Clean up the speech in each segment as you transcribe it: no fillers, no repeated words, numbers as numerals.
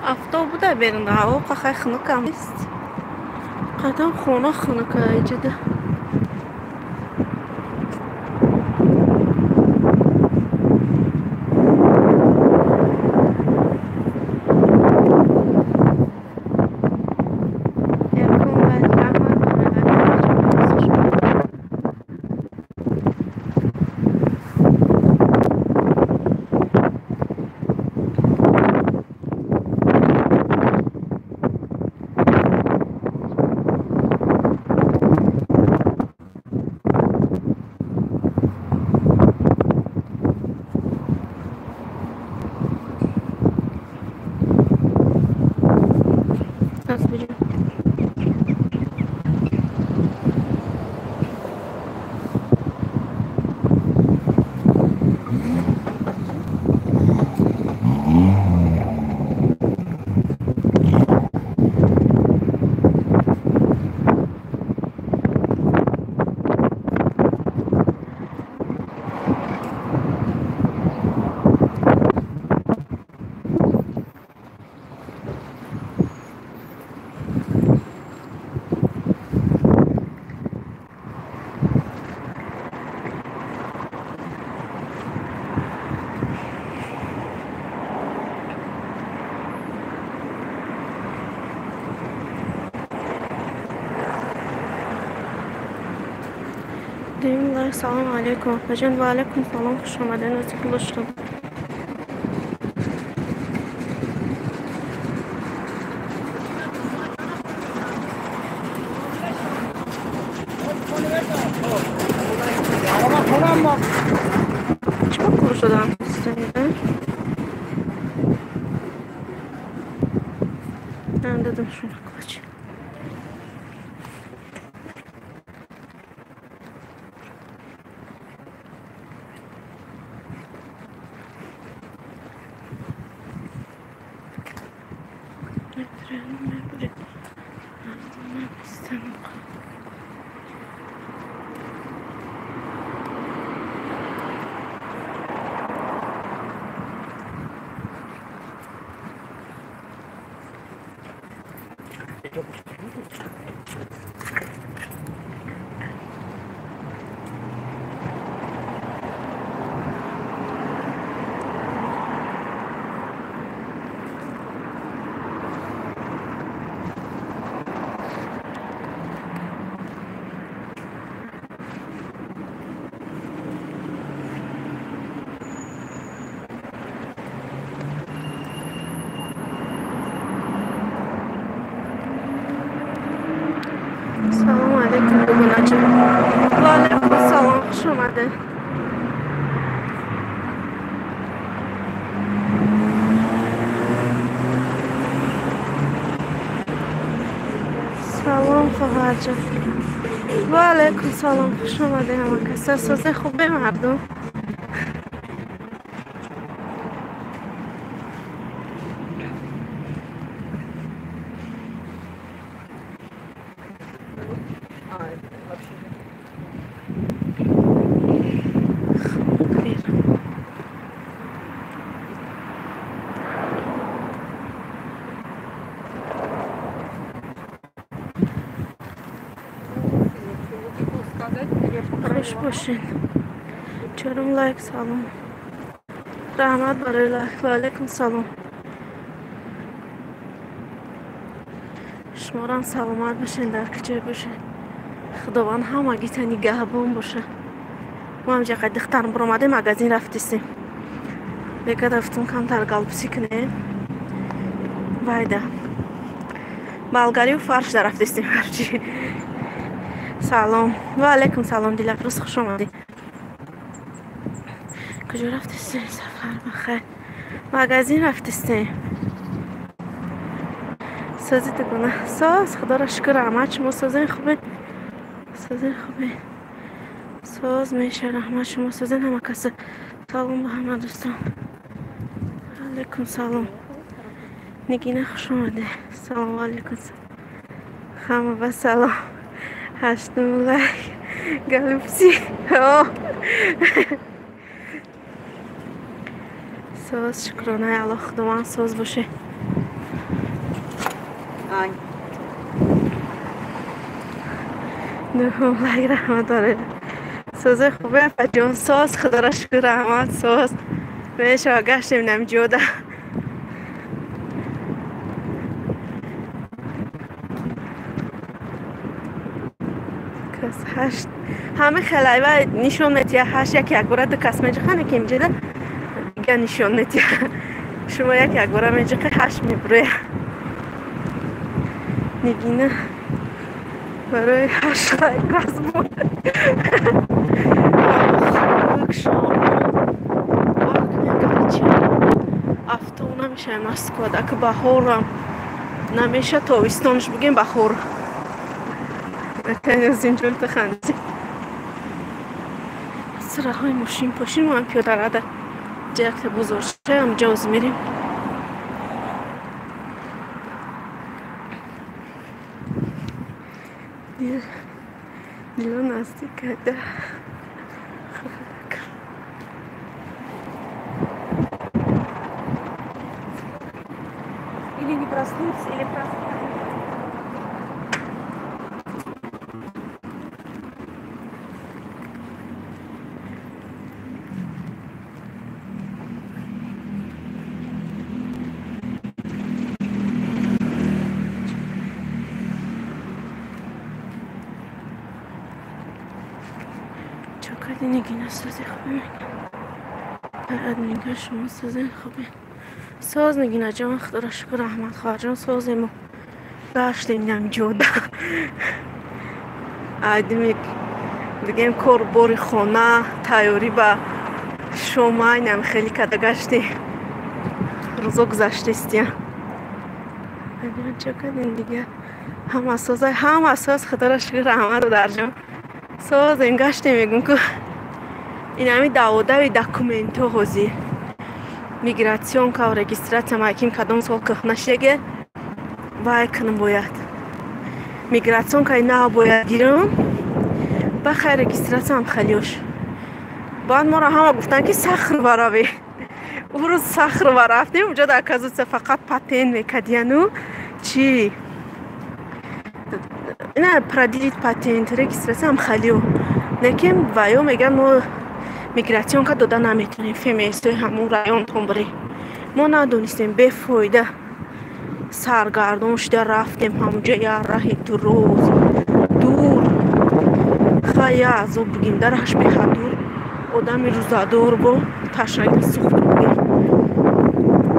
آفتاب بوده بیرون هوا خیلی خنک هم نیست. قدم خونه خنک ایجاده. سلام علیکم بجان. و علیکم سلام، خوش آمدین. از کلش شد. چه کار شدم؟ من دادم شون کلاچ. سلام علیکم بگونا جان. و علیکم سلام، خوش آمده. سلام خواهر جان. و علیکم سلام، خوش آمده. همه کسی سازه خوبه مردم. خوش باشین. چرم لایک سلام. رحمت برای لایک. و علیکم سلام. شما هم سلامت باشین، در کجای باشین. خداوند همگی تا نگهبان باشه. ما همجا قد دخترم برآمده مغازین رفتیم. بگه رفتم کمتر قلبسی کنه. بایده. بالگاری و فرش در رفتیم هرچی. سلام. و علیکم سلام دیلفروز، خوش آمدی. کجا رفتیم؟ سفر بخیر. مغازین رفتیم. سازی تکنه. ساز خدا را شکر رحمت شما. سازین خوبه. سازین خوبه. ساز میشه رحمت شما. سازین همه کسی. سلام به همه دوستان. علیکم سلام. نگینه خوش آمده. سلام علیکم. همه با سلام. هشتم لایک. گلوپسی. ساز شکرانه الله خداوند ساز باشه. آی نهم لگ رحمت داره سوز خوبه جان ساز خدا را شکر رحمت ساز بهش آگشتیم نم جوده کس هشت همه خلای و نشون نتیه هشت یک باره دو کس میجه خانه که میجه ده دیگه نشون نتیه شما یک باره میجه که هشت میبره نگینه برای هشت لایک راز بود خوک شما باک میگه چی افتو نمیشه مسکوده که بخورم نمیشه تاویستانش بگیم بخور نکنه از اینجور تخندی سره های ماشین پاشین ما هم پیاده رده جکت بزرگ شه هم جاز میریم دیلو نزدیک کرده Или не проснуться, или проснуться. چقدر نگینه سازی خوبه برد میگه شما سازی خوبه ساز نگینه جان خدا را شکر رحمت خواه جان سازی ما گشتیم نم جوده آدمی بگیم کار باری خونه تیاری با شما اینم خیلی کده گشتی روزا گذشته استیم چقدر این دیگه هم اساس خدا را شکر رحمت رو در جان ساز این گشتی میگم که این همی داوده و دکومنت ها هزی میگراتیون که و رگیستراتیا مایکیم کدام سال که نشده وای کنم باید میگراتیون که نه باید گیرم بخیر رگیستراتیا هم خیلیوش بعد ما را همه گفتن که سخر برابی او روز سخر برفتیم اونجا در کازوسه فقط پاتین میکدینو چی نه پردیلیت پاتنت رگیستراسیون هم خیلیو لیکن وایو میگن ما میگراتیون که داده نمیتونیم فیمیستوی همون رایون تون بری ما ندونستیم بفایده سرگردون شده رفتیم همونجا یه راهی تو روز دور خیلی از او بگیم درش بخواه دور آدمی روزادور با تشنگی سخت بگیم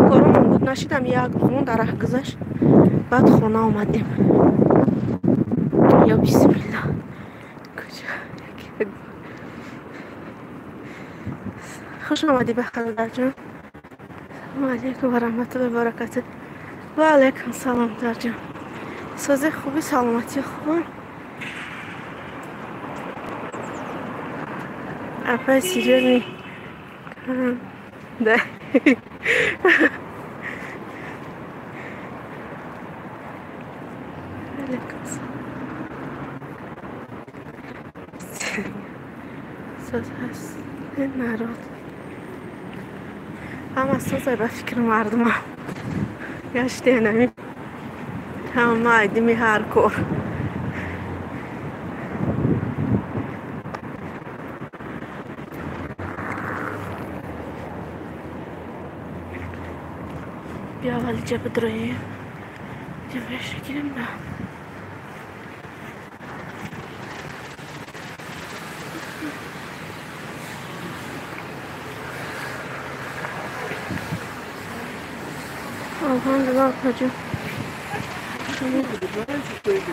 کارمون بود نشیدم یک روزمون در راه گذشت بعد خونه آمدیم یا بسم الله کجا خوش آمدی به خلدر جان سلام علیکم و رحمت و برکاته و علیکم سلام در جان سازی خوبی سلامتی خوبی اپای سیریال می ده علیکم ساز هست نراد هم سازای به فکر مردم هم گشته نمی هم آدمی هر کار بیا ولی جا بدروی جا بشکرم نه الحمدلله کجا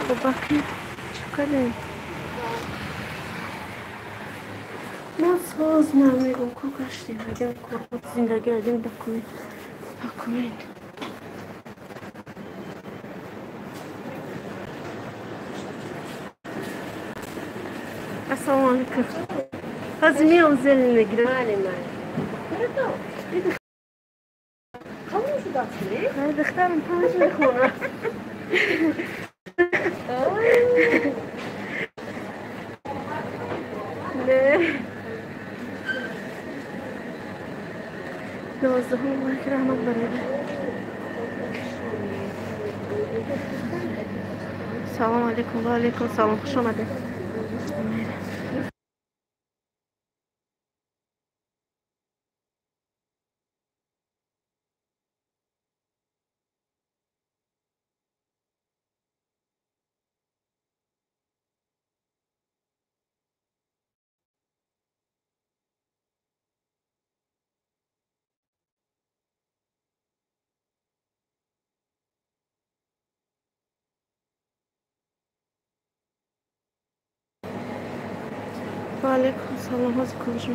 خب باقی چکره ما ساز نمیگم که گشتیم اگه کاربات زندگی آدم دکومنت السلام علیکم هزینی هم زیل نگیرم دخترم پنج میخونه نه 12 ماه که رحمت بریده سلام علیکم. و علیکم سلام. خوش آمده. و علیکم سلام. از کجا؟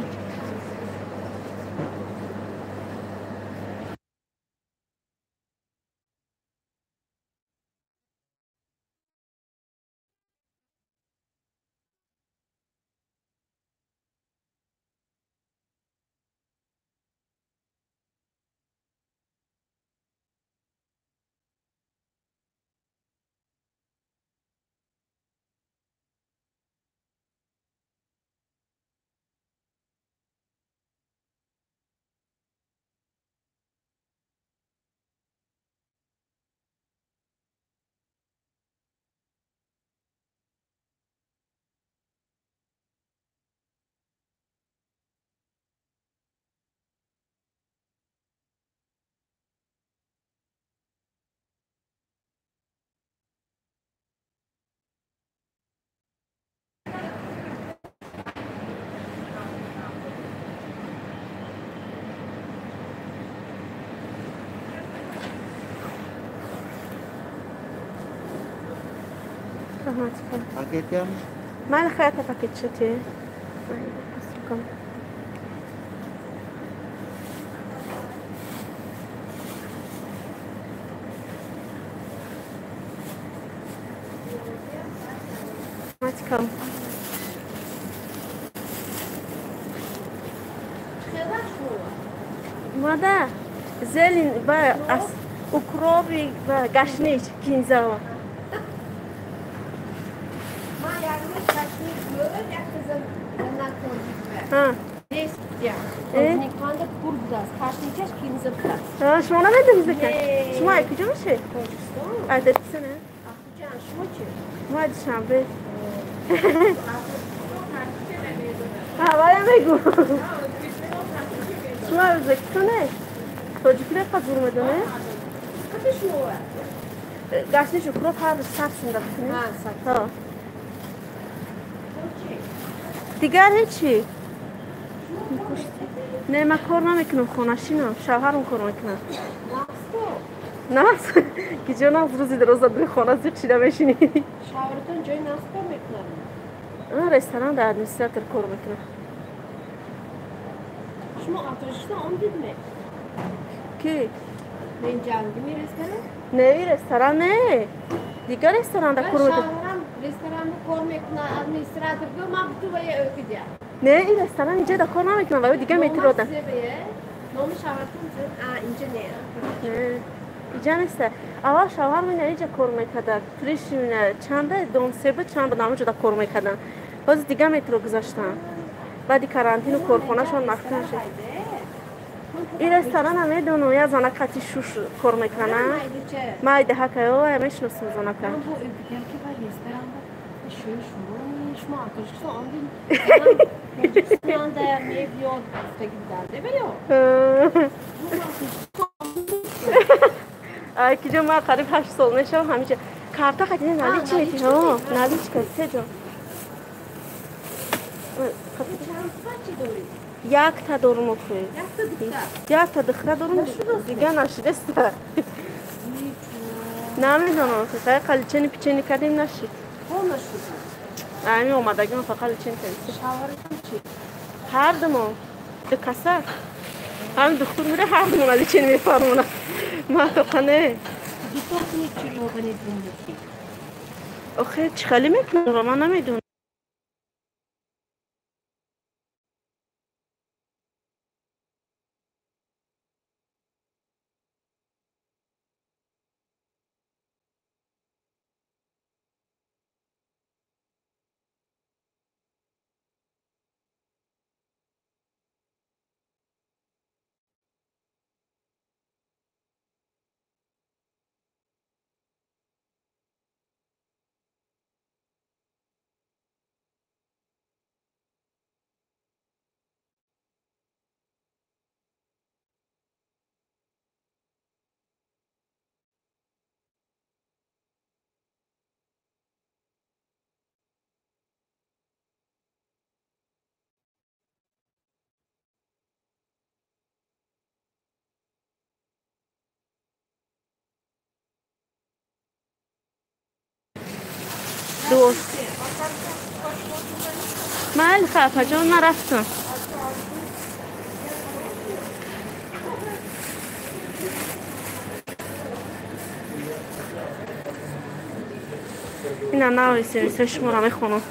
رحمت کنم. Paketnya من خیلی پاکت شده. رحمت کنم. مادر زلین با از اوکروبی و گشنیش کینزاوا. ها. Nikanda kurdas. Karşılayacağız kimse bırak. ها شما نمیدونید که شما ای کجا میشه؟ ادرس نه؟ Akıcan şunu ki. ما شنبه. ها ولی میگو. شما زکتونه؟ توجیکونه قبول میدونه؟ Kaç şu var? گشنیش اوکروب هر سبز شده بکنه؟ Ha sak. ها. دیگر هیچی؟ نه من کار نمیکنم خونشینم شوهرم کار میکنم Nasıl? نه که جا نه روزی دروز بری خونه زیر چیده میشینی Şavratan joy nasıl görmekler? رستوران در ادمیستراتور کار میکنم Şunu arkadaşlar onu bilme. کی؟ Ben geldim restoran. نه رستوران نه دیگر رستوران در Ben کار میکنم şavram restoranda görmekler administratör görmem bu böyle öküdü. نه این رستوران اینجا در کار نمیکنم و دیگه مترو ده Normal şavratan ince ne? نه اینجا نیست اول شوهر من اینجا کار میکرد تریش چنده دون سه چند بود همونجا در کار میکردن باز دیگه مترو گذاشتن بعدی کرانتین و کارخانه‌شون مفتوح شد این رستوران هم میدونم یا زنکاتی شوش کار میکنن ما ایده ها که او میشناسم زنکا Bu ülkeler ki var restoranda şunu arkadaşlar onu bilme. Bir anda mevliyor üstte gider de veriyor. ای که جو ما قریب 8 سال میشم همیشه کارتا خیلی نالی چی میتی ها نالی چی کسی جو یک تا دورم اخوی یک تا دختر دورم دیگه نشده است نمیدونم فقط قلیچنی پیچنی کردیم نشید همین اومدگی ما فقط قلیچنی کردیم Şavratan çi? هر دمون دو کسر همین دختر میره هر دمون علی چنی میفرمونه ما فقط Gitokni çi organizmindeki. آخه چی خالی میکنم رو من نمیدونم دوست من خفه جان من رفتم این هم نوی سرویس شما را میخونم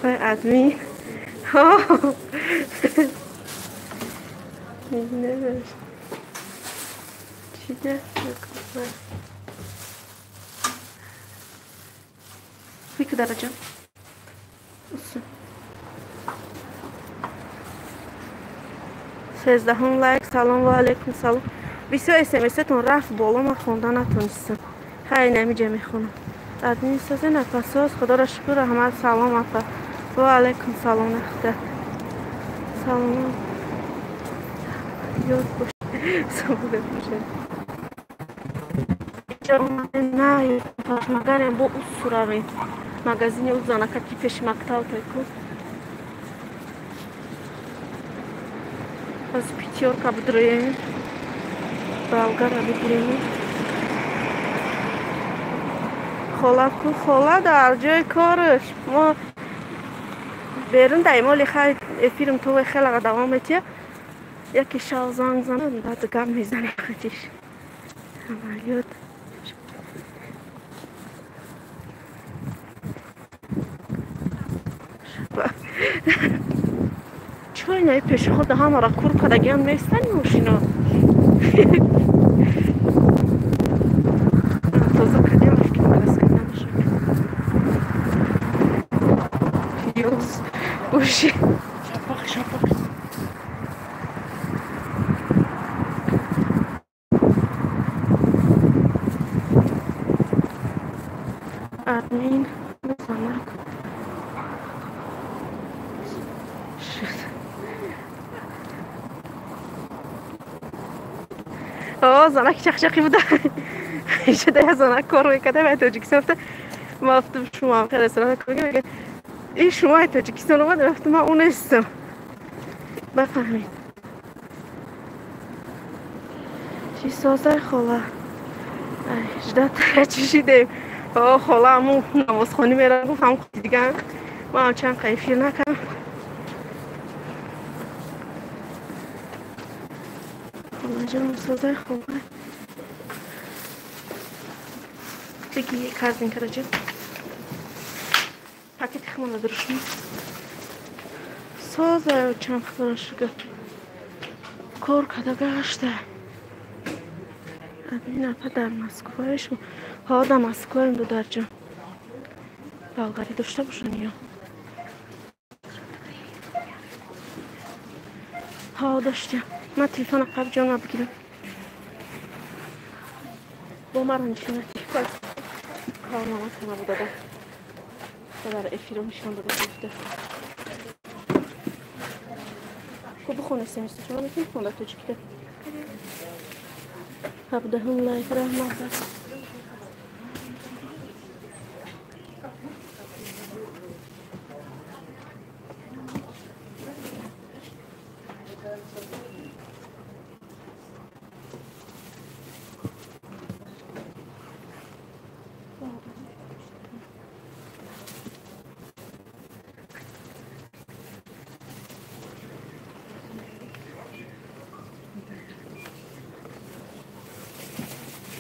بای ادمین نوشت چی ده؟ بیکو درجه 13 لایک سلام و علیکم سلام 20 اسمس تون رفت بالا من خوندن نتونستم خیلی نمیجه میخونم ادمین سازه نفساز خدا را شکر رحمت سلام اپا و علیکم سلام نخته سلام یاد باشه سلام باشه نه مگرم با او سراغی магазине узана какие пеш мактал тайку аз пятерка будроем болгара будроем холаку хола дар ҷои корш мо берун даймоли хай эфирм то хела давом метия яке шав занг занад баъд гап мезанем хатиш амалиёт چای نه پیش خود همه را کور کدگیان میستن موشینا تازه کدیم افکی مگس کدن شد یوز بوشی شپاق شپاق ادمین مزانک زنک چخچخی بوده ایشه ده زنک کار میکرده و تاجیکستان رفته ما افتم شما هم خیلی سرانه کنگی میگه این شما تاجیکستان اومد رفتم من اون نیستم بفهمید چی سازه خاله اجده چی شیدیم خاله همون نماز خانی میرن گفت همون خودی دیگه ما هم چند قیفیر نکنم جان سازه خوبه دیگه یک کردین که رجب پاکت خمال درشمی سازه چند خدا شکر کار کده گشته این اپا در مسکوهایشون ها در مسکوهایم دو در جان بلغری داشته باشن یا ها داشتیم من تلفن قبل جان بگیرم با مرا نشونه تیفت کار نامت کنه بوده ده در افیرو میشن بوده گفته خب بخونه سمیسته شما میتونی خونده تو چکده 17 لایک رحمت بس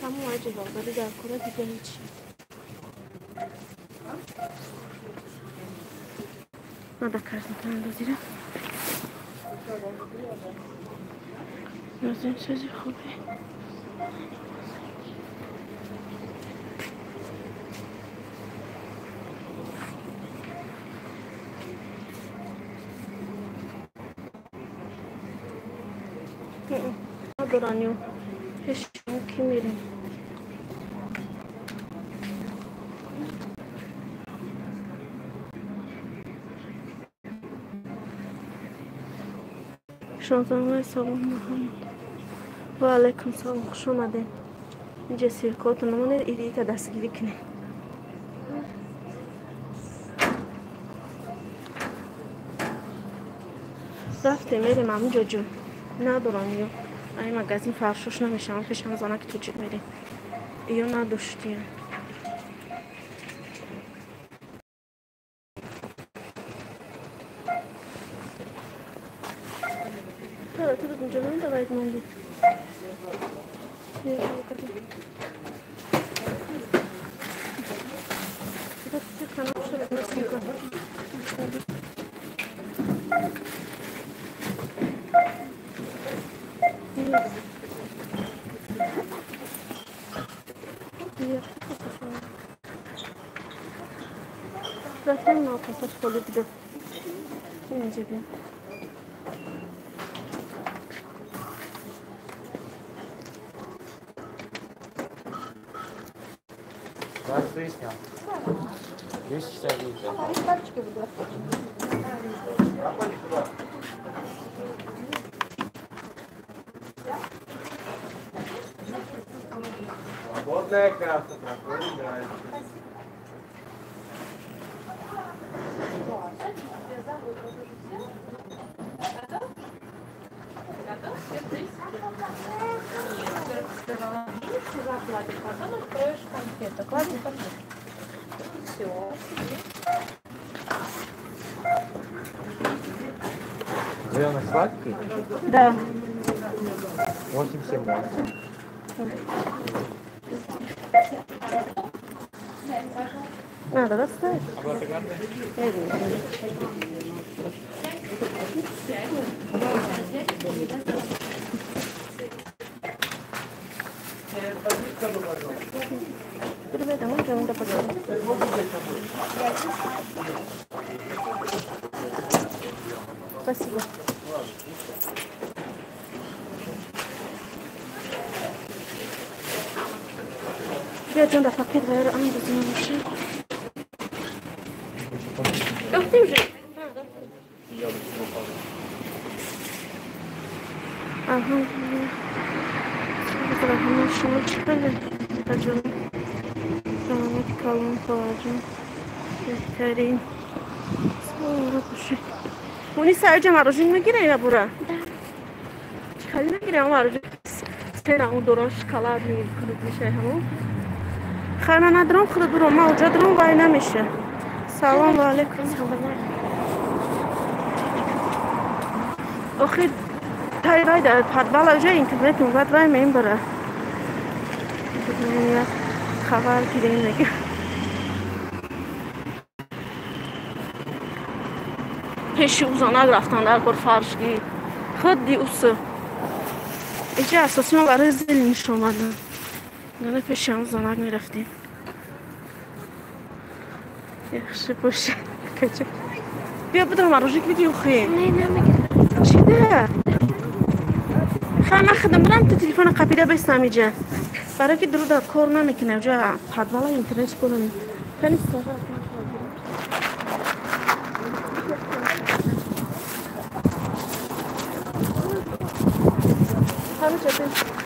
همون عجب ولی در کره دیگه هیچی نده کردیم تا اندازی رو نازیم سازی خوبه ندارانیم هیچ کی میریم شانزدهم سلام محمد و علیکم سلام خوش آمدین اینجا سیرکات نمونه ایدیت دستگیری کنیم رفتیم میریم همونجا جون ندارم این مگزین فرشوش نمیشم پیش همزانه که تو جید میریم ایو نداشتیم بگید من دید رفتم ناپاسش خالی دیده اینجا بیم Was ist ja? Есть что-то. Пальчики буду. Свободная карта, проходит дальше. Закладываешь, потом откроешь конфету. Кладешь конфету. Все. Зеленый сладкий? Да. 8,7. Надо достать. Ребята, можно он допадет? Спасибо. بیا جان در پاکت باید رو آن بزنم باشه گفتیم شد الحمدلله بذار همه شما چی بله بجون سلامت کلام فواجون بهترین سوارا باشه اونی سر جمع روشون نگیره یا برا خیلی نگیره اما روشون سر اون دوران شکلات میکنید میشه همون خانه ندارم خود برو ما اونجا دارم وای نمیشه سلام علیکم آخی تای رای دارد پدبال اونجا اینترنت اونقدر رای میم بره خبر که دیم نگه پیشی اوزانک رفتن در بر فرشگی خود دی اوسه اینجا اساسی ما برای زیل نش آمدن نه پیشی هم اوزانک میرفتیم یخشی باشه کچه بیا بدرم روژیک ویدیو خیلی نه نمیگه چی ده؟ خیلی من خدم برم تو تلیفون قبیله بستم اینجا برای که درو در کار نمیکنه اونجا پدوالا اینترنت کنم خیلی ساعت همه چطور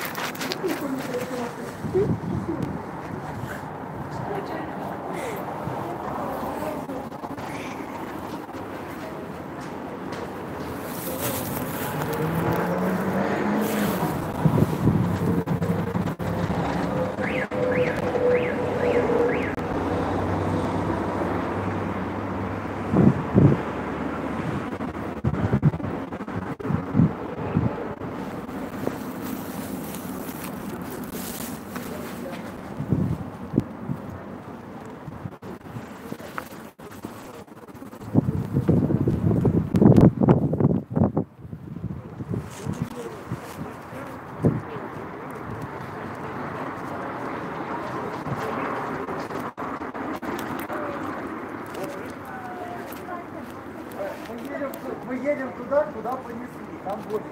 Мы едем туда, куда понесли. Там больше.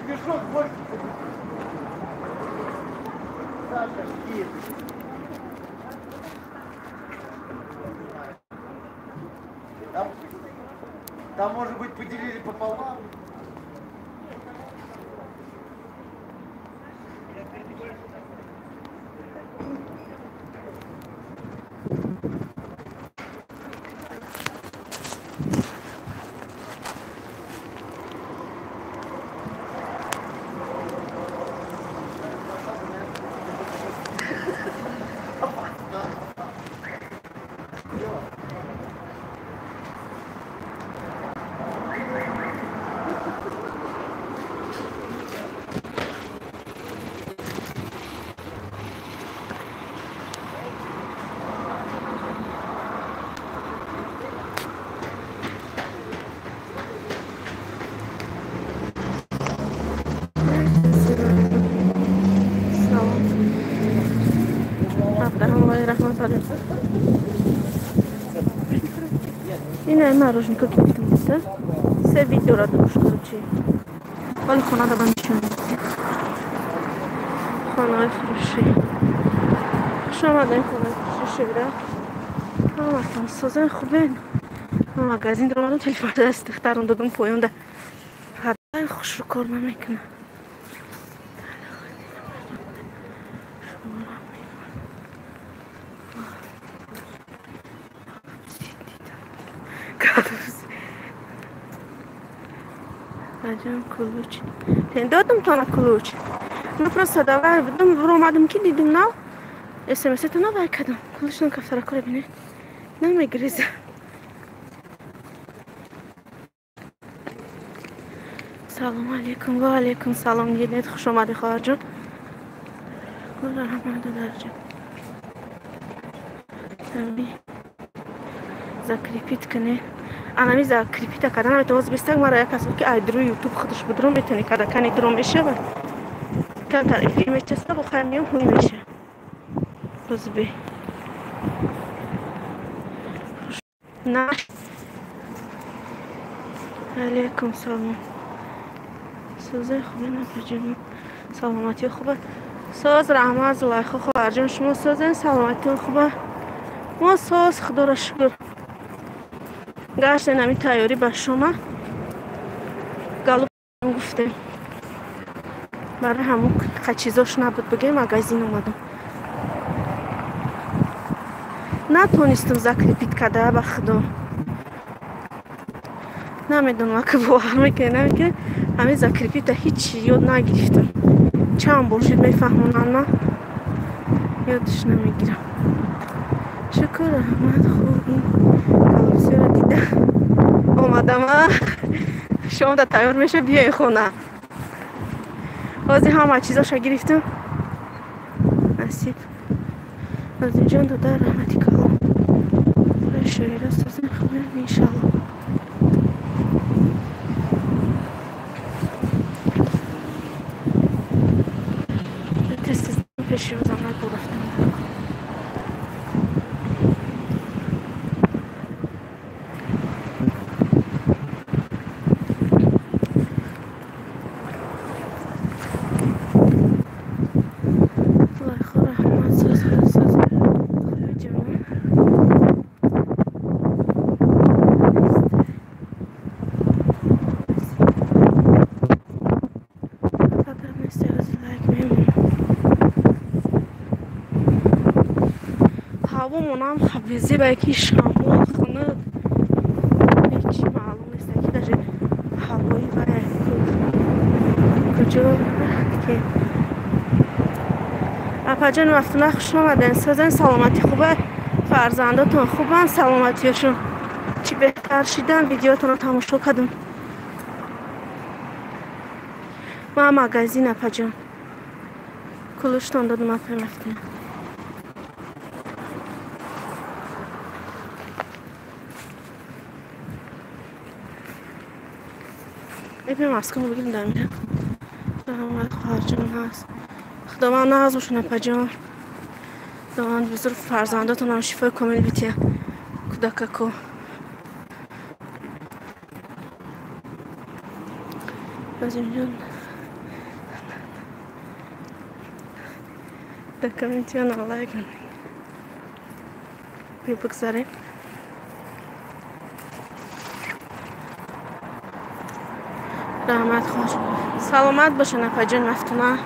Мешок больше. Саша, едет. Там, может быть, поделили пополам. الرحمن الرحیم. اینه مارژنیکو گرفتم بسته. سه ویدیو را دوش کردی. ولی خونه را بندشون می‌کنم. خانه فروشی. شما دارین خانه فروشی برای. همه سازن خوبه. مغازین درمان تلفن دست اختارم دادم پایونده. حتی خوش رو کار نمیکنه. عجب کلوچ. دادم تا کلوچ. من просто давай بدم برآمدم که دیدم نه. SMS تو نباید کردم. کلوچ نم کفتر کار بینه. نمیگریزه. سلام علیکم و علیکم سلام. یه خوش آمدی خواهر جان. گل رحمت درجه. تمی. زکریپیت کنه. انا میذارم کریپیتا کردن توضیح بیستم مرا یک کسی که ایدرو یوتیوب خودش بدرو میتونی کردن کنی درو میشه و کم تعریفی میشه سب و خیلی خوبی میشه روز بی نه علیکم سلام سوزه خوبه نپجیم سلامتی خوبه سوز رحمت زلیخه خواهر جان شما سوزه سلامتی خوبه ما سوز خدا را شکر گشت نمی تیاری به شما گلوب گفتیم برای همون چیزاش نبود بگه مغازین اومدم نتونستم زکریپیت کرده به خدا نمیدونم که باور میکنه که همین زکریپیت هیچ یاد نگرفتم چند باشید میفهمونن نه یادش نمیگیرم شکر رحمت خوبی کلوسی رو دیده اومدم شما در تیار میشه بیای خونه بازی همه چیزاش گرفتم نصیب از اینجا داده رحمتی کلام برای شعیر است از این خوبه انشالله تست پیشی رو زمان گرفتم هم خبیزی با یکی شامل خونه هیچی معلوم نیست که در هوایی و کجا که اپا جان وقتونه خوش آمدن سازن سلامتی خوبه فرزنداتون خوبن سلامتیشون چی بهتر شدن ویدیوتون رو تماشا کردم ما مغازین اپا جان کلوشتون دادم اپا رفتیم ایپی ماسکمو بگیرم در میرم رحمت خواهر جان هست خدا من ناز باشون اپا جان خدا من بزرگ فرزنداتون هم شفای کامل بیتیه کودککو از اینجا دکمنتی ها نالای کنیم بی بگذاریم رحمت خوش سلامت باشن اپا جان مفتونه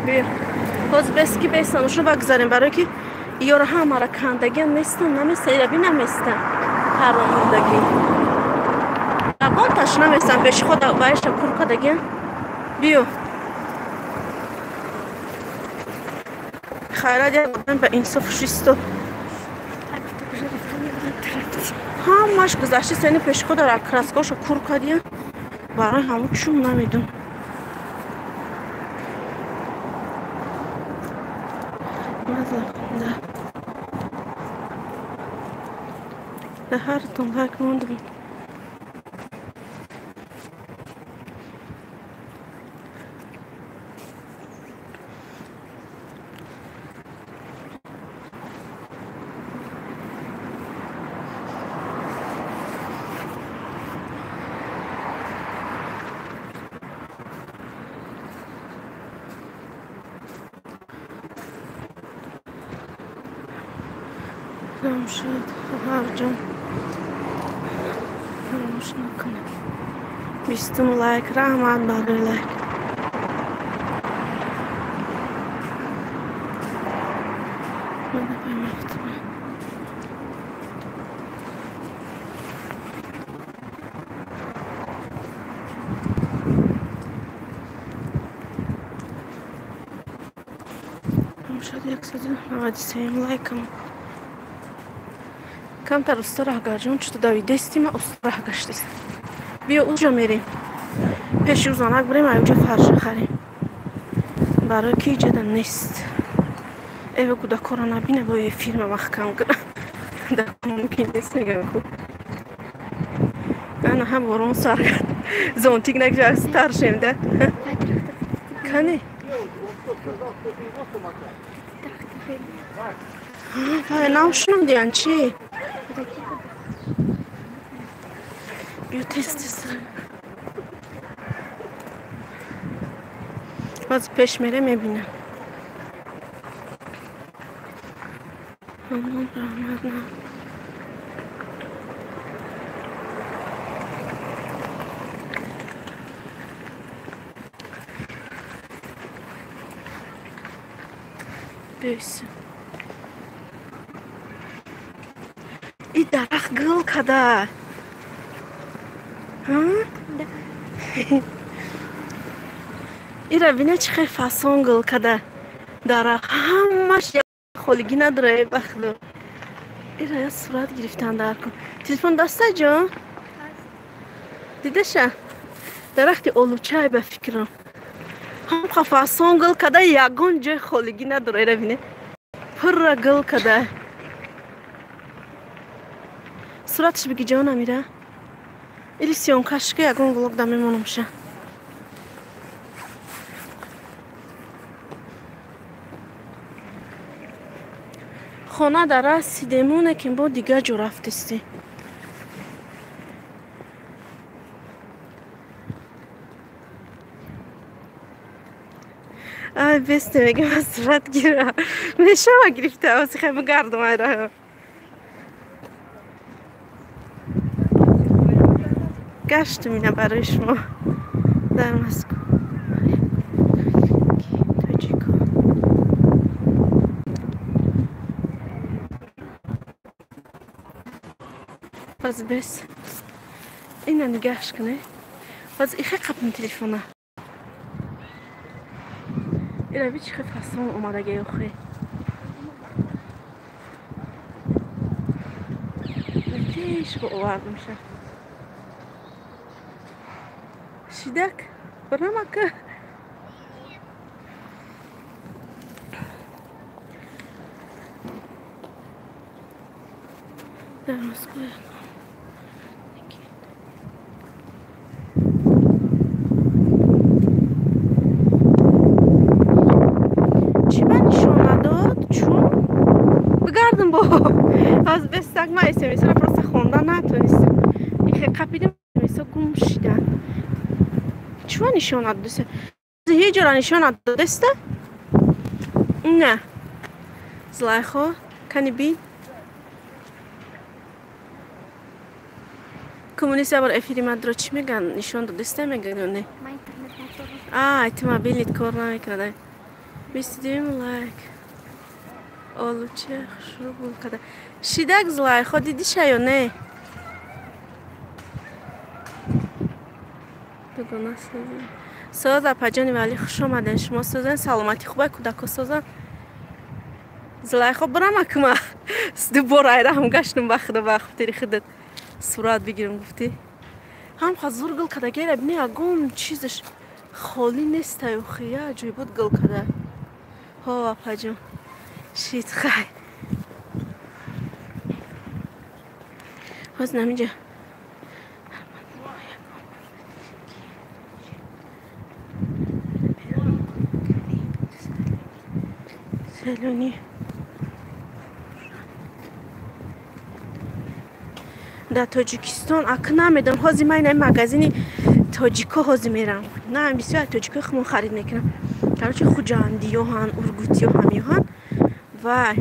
بیر باز بس که بیستانشو بگذاریم برای که یارو همه را کندگی نیستن نمیستن ایرابی نمیستن پراموندگی اقام تاش نمیستن پیش خود بایش کور کدگی بیو خیلی دیگه به انصاف شیستو همش گذشته سنی پیش خود را کرسکاشو کور کدی برای همون چون نمیدون ده هر تون هک موندم تمام شد. هر جان فراموش نکنه. 20 لایک رحمت برای لایک. شاید 193 لایکم. کم تر استراح گرجون چطور دویده استیم استراح گشتیم. بیا اونجا میریم. پیش روزانک بریم اونجا فرش خریم. برای کی جدا نیست. ایو کدا کرونا بینه با یه فیلم محکم کنم. در ممکن نیست نگم خوب. انا هم برون سر زونتیک نکجا استار شمده. کنی؟ نام شنو دیان چی؟ بیا تست باز پیش میره میبینم. امان رحمت نه. بیسیم این درخت گل کده این رو بینه چه خیلی فاسون گل کده درخت همش یک خولگی نداره بخدو. این رو یه صورت گرفتن در کن. تلفن دسته جان دیده شه درخت اولوچه به فکرم هم فاسون گل کده یگون جای خولگی نداره. این رو بینه پر را گل کده صورتش بگی جان میره. ایلی سیون کشکه یگون گلوک دمی منمشه. خانه در رسیدمونه که با دیگه جو رفتستی. آی بسته میگه من صورت گیره میشه ما گرفته آسی خیلی گردم ایره گشت مینه برای شما در مسکو تاجیکو باز بس اینه نگهش کنه باز ایخه قبل تلفونه ایره بیچ خیلی فصل اومده گه اوخی نتیش با اوارد میشه شیدک برنامه در مسکو چی من نشون نداد؟ چون؟ بگردم با از بستک ما اسمیسه را پرسه خوندن نتونستم این خیلی قپیدم اسمیسه گم شیدن چون نشون نداد؟ هیچ جورا نشون نداد است؟ نه زلیخا کنی بین کمونیست بار افیری مدرو چی میگن نشون داده است میگن نه ایتما بیلیت کار نمیکنه 22 لایک آلوچه شروع بود کده شیدک زلیخا دیدی یا نه بگو نسازی ساز اپجانی ولی خوش آمدن شما سازن سلامتی خوبه کودکو سازن زلیخا برام اکمه دوباره ایره هم گشتم بخدا بخب تیری خودت صورت بگیرم گفتی هم خزور گل کده گیره بینی اگون چیزش خالی نیست و خیلی جوی بود گل کده ها اپجان شید خیلی باز نمیجا سلونی در تاجیکستان اک نمیدم هازی من این مگزینی تاجیکا هازی میرم نه بسیار تاجیکا خمون خرید میکنم کلوچه خوجاندی ها هن ارگوتی ها همی هن و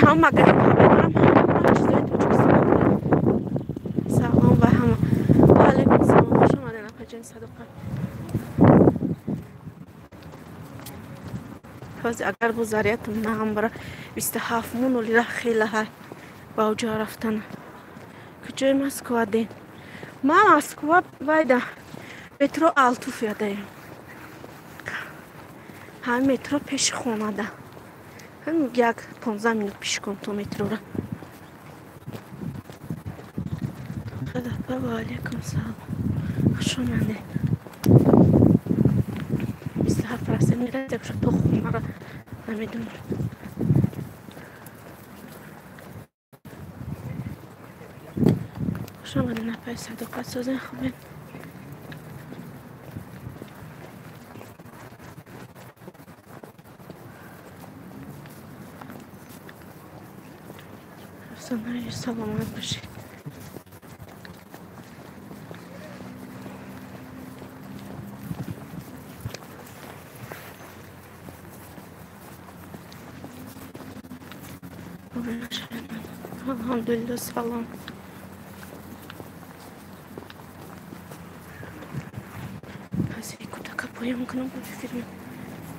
هم مگزین ها ببرم همه چیزای تاجیکستان بوده. سلام و همه علیکم سلام خوش آمدین اپاجین صدقه. تازه اگر گذاریتم نه هم برای 27 مون لیره خیلی های با اوجا رفتن کجای مسکو دین ما مسکو وایده مترو آلتوف یادیم هم مترو پیش خونه ده هم یک 15 minut پیش کن تو مترو را خدا با علیکم سلام خوش آمدین 27% میره یک شد تو خونه را نمیدونم خوش آمدین اپای صدقات سازن خوبین افسانه سلامت باشید الحمدلله سلام از این کودک پایم کنم با فیلم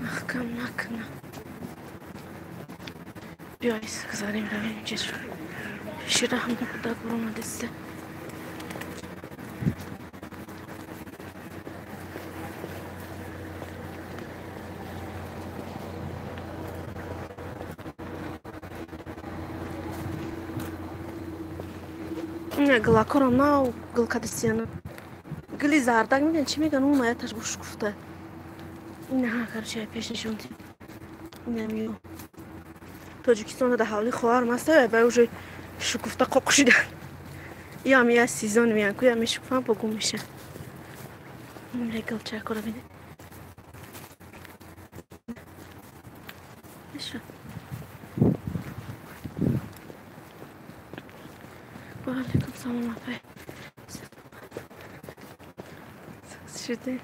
محکم نکنم بیایی سگذاریم رویم چیز رو شیره همون کودک برام دسته گلاکارم نه گل کدسیانه گلی زردک میگن چی میگن اون آیتش بوش گفته این ها کرچه پیش نشوندیم نمیو تاجیکستان در حالی خوار مسته و اوجه شکفته قاقشیدن یا میاد سیزن میان که یا میشکفن بگو میشه این گل چه کرده بینه میشه با علیکم سلام اپای شده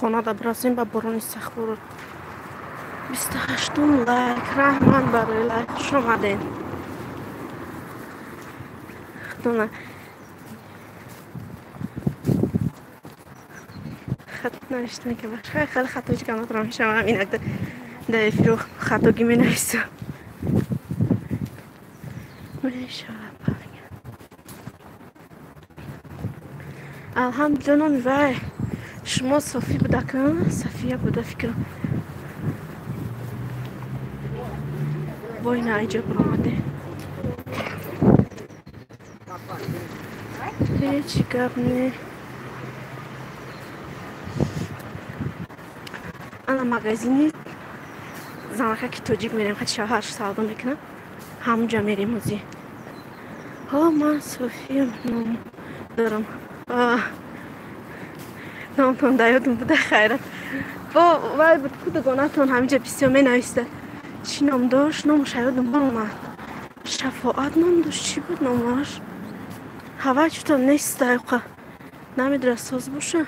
خونه دا براسیم با برونی سخت برود 28 لایک رحمان برای لایک خوش آمدین خدونه خط نوشتن که باشه خیلی خطوچی که نترم میشم همین اگه در افیرو خطوگی می نویسم میشه الحمدلله نمیوای شما صافی بوده که صافیه بوده فکرم وای نه اینجا برامده هیچ گپ نه انا مغازینی زنکه که توجیک میریم خیلی شهر سالدون میکنم همونجا میریم موزی ها من صافی نام دارم نامتون دایدون بوده خیرت با وای بود کود گانتون همینجا بسیار می نویسته چی نام داشت نامش یادم برامد شفاعت نام داشت چی بود نامش هوا چطور نیست دقیقه نمیدره ساز باشه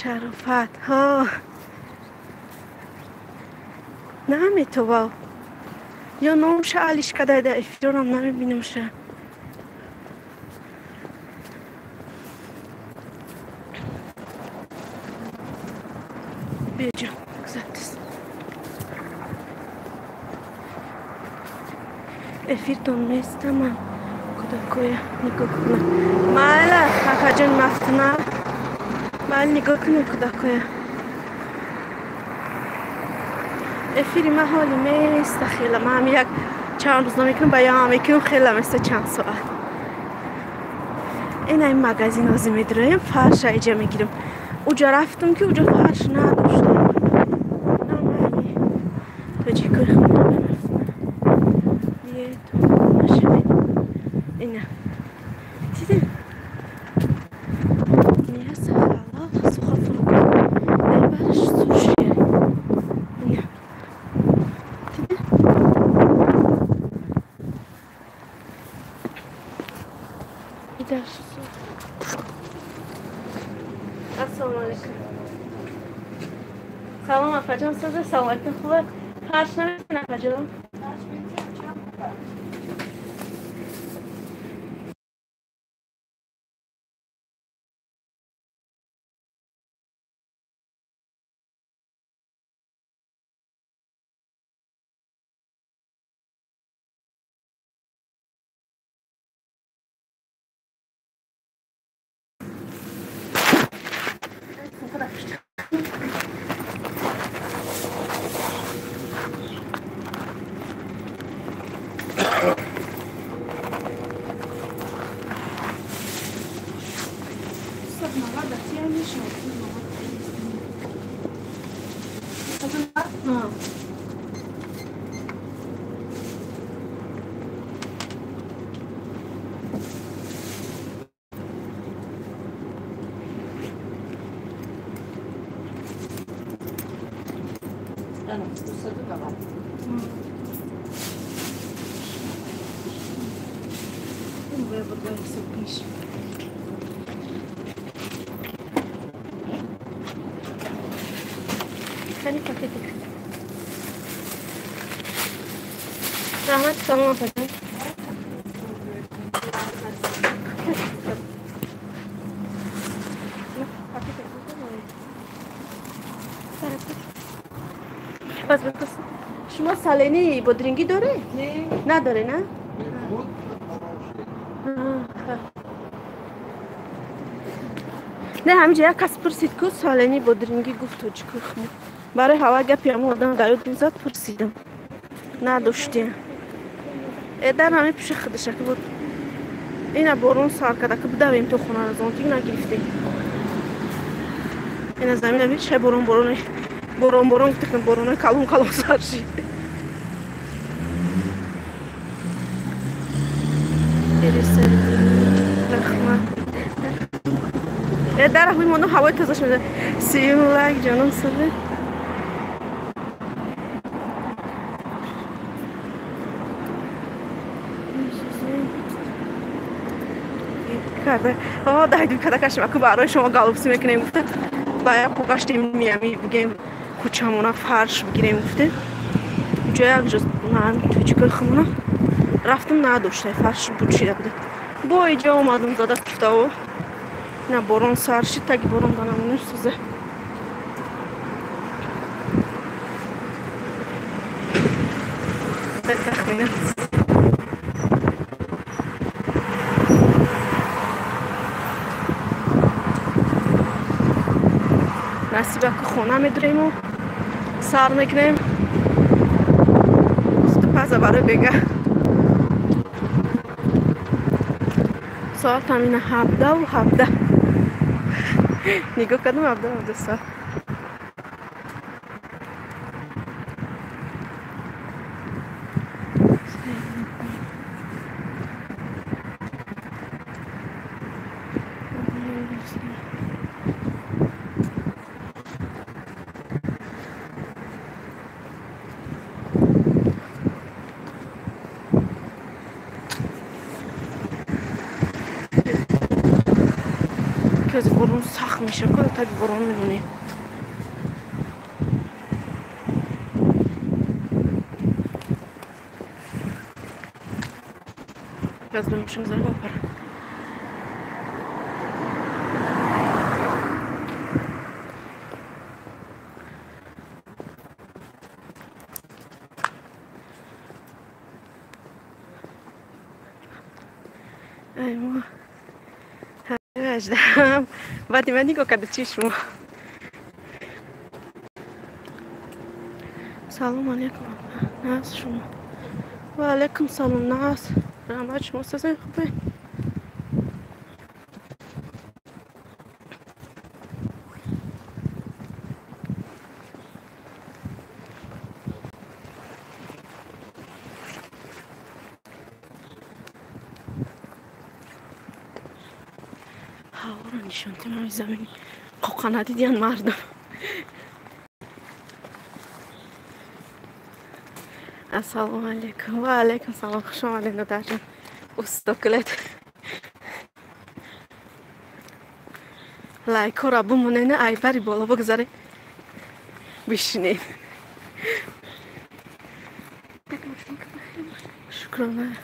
شرافت ها نمیتوام یا نامش علیش کده ده افیدارم نمیبینم شه بیا جان گذارتیست افیرتون میستم من کداکویا نگاه کنم مالا کاکا جان مفتنا مال نگاه کنم کداکویا افیری ما حالی میست خیلی ما هم یک چند روز نمیکنم بیان میکنم خیلی مثل چند ساعت این مغازین آزی میدرایم فرش ایجا میگیرم اوجا رفتم که اوجا فرش نداشتم نمانی تو چی کاری خونم یه تو نشده اینه دیدی نیه سخلا سخلا فرکن در برش سوشیه اینه دیدی ایدر سو السلام علیکم سلام افجان سازه سلام علیکم خوبه فرش نمیتونه افجان خیلی پاکتی رحمت سلام افجان بس بکس شما سالینی بودرینگی داره؟ نه نداره نه؟ نه همینجا یک کس پرسید که سالینی بودرینگی گفت تو چیکار خمو برای هوا گپی همون آدم دایود دوزد پرسیدم نداشتیم ایدن همه پیش خودشه که بود اینه بارون سار کده که بدویم تو خونه از اون تیم نگرفتیم این زمین هم هیچ بارون گفتیم بارون کلون سار شید در همین مانو هوای تازه شده سیون لگ جانم سره کرده دایدو کده کشم اکو برای شما گالوپسی میکنیم گفته باید پوگاشتیم میامی بگیم کوچمونا فرش بگیریم گفته جای یک جز من توی چکر خمونا رفتم نداشته فرش بودشیده بوده با اینجا اومدم زده کفته و نه بارون سر شد تا که بارون دانمونه سوزه بتخمینه نصیبه که خونه میدریم و سر میکنیم گفته پزه برای بگه ساعت همینه 17 و 17 نگاه کدوم 17 ساعت که از بارون سخت میشه که تا بارون میمونیم که از بمشیم زر باپره ای ما اجدم بعد من نگاه کرده چی شما. سلام علیکم ناز شما. و علیکم سلام ناز. رحمت شما سازن خوبه. هوا رو نشون تیم زمین قوقا ندیدین مردم. السلام علیکم. و علیکم سلام. خوش آمدین دادر جان. استقلت لایک را بمونه ای بری بالا بگذاره بشینید. شکرانه.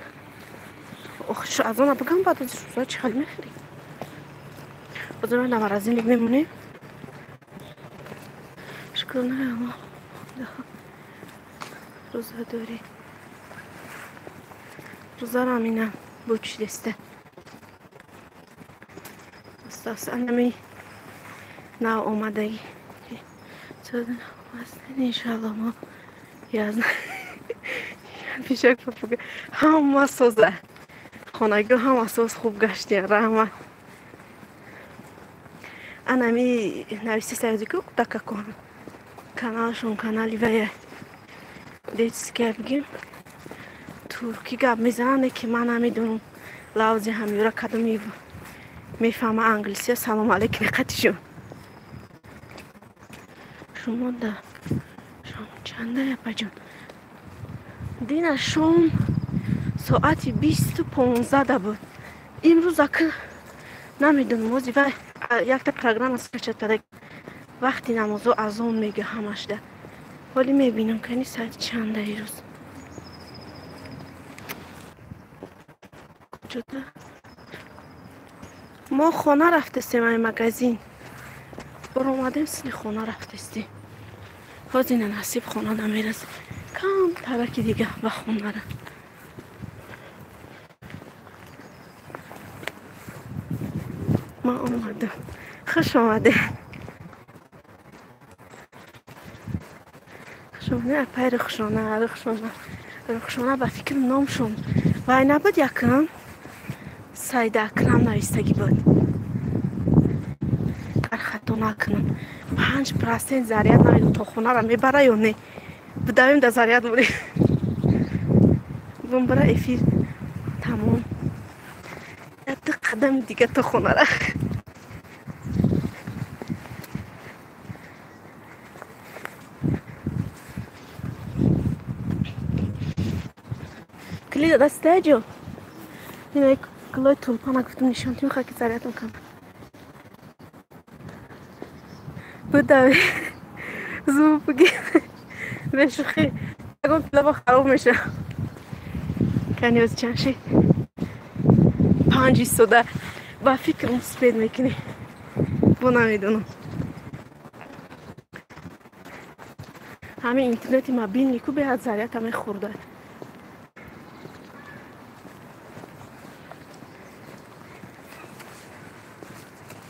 آخه شو از آن بگم بعد از روزا چی خیلی میخوری. بذار من نمار از این میمونیم. شکرانه اما روزا داری روزا را مینم بوچ دسته استاس انمی نا اومدگی چون انشالله ما یازن پیشک پاپوگه همه سوزه خانگی همه سوز خوب گشتی رحمت انمی نویسی سایزی که دکه کنم کانالشون کانالی ویه دیتس که بگیم ترکی گپ میزنه که من نمیدونم لحظه همیورا کدوم میفهمه انگلیسی. سلام علیکم قطیشون شما ده شام چنده یا بجون دین شام ساعتی 20:15 بود امروز که نمیدونم موزی و یک تا پروگرام سکچه وقتی نمازو از اون میگه همش ده ولی میبینم که این ساعت چنده ای روز کجاده ما خانه رفتستیم ای مگزین برو اومدیم سنی خانه رفتستیم باز این نصیب خانه نمیرسه کم ترکی دیگه و خانه را ما اومدم خوش آمده خوشانه پای رخشانه به فکر نام شون و این نبود یکم سید اکرم نویستگی بود در خطا نکنم 5% زریعت نمید تا خونه را میبره یا نه بدویم در زریعت موری بمبره افیر تمام دو قدم دیگه تا خونه را کلید دسته جو اینه کلای تولپان گفتم نشانتی میخواه که زریعت میکنم بدوی زو بگی بشوخی اگه کلابا خراب میشه کنی از چند شید 5 سوده با فکرم سپید میکنی با نمیدونم همه اینترنتی موبیل نیکو به از زریعت همه خورده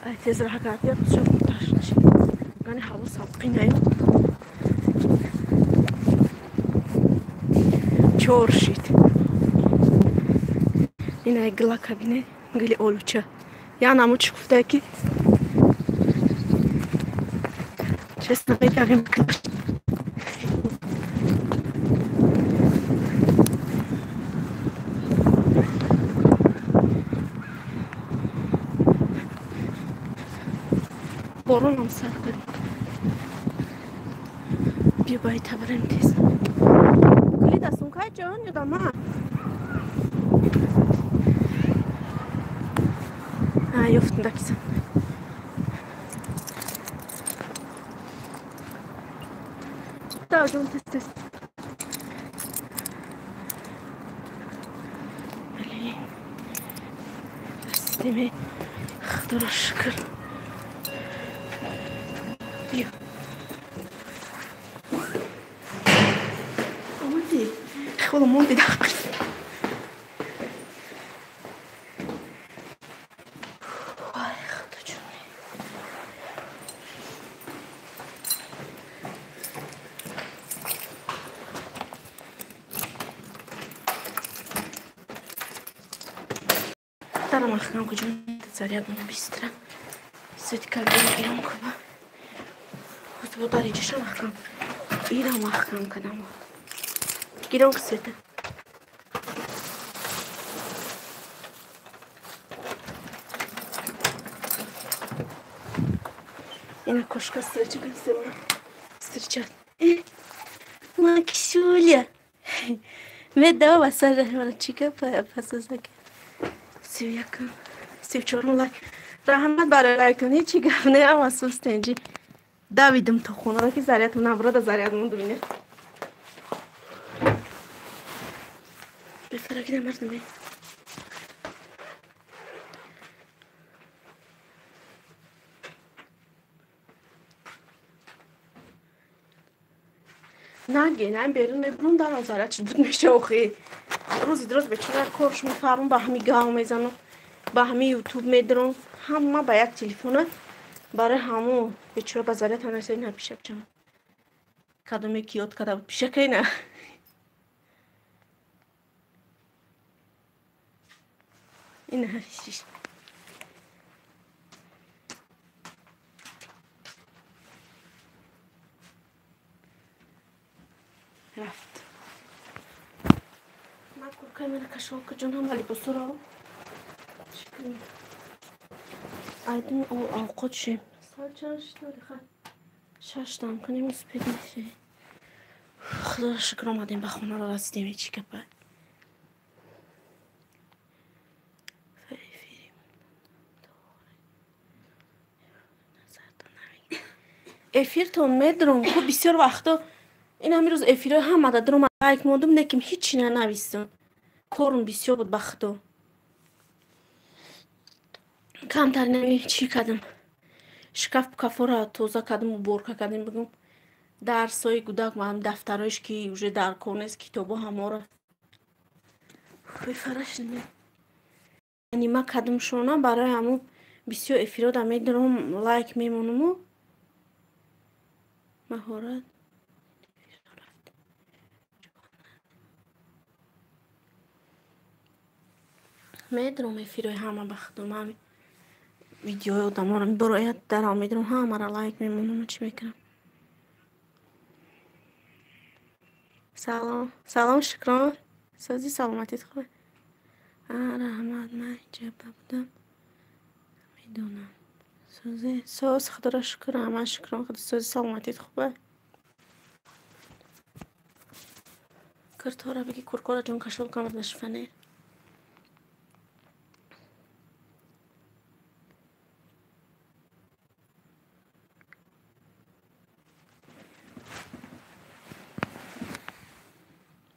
ای تیز راه کردی یا بسیار منتاش نشید گانی هوا سابقی نیو چور شید این ای گلا کبینه گلی اولوچه یا نمو چی گفته که چست نمیداریم کلاش بارون هم سر داریم بیا باید تبریم تیز کلی دستون که جان یادم من یفتن دکیزم دا جون تست بلی رسیدیم خدا رو شکر بیا آمدی خدا موندی داخل دفترم محکم کجا زریاد منو بیسترم سویت کردم گیرم کبا خود بود داری چشم محکم ایرم محکم کدم گیرم که سویت اینه کشکا سرچه کنسته من سرچه ما کشولیا مدام واسه من چیکار پاسوزه که سویا کن سوی چورم لای رحمت برای لای کنی چی گفته اما سوستنجی دویدم تو خونه را که زریعتون نبرد زریعتون ببینه بفرق نمردم بی نگه بیرون نبرون در آزارت شد بود میشه اوخی روزی دروز بچه کارش میفرم با همی گام میزنم با همی یوتیوب میدرم همه با یک تلفونه برای همون بچه با زریعت هم ایسا این پیشه بچم کدومی که یاد کده بود پیشه که نه این همیشیش رفت ما کل من کشو که جون هم ولی بسرعه چی ایدون او اوقات شیم سال چند داری خواهد ششتم کنیم سپید میشه خدا را شکر آمدیم به خونه را رسیدیم چی که باید افیرتون میدرم خب بسیار وقتا این همی روز افیره هم مده درم لایک موندم نکیم هیچی ننویستم کارم بسیار بود بخدا کمتر نمی چی کردم شکف کفا را توزه کردم و برکه کردم بگم درسای گودک و هم دفترهایش که اوژه در کنه است کتابا همه را بفرش نمی یعنی ما کردم شونه برای همون بسیار افیره دا میدرم لایک میمونم و مهارت میدرم افیره همه بخدم همین ویدیوهای آدم ها رو برایت در هم میدرم همه را لایک میمونم چی میکنم سلام شکران سازی سلامتیت خوبه رحمت من اینجا بودم میدونم ساز خدا را شکر همه شکران خدا سازی سلامتیت خوبه کرد را بگی کرکارا جون کشل کنم نشفنه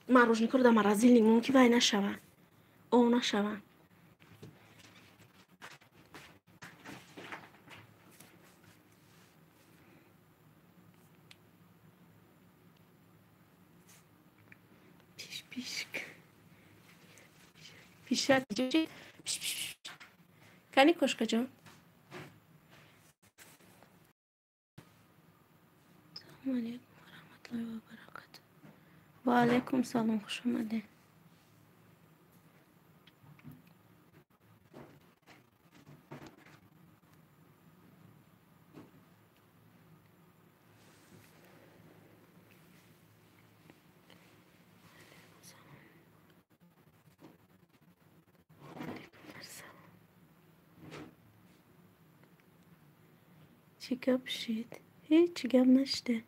من روش نکردم مرزی لیمون که وای نشوه او نشوه پیشت جوجی کنی کشکا جان سلام علیکم ورحمت الله و برکاته و علیکم سلام خوش آمده چی گپ شید؟ هیچ گپ نشده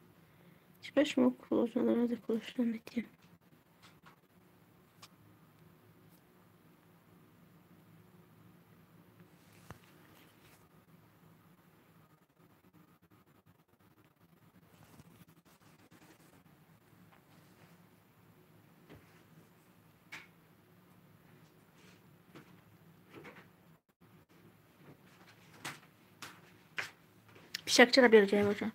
چی بهش ما کلوش نداره ده کلوش نمیتیم پیشک چرا بیاره جای باجا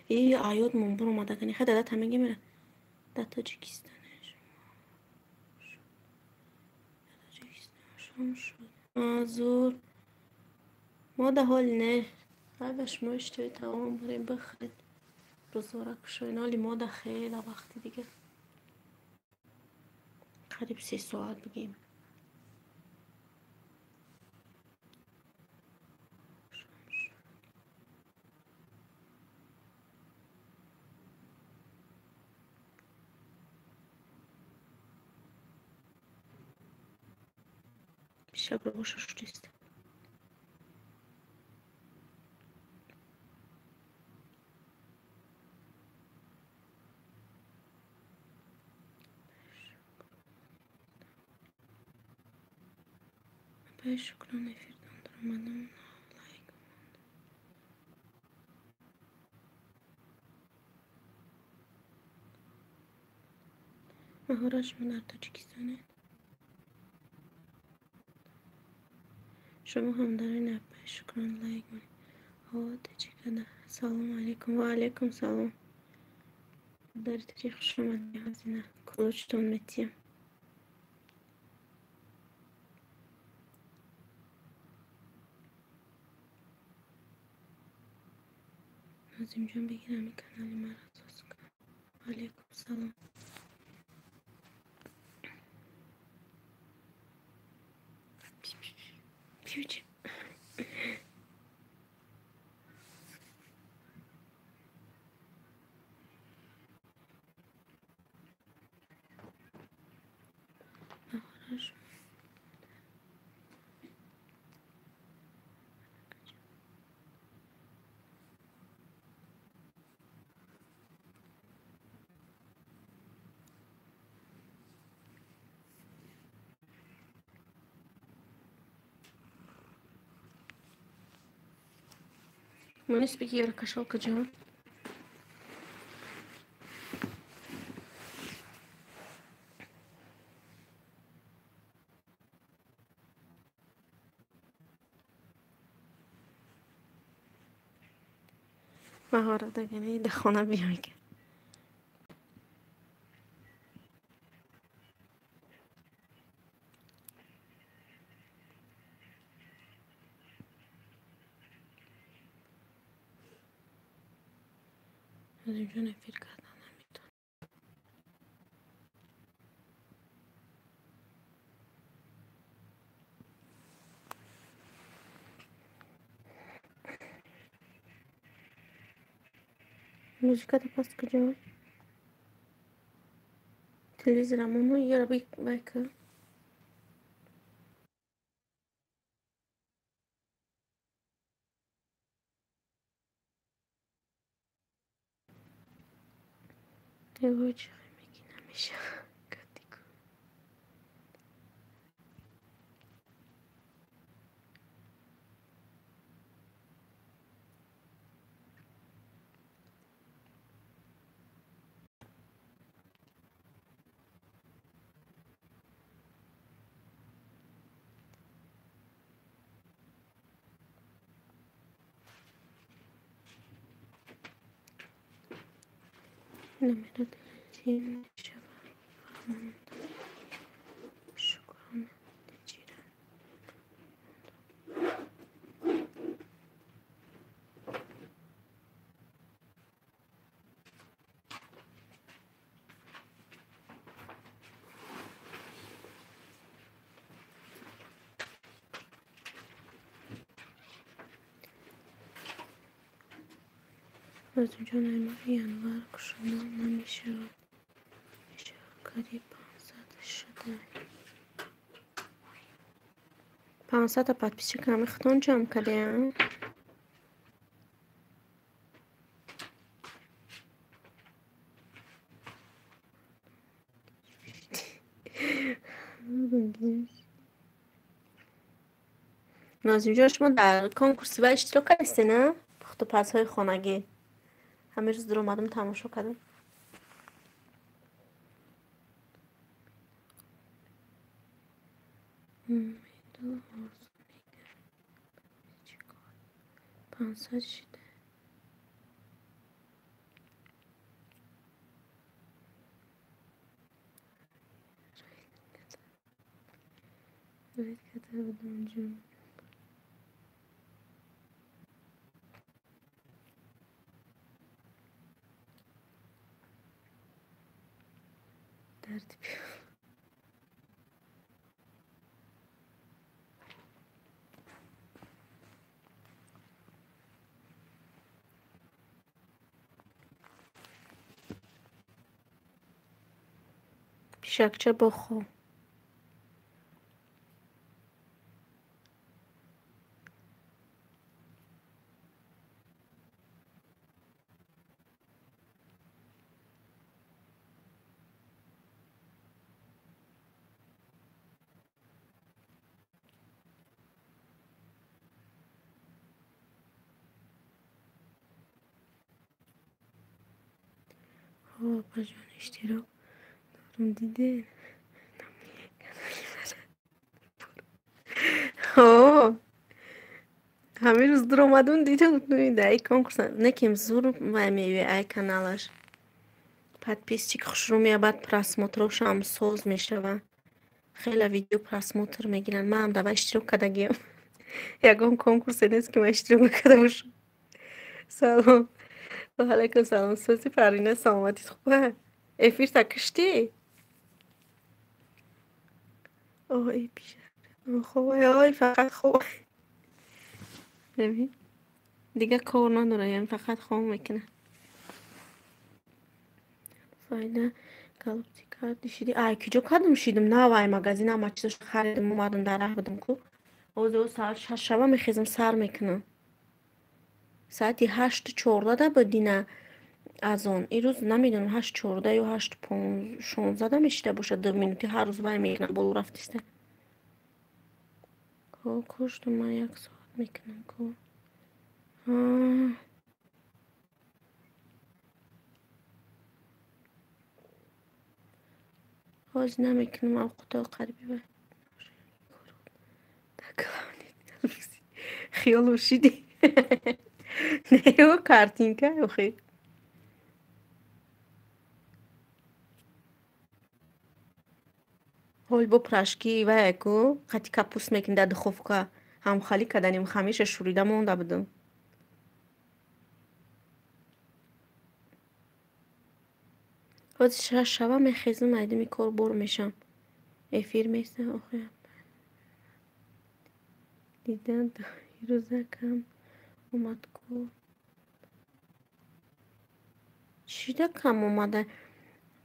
ای آیود منبر اومده کنی خیلی دادت همه میره در تاجیکستان شام شد آزور ما در حال نه بعدش ما اشتوی تمام بریم بخرید روزوارک شوین حالی ما در خیلی وقتی دیگه قریب 3 ساعت بگیم شب رو باشش نیست به شکرانه فردان در آمدن لایک مهارش من در تاجیکستانه شما هم در این اپ شکران لایک کنید ها تاجیکانه سلام علیکم و علیکم سلام در تاجیک خوش آمدید هزینه کلوچتون متیم نازیم جان بگیرم این کانالی مرا اساس کنم علیکم سلام بیوچه مهارش منیس بگی یارو کشال کجا مهارت دگنه ده خانه بیایی که نازیم جان افیر کردن نمیتون موزیکا ده پس کجا تلویزیونم اونو یارو بیکه یه چی میگی نمیشه کتیکو نمیره تلویزیون شب شکرانه تجیره نازیم جان امروز ینور کشنده نمیشه میشه قریب 500 شده 500 تا بعد پیش کمی ختان جمع کردیم نازیم جان شما در کنکورس و اشتراک هستی نه؟ پخت و پز های خانگی همه روز در اومدم تماشا کردم امیدو آرزو میگه 500 شده باید کتر بودم اونجا درد بیا پیشکچه بخو بابا جان اشتراک دارم دیده ها همه روz duramadım dedim da konkursa ne kim zor моими ай каналаш подписчик хушрум я бад просмотрушам соз мешава خیلی ویدیو просмотр میگیرن من هم در اشتراک کردگیم یگان کنکورس نیست که من اشتراک کرده باشم سلام و علیکم سلام سوزی فرینه سلامتیت خوبه افیر تکشتی آی پیشه خوبه آی فقط خوبه ببین دیگه کار نداره یعنی فقط خواب میکنه فایده گالوپتی کارت دیشیدی ای کجا کدوم شیدم نه وای مغازین اما چیزش خریدم اومدم در راه بدم کو او ساعت 6 شب میخیزم سر میکنم ساعتی 8:14 ده بدینه از اون این روز نمیدونم 8:14 یا 8:16 ده میشته باشه 2 مینوتی هر روز وای میکنم بولو رفتیسته کو کشتم من 1 ساعت میکنم کو باز نمیکنم اوقات قریبی باید خیال وشیدی نه او کارتینکه او خیلی هول بو پراشکی و اکو قطی کپوس میکن در دخوفکا هم خالی کدنیم خمیش شوریده مونده بدم باز 6 شبه میخیزم ایده میکار بور میشم افیر میسته آخه دیدن این روزه کم اومد کو چی ده کم اومده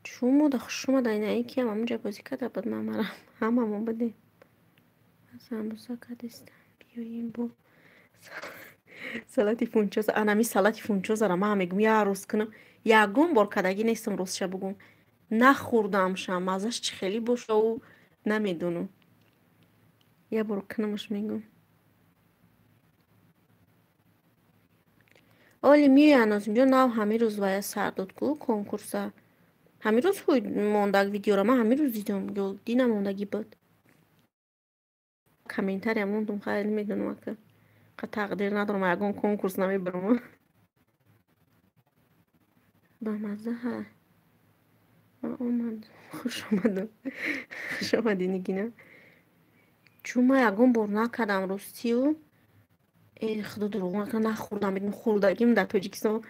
چون موده خوش اومده اینه این که همونجا بازی کرده بود من مرم همون بده از هموزا کدستم بیاییم با سلاتی فونچوز انمی سلاتی فونچوز را من میگم یا روز کنم یگون بار کدگی نیستم روز شب بگم نخوردم شم ازش چی خیلی باشه و نمیدونم یه بار کنمش میگم اولی میان از اینجا نو همه روز باید سر داد کو کنکورسا همه روز خوی موندگ ویدیو را من همه روز دیدم یا دینا موندگی بود کامنتاری هم موندم خیلی میدونم که تقدیر ندارم یگان کنکورس نمیبرم با مزه ها اومد خوش آمدم خوش آمدی نگینه چون من یگان بار نکردم روستیو خدا دروغ نکنم نخوردم بدون خوردگیم در تاجیکستان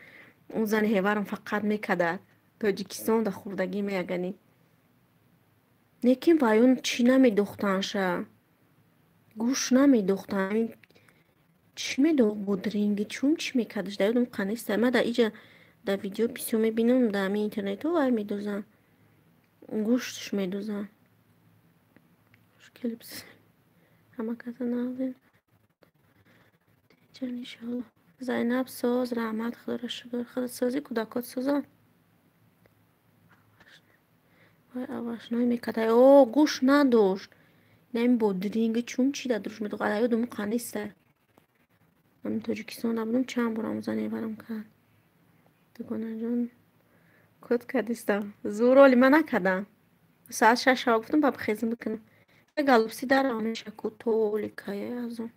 اون زن هیورم فقط میکده تاجیکستان در خوردگی میگنی لیکن وایون چی نمیدوختنشه گوش نمیدوختن چی میدوخ بود رینگی چون چی میکدش دایدم قنیسته من در ایجا در ویدیو پیسیو میبینم در می اینترنتو وای میدوزن گوشتش میدوزن کلیپس همه کتا نازین دیجا انشالله زینب ساز رحمت خدا را شکر خدا سازی کودکات سازن وای اواشنای میکده او گوش نداشت نمی بود رینگی چون چی در دروش میدوخ الایو دومو قنیسته من تاجیکستان نبودم چند بارم زنی برم کرد دگونه جان کد کردیستم زورالی من نکردم ساعت 6 شب گفتم باب خیزم بکنم یه گالوپسی در آمه شکو تولی که از اون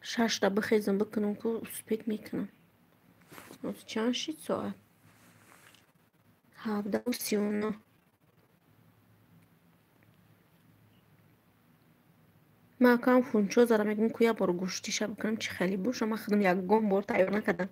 6 تا بخیزم بکنم که سپید میکنم از چند شید ساعت 17:39 ما کام خونچو زدم میگم کویا برو گوشتیشه بکنم چی خیلی بوش ما خودم یک گم بر تیار نکردم.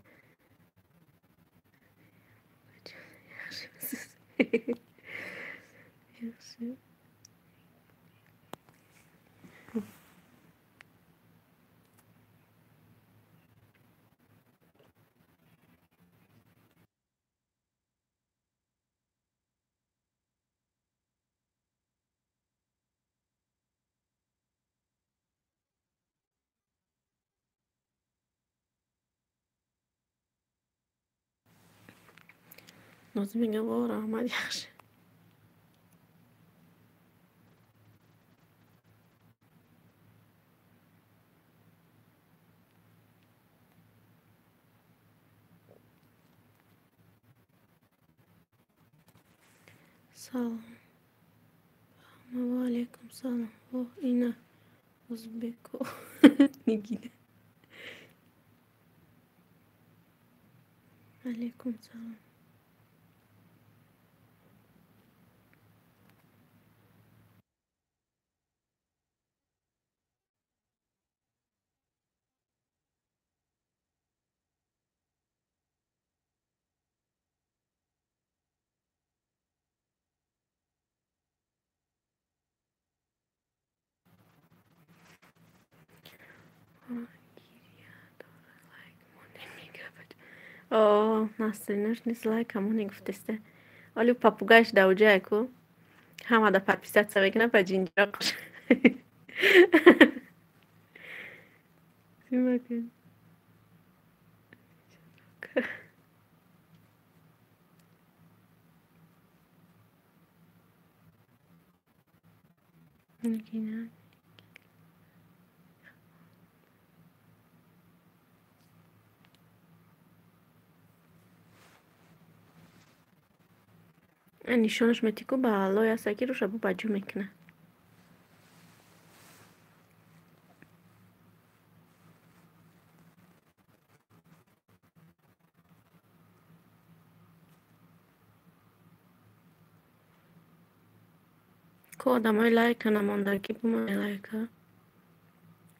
نازی میگه وار احمد یخش. سلام و علیکم سلام و اینا ازبکو نگینه علیکم سلام. Nasılsınız? Like همونی گفتسته ولی پاپوگاش دوجه کو همه دا پاپیسات سویگنه پا جینجا قش bakın. Yine. نشونش میتیکو با لویا ساکی رو شبو بجو میکنه. کو آدمای لایک نمونده کی بومای لایک ها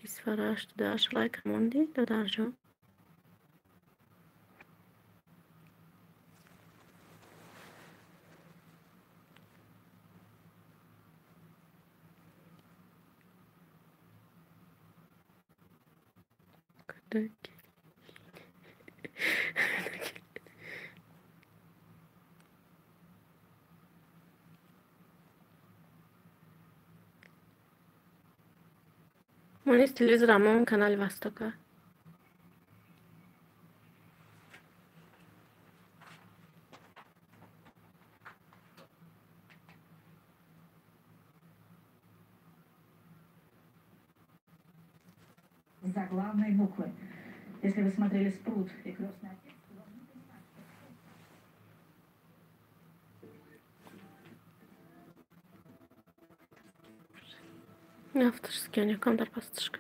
اسفراش داشت لایک موندی دو درجا کدک من است تلویزیون رامون کانال واسطه که Заглавные буквы. Если вы смотрели «Спрут» и «Крестный отец», то должны понимать, авторский, а не контр пастышка.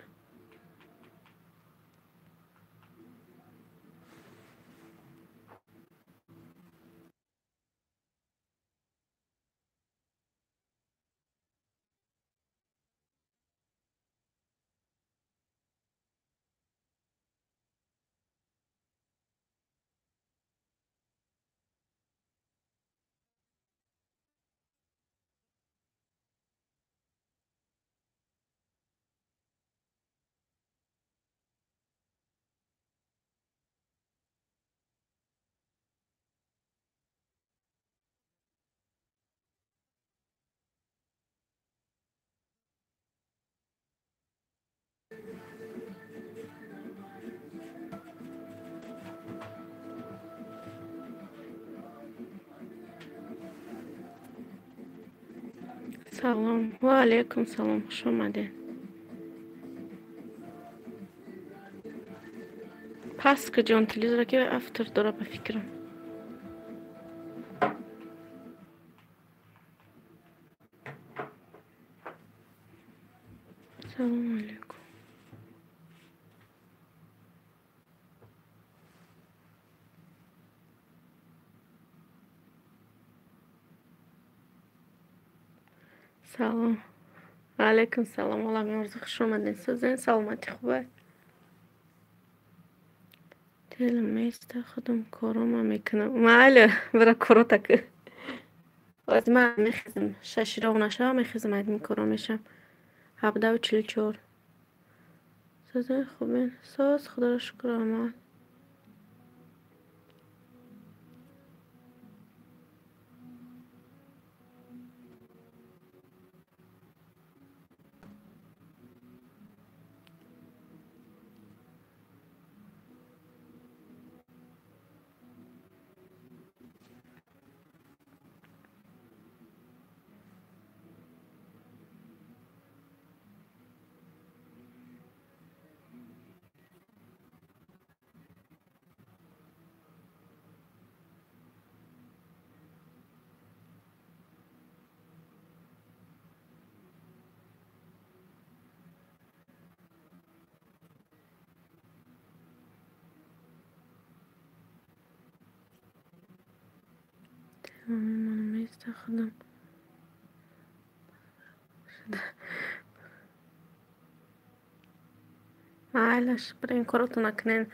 سلام و علیکم سلام خوش اومدین. پس که جان تلویزیون که افتر داره به فکرم. سلام علیکم. سلام علیکم سلام. والا میارزو خوش اومدین. سوزن سلامتی خوبه؟ دلم میسته خودم کارامو میکنم. بله برای کارو تک از من میخیزم 6 رو نشه میخیزم ادمی کارو میشم 17:44. سوزن خوبه؟ ساز خدا رو شکر اما من میسته خودم معلش برای این کاراتو نکنین.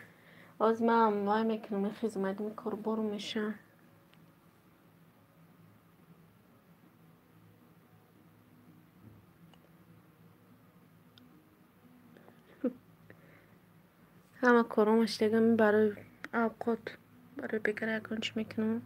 از من وای میکنم میخیزم ادمی کار برو میشه. همه کارامش دیگه برای اوقات برای بگره اکنچ میکنم.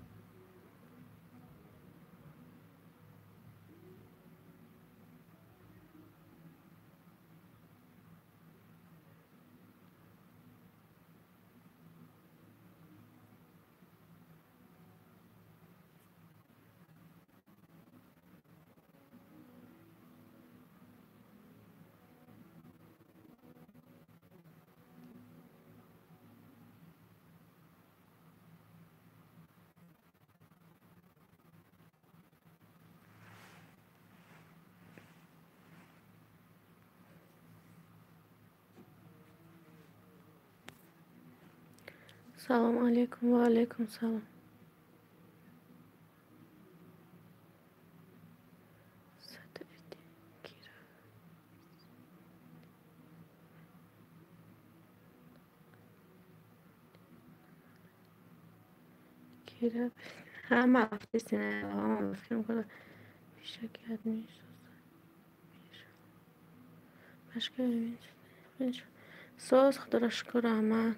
سلام علیکم. و علیکم سلام. کیره همه هفته سینه همه فیلم کنه پیشکی نیست مشکل نیست. ساز خدا را شکر رحمت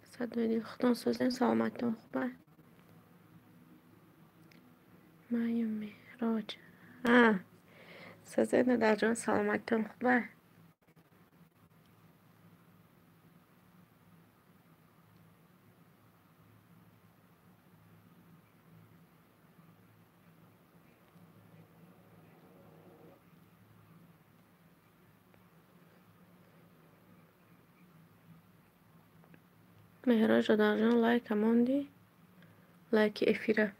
صد ویدیو خودم سازن سلامتون خوبه. مایم مهراج سازن در جان سلامتون خوبه. مهراج در جان لایک اماندی لایک افیره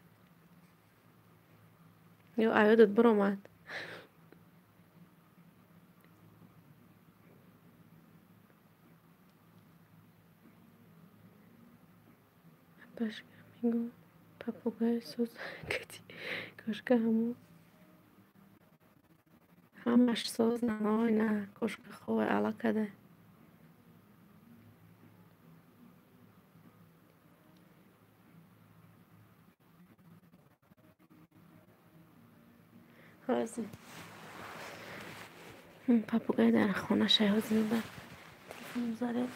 یا عیادت برامد باشکه میگم پاپوگای سوز کتی کشکه همش ساز نه نه کشکه خواه علاقه ده حاضر پاپوگای در خانه شهاز میبر تلفن زاره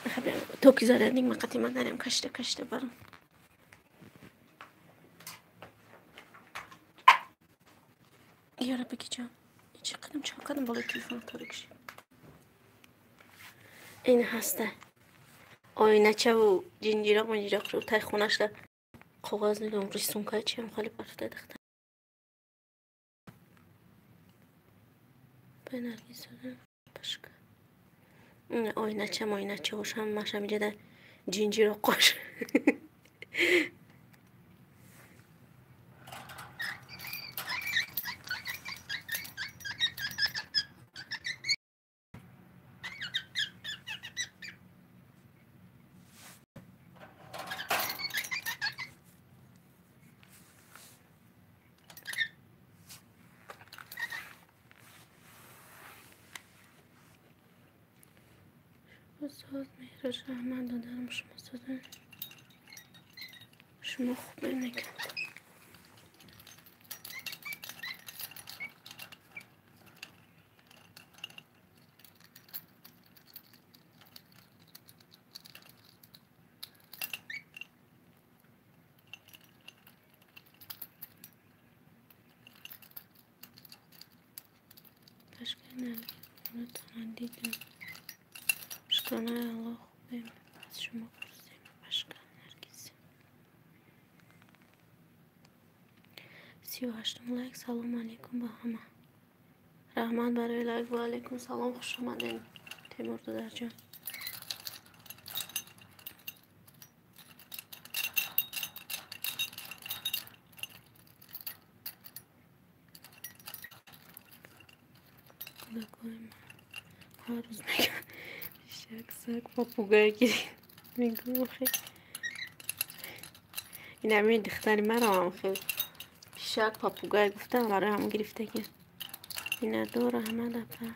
توکی زاره دیگه من قطعی من داریم کشته برم. یاره بگی جان چه قدم بالا تلفن تاریک شد. این هسته آینه چه و جنجیرق رو تای خونش ده کاغذ ندارم ریسون که چی هم خالی پرفته دخته به نرگیز دادم باشکه این آینه چه هاش هم ماشه میجه ده جنجیرق قاش ساز مهرش رحمت دادم شما سازن شما خوب نگم تشکیل نتونن دیدیم اشکانه الله خوبیم از شما پرسیم اشکان نرگیزیم 38 لایک سلام علیکم با همه رحمت برای لایک و علیکم سلام خوش آمدین تیمور دادر جان کودکای هر روز میگن شک سگ پاپوگای گیری میگم خیلی این همین دختری مرا هم خیلی پیشک پاپوگای گفتم برای همون گرفته که این دور همه دفعه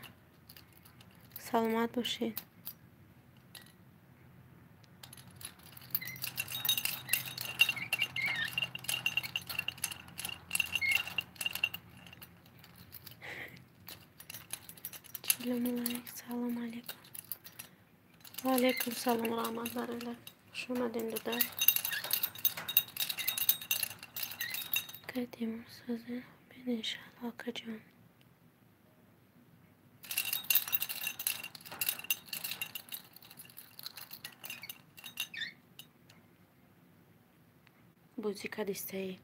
سلامت باشید سلام علیکم و علیکم سلام و رحمت برای خوش اومدین دادر که تیمور سازه بین انشالله آقا جان بوزی که دیسته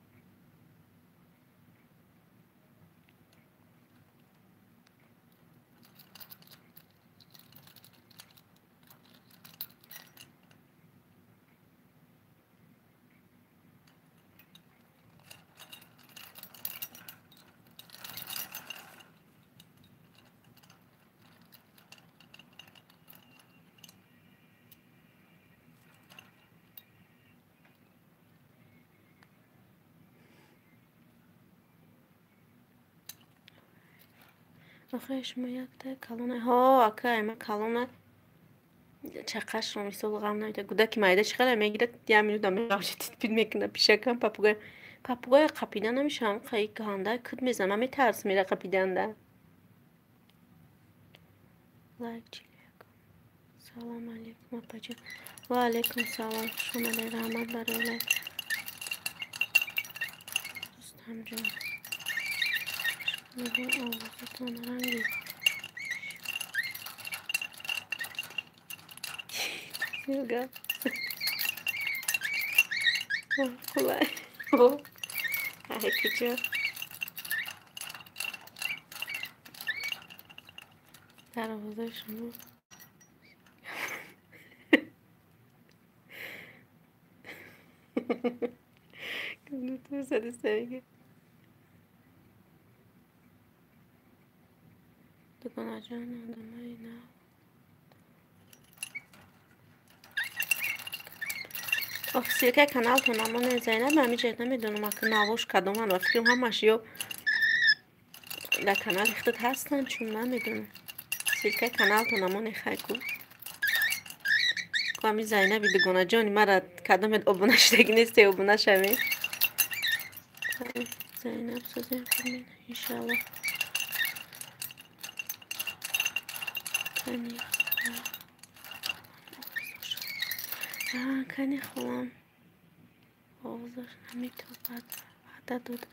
آخه شما یک تا کلونه ها اکای ما کلونه چقدر شما میسول غم نمیده گودک مایده چقدر میگیره 10 minut میگوشه تیت میکنه پیشکم پاپوگای قپیدن نمیشم خیلی گنده کد میزنم من میترس میره قپیدن ده لایک چی سلام علیکم اپا جان و علیکم سلام شما در رحمت برای لایک دوستم جان میگه آوازتون رنگی میگه خلای ای کجا در آوازه شما کنو تو زده سمیگه دکان جان آدم های نه سیرکه کانال تو نمونه زینب من میجه نمیدونم اکه نوش کدوم هم و فکرم همش یا در کانال اختت هستن چون من میدونم سیرکه کانال تو نمونه خیلی کامی زینبی دگونه جانی مرا کدومت ابونه شدگی نیستی ابونه شوی زینب سازیم کنین انشالله کنی خواهم آوازش نمیتوبد حتی دود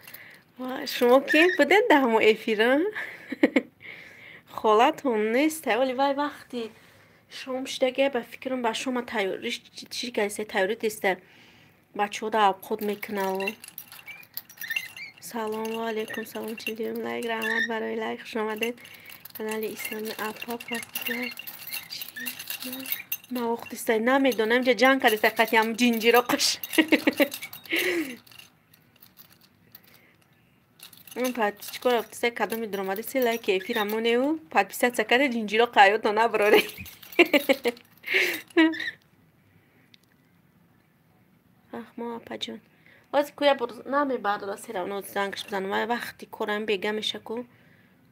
شما کی بودین ده همو ایفیران خالتون نیسته ولی وقتی شما شدگه به فکرم با شما تایوریش چی کسی تایوری دیسته بچه ها دا خود میکنه و سلام و علیکم سلام چی دیم لایک رحمت برای لایک خوش آمدین کانال اسلامی اپا پاپوگای ما وقتی سای نمیدونم چه جنگ کرده سقطی هم جینجی را قش اون پد چیکار وقتی سای کدومی درآمده سی لایک ایفی رمونه او پد بیست سکت جینجی را قایوت و نبراره ما اپا جون واسه کویا برز نمی بعد را سر اونو زنگش بزنم وقتی کارم بیگه میشه کو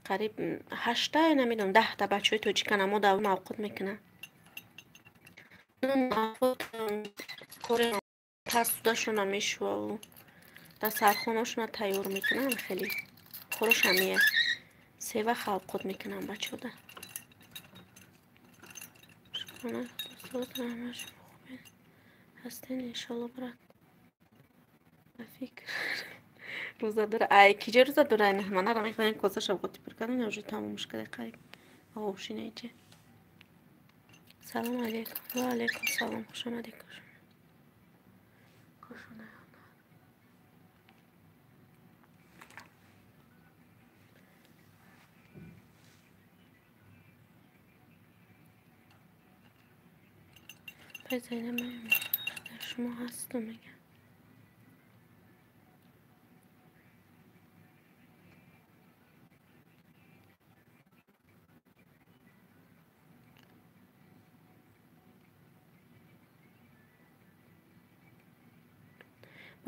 قریب 8 نمیدونم 10 تا بچه تو چی کنم و داو موقت میکنه نفوت کره ترسودشون هم میشوه و در سرخونهشون رو تیار میکنن خیلی خورش همیه 3 وقت خود میکنن بچه ده شکرانه دوستات همش خوبه هستین انشالله برد فکر روزا داره ای کیجه روزا داره این همانه را میکنن کسا شب قطی پر کردن یا جو تمومش کرده قیب آوشی نیجه سلام علیکم و علیکم سلام خوش آمدی کشونه بزنه من در شما هستم میگم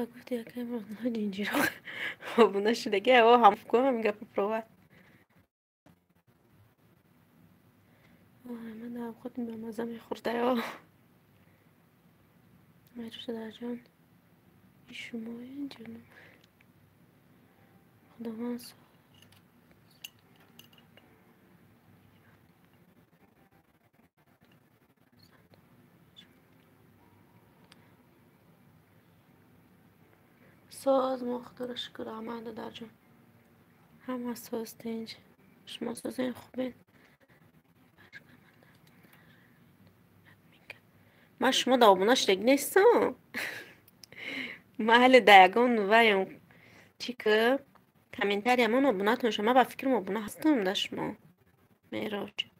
با گفتی یکم روزنها جینجی رو بونه شدگه او هم فکر هم میگه پروه من در خود به مزه میخورده یا میروش در جان شما اینجا خدا من ساز مختار شکر آمده در جان همه ساز تنج شما ساز این خوبه من شما دابوناش دیگه نیستم محل دیگان و چی که کامنتاری همون آبوناتون شما با فکر آبونا هستم در شما میراج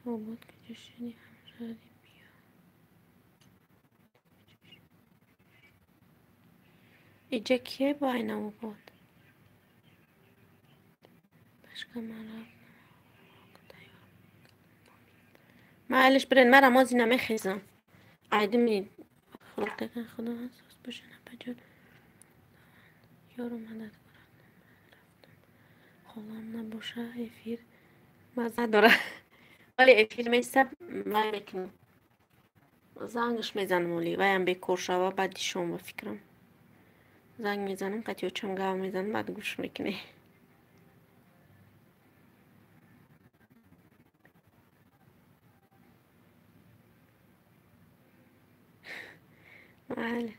آباد که جشنی همراهی بیا ایجا کیه با این آباد بشکم من رفت معلش برین مرم از اینه میخیزم عیدی می خلقه خدا حساس باشه نپجان یارو مدد خواهم نباشه افیر مزه داره ولی افیر میسته من میکنم زنگش میزنم ولی ویم بیکار شوه بعد شما فکرم زنگ میزنم قطعی چون گاو میزنم بعد گوش میکنی بله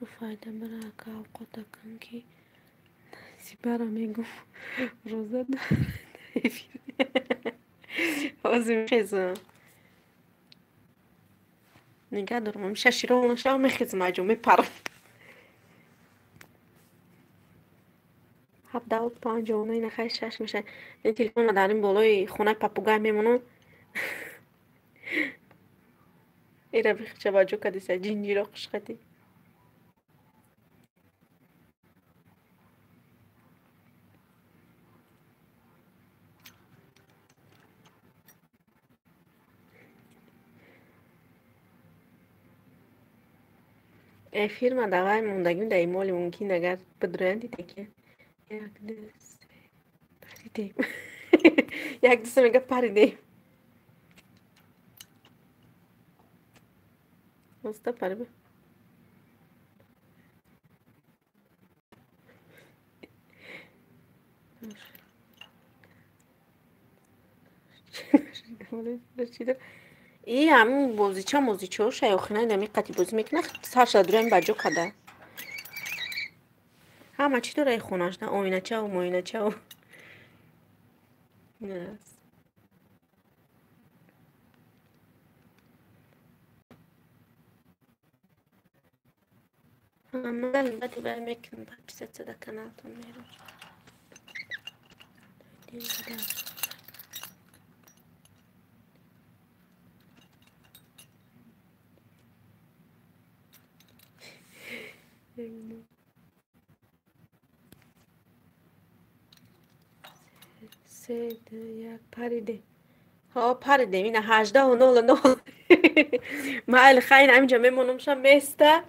رو فایده برای که اوقات کن که سی برا میگم روزه داره آزی میخیزم نگه دارم میشه شیره و نشه میخیزم اجو میپرم 17 و 5 و نه خیلی 6 میشه این تلفن در این بالای خونه پاپوگای میمونم ایره بخی چه باجو کدی سه جینجی رو خوش خدی ای فیلم دوای موندگیم در ایمالی ممکن اگر بدرند دیده که یک دست پریدیم یک دست میگه پریدیم مستا پریده ای همین موزیچه و شیاخینه نمی قطی بازی میکنه سرش درم بجو کده همه چی داره خونش نه آینه چه و ماینه چه و نه همه البته باید میکنم بچه ست ده کنالتون میرم سه دو یک پریده ها پریده اینه 18 و 09 ما الخین همینجا میمونم شم میسته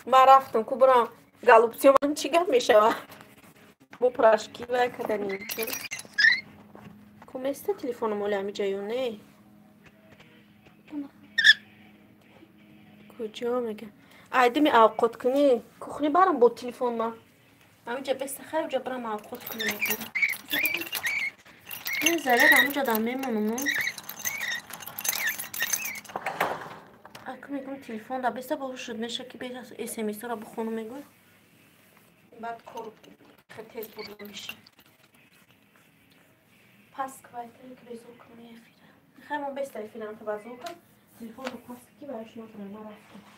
ما رفتم کو برام گالوپسیون من چی گم میشه بو پراشکی و کدنی کو میسته تلفنم ولی همینجا یا نه کجا میگه ایده می اوقات کنی کخنی برام با تلفن ما همینجا بسته خیلی اونجا برام اوقات کنی من زره همونجا دارم میمونم اگه میگم تلفن دا بسته باهوش شد میشه که بیت از اسمیس را بخونم میگم بعد کار خیلی بوده میشه پس که باید که بزرگ کنی افیره خیلی من بسته افیرم که بزرگ کنم تلفن رو پس که برایش نکنم نرفتم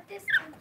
distance.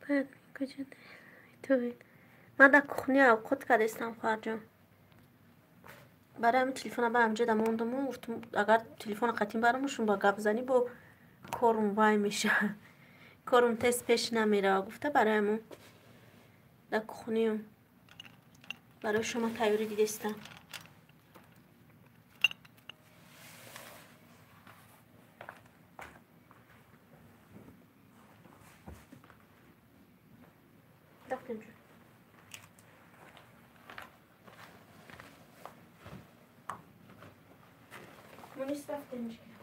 باید کجا توی من در کخنی خود کردستم خواهر جان برای همین تلفن با امجد موندم و گفتم اگر تلفن قدیم براموشون با گپ زنی با کارم وای میشه کارم تست پیش نمیره گفته برای همون در کخنی برای شما تیاری دیدستم رفتم جون منیست رفتم جون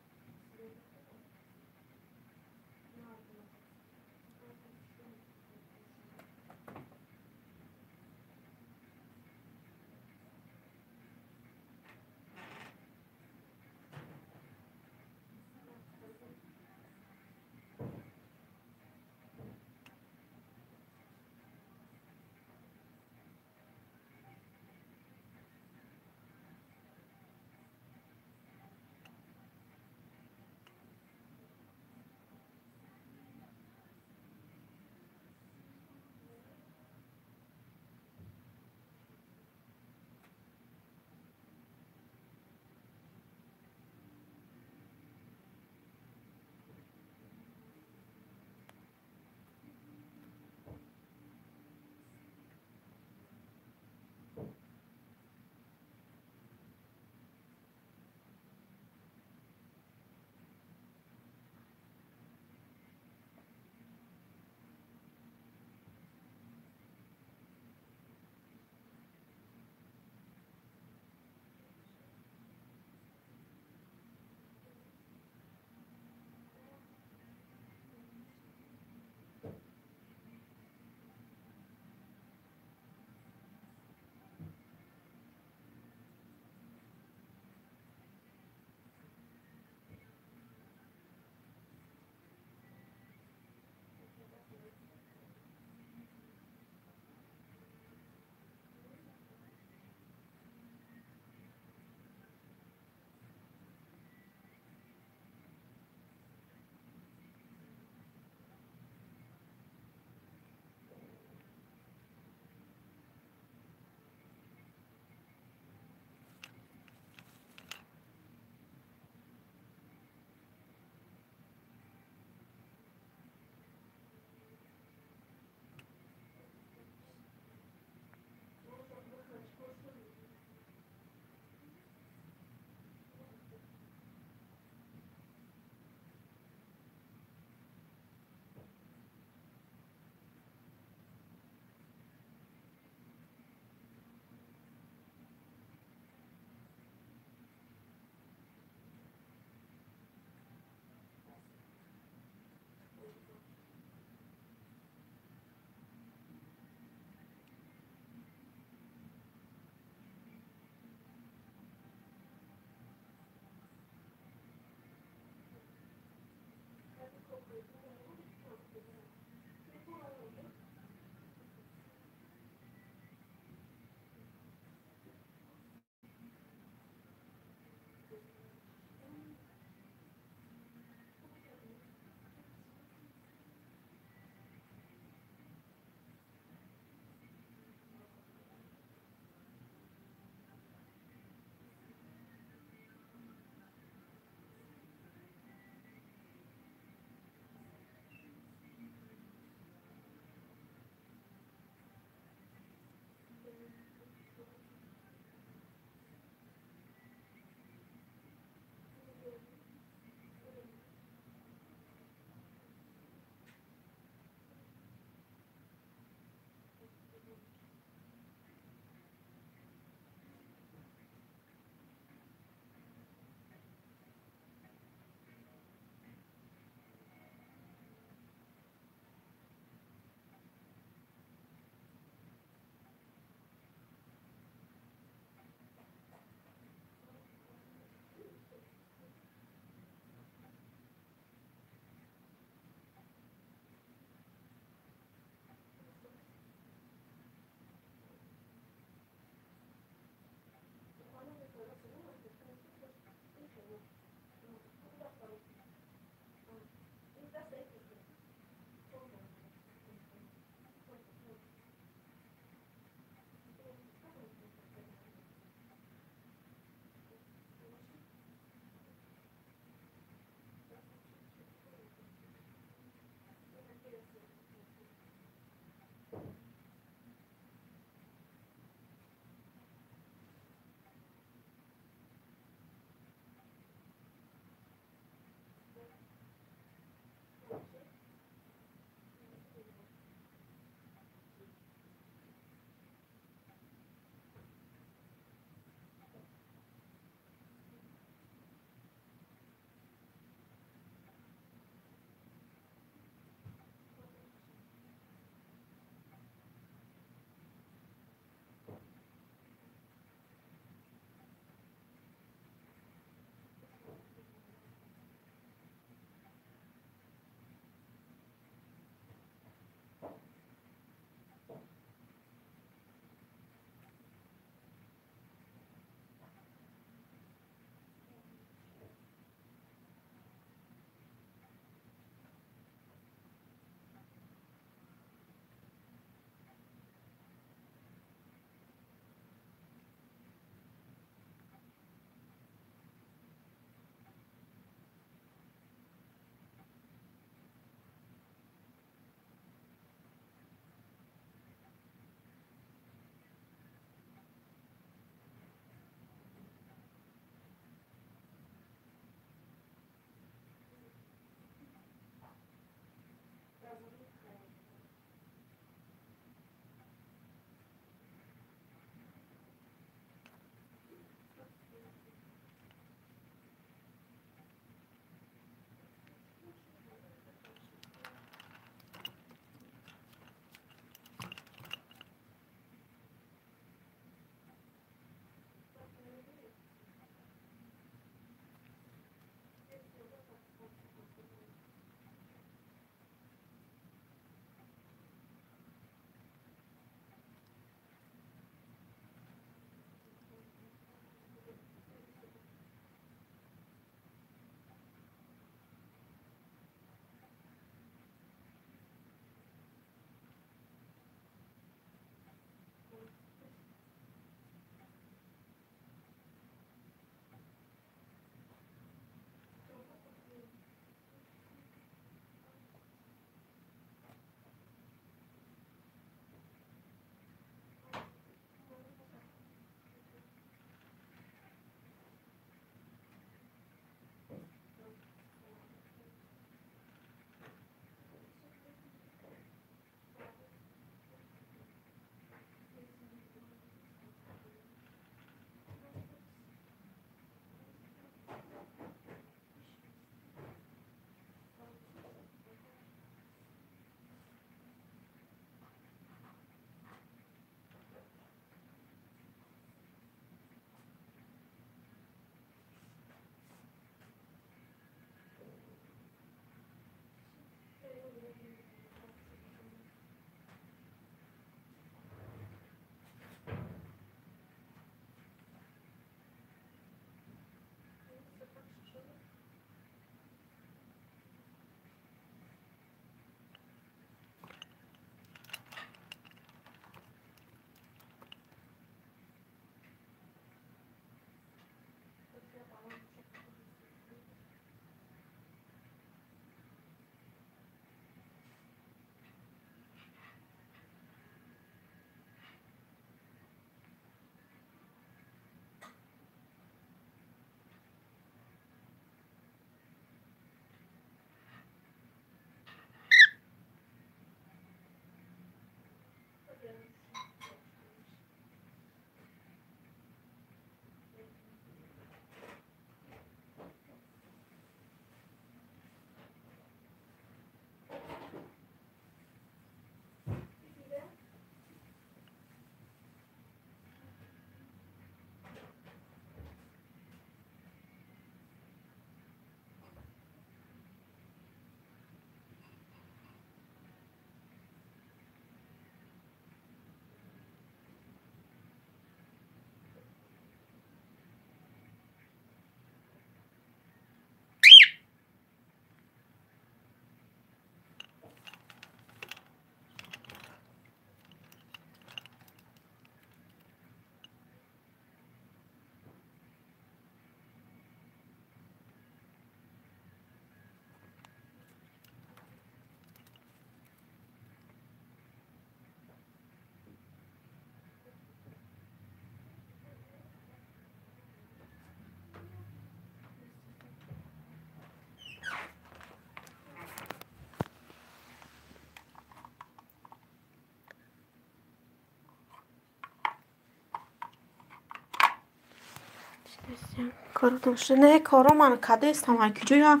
Коротам шуда. Не, кора ман када истам. Ай куҷоя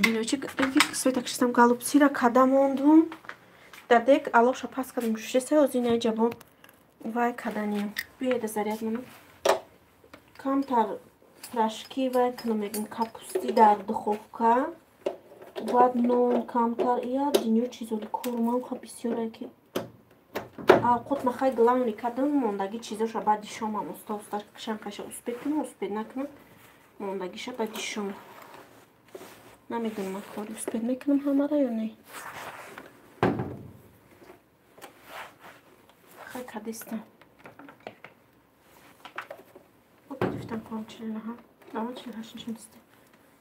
билочи Света кшистам голубцира када мондум. Дар дек алоша пас кардам. Шуштеса озина ҷабон. Вай каданiyam. Бияда заряд мана. Камтар пирашки вай кунам ягон капусти дар духовка. Баъд нон камтар. Я динё чизоли кормам ха бисёре ки. Авқот ма хай главни кардам мондаги чизоша баъди шомам уста кашам каша успед кунам успед накунам. Мондагиша баъди шом. Намедонам кори успед мекунам ҳамара ё не. Хай кадистам. Гирифтам ком 49. Ама 48 нишонисте.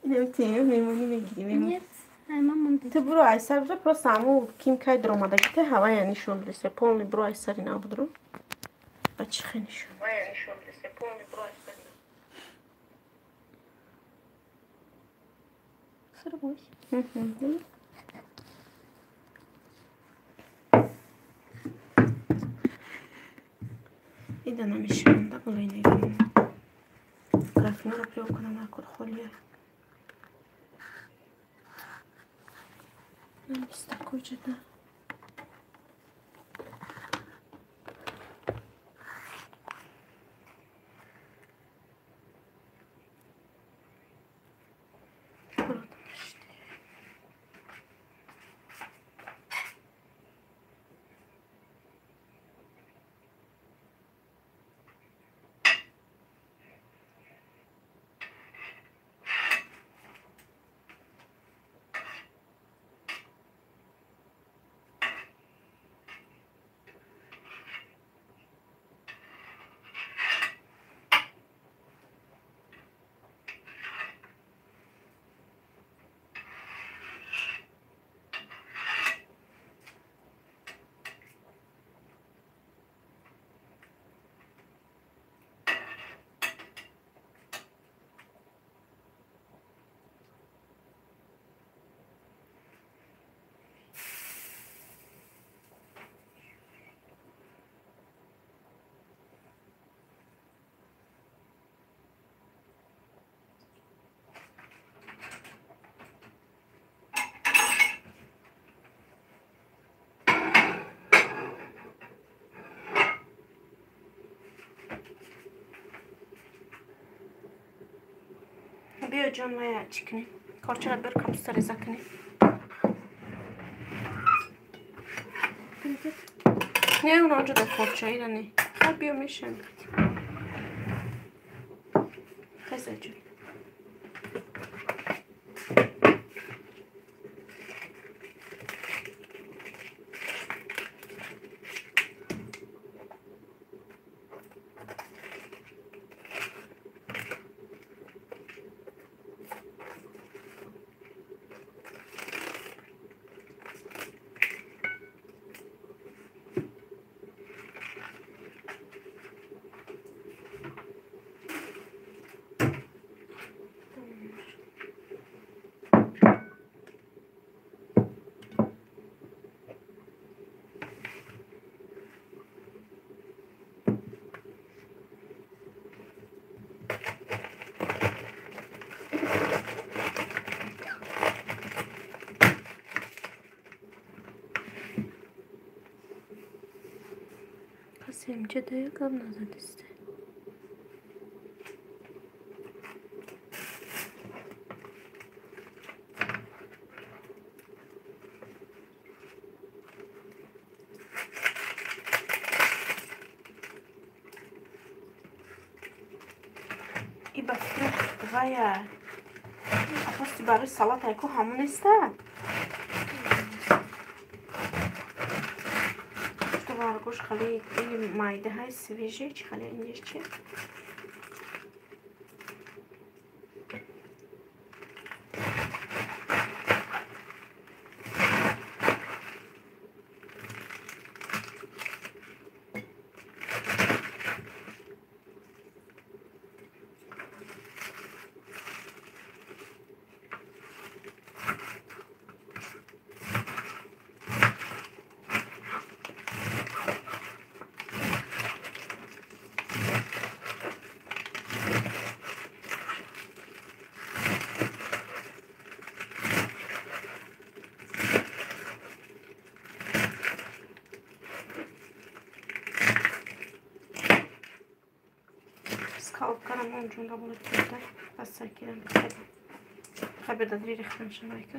Немтием мемони мегирим. Нет, мама. Ты бро айсар бро просто аму ким кай дромадагите ҳава я нишон бисе полни бро айсари набудро. Бачи хе нишон. Ва я нишон бисе полни бро айсари. Сырбось. Ида намешивам да было и не видно. Графину наплёвку на накор холия. Намес такой же, да. بیا جان و چی کنی کارچه را بر کپوستا ریزه کنی نه اون آنجا در کارچه ای را نه بیا میشن خیزه جان Semce de kavnazat iste. I bafrukt vaya. Aposti barış salata jako hamun iste. Vargosh khali ili mayda hay sveje chi khali indeshchi kalkarım oncuğunda bunu tuttum. Az sakirim bir Tabii da diri xanşan ayıkı.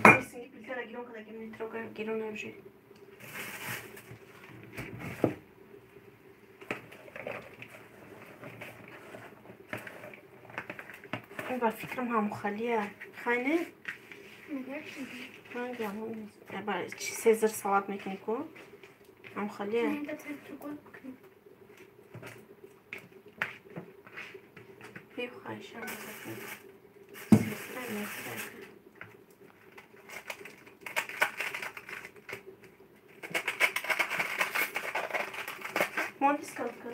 Kesin ki bilgiler giron kadar gemin troga giron evci. Ben fikrim ham khaliye. Khane? Hangi hamon? Ben Sezar salat mekaniku. Ham khaliye. Bir khayşam bakın. Sezar ne? Montis kalkı.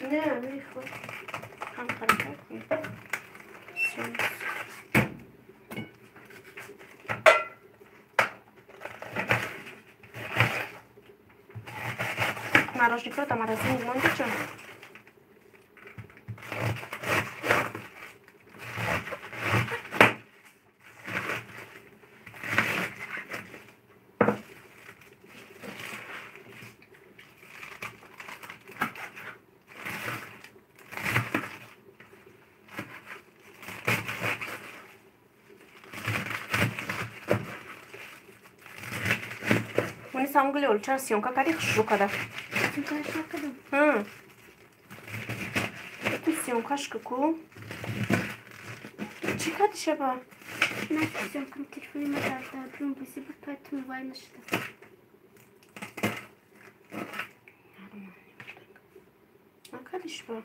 Ne? Ne bu? Ham karakat mı? Narożnik to magazyn monticio. Bunu samgılı olçar siyonka kare şu kadar. Hı. Peki siyonka şıkı Çıkat işe bak. Значит, съемкам телефона да прям спасибо, поэтому война что. Arkadaş bak.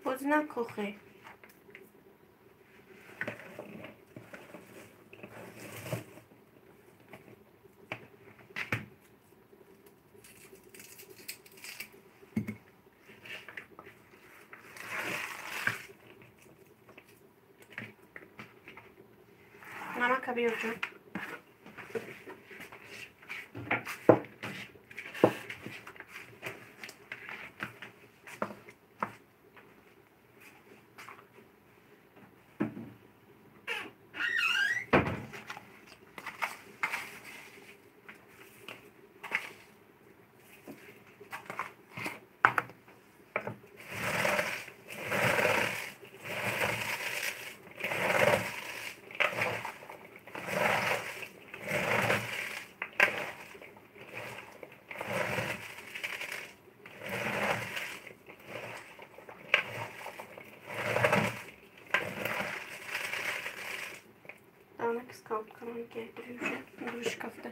Bozuna koxe. Mama kabiyorcu. Ana kız kalkanı getiriyor. Bu şkafta.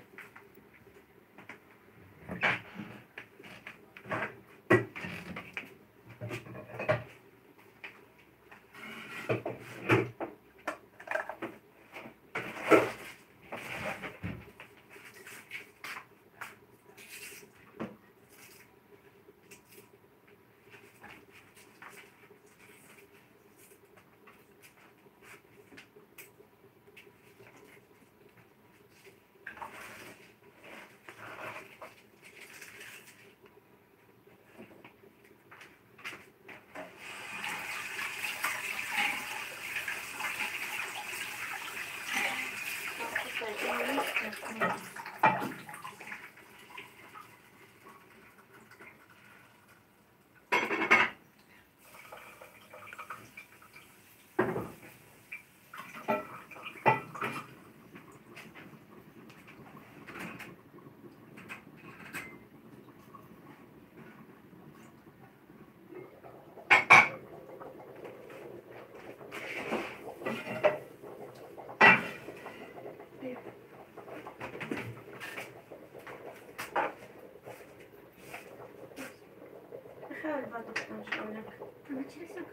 Galiba doktan şöyle.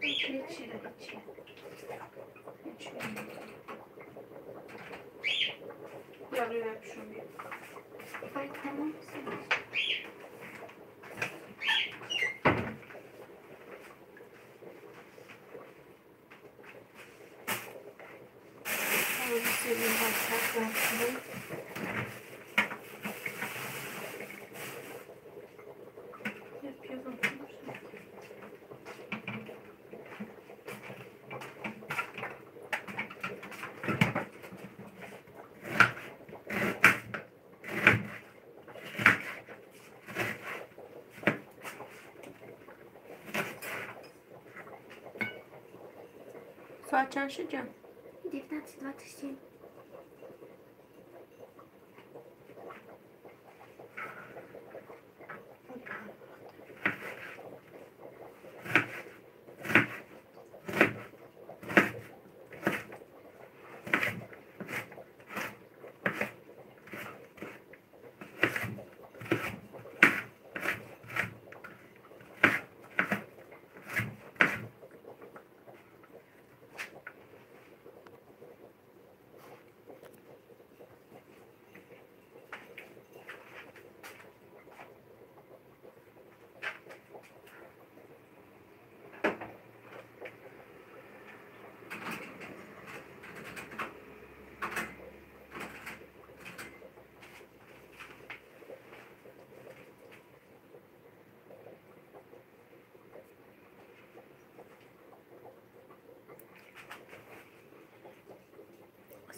Geçiyor. Yarıyor hep şunu. Ay tamam. Böyle seveyim başlar. Yapıyorum. Saat çend شد جان؟ 19:27.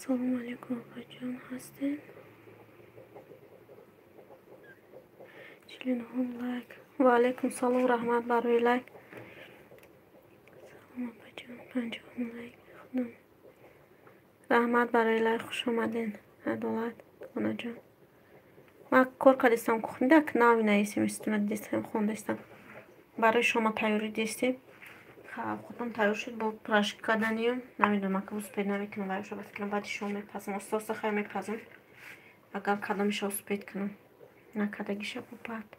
سلام علیکم آقا جان هستین؟ 49 لایک. و علیکم سلام رحمت برای لایک. سلام آقا جان 50 لایک. خودم رحمت برای لایک خوش اومدین. عدالت خانه جان من کار کردستم خونده که نامی نایسیم استونه دیستم خوندستم برای شما تایوری دیستیم خودم تایور شد با پراشک کردنیم نمیدونم که اوسپید نمیکنم برای شما بس کنم بعدی شما میپزم استاستا خیلی میپزم اگر کدامش اوسپید کنم نکدگیشه بپرد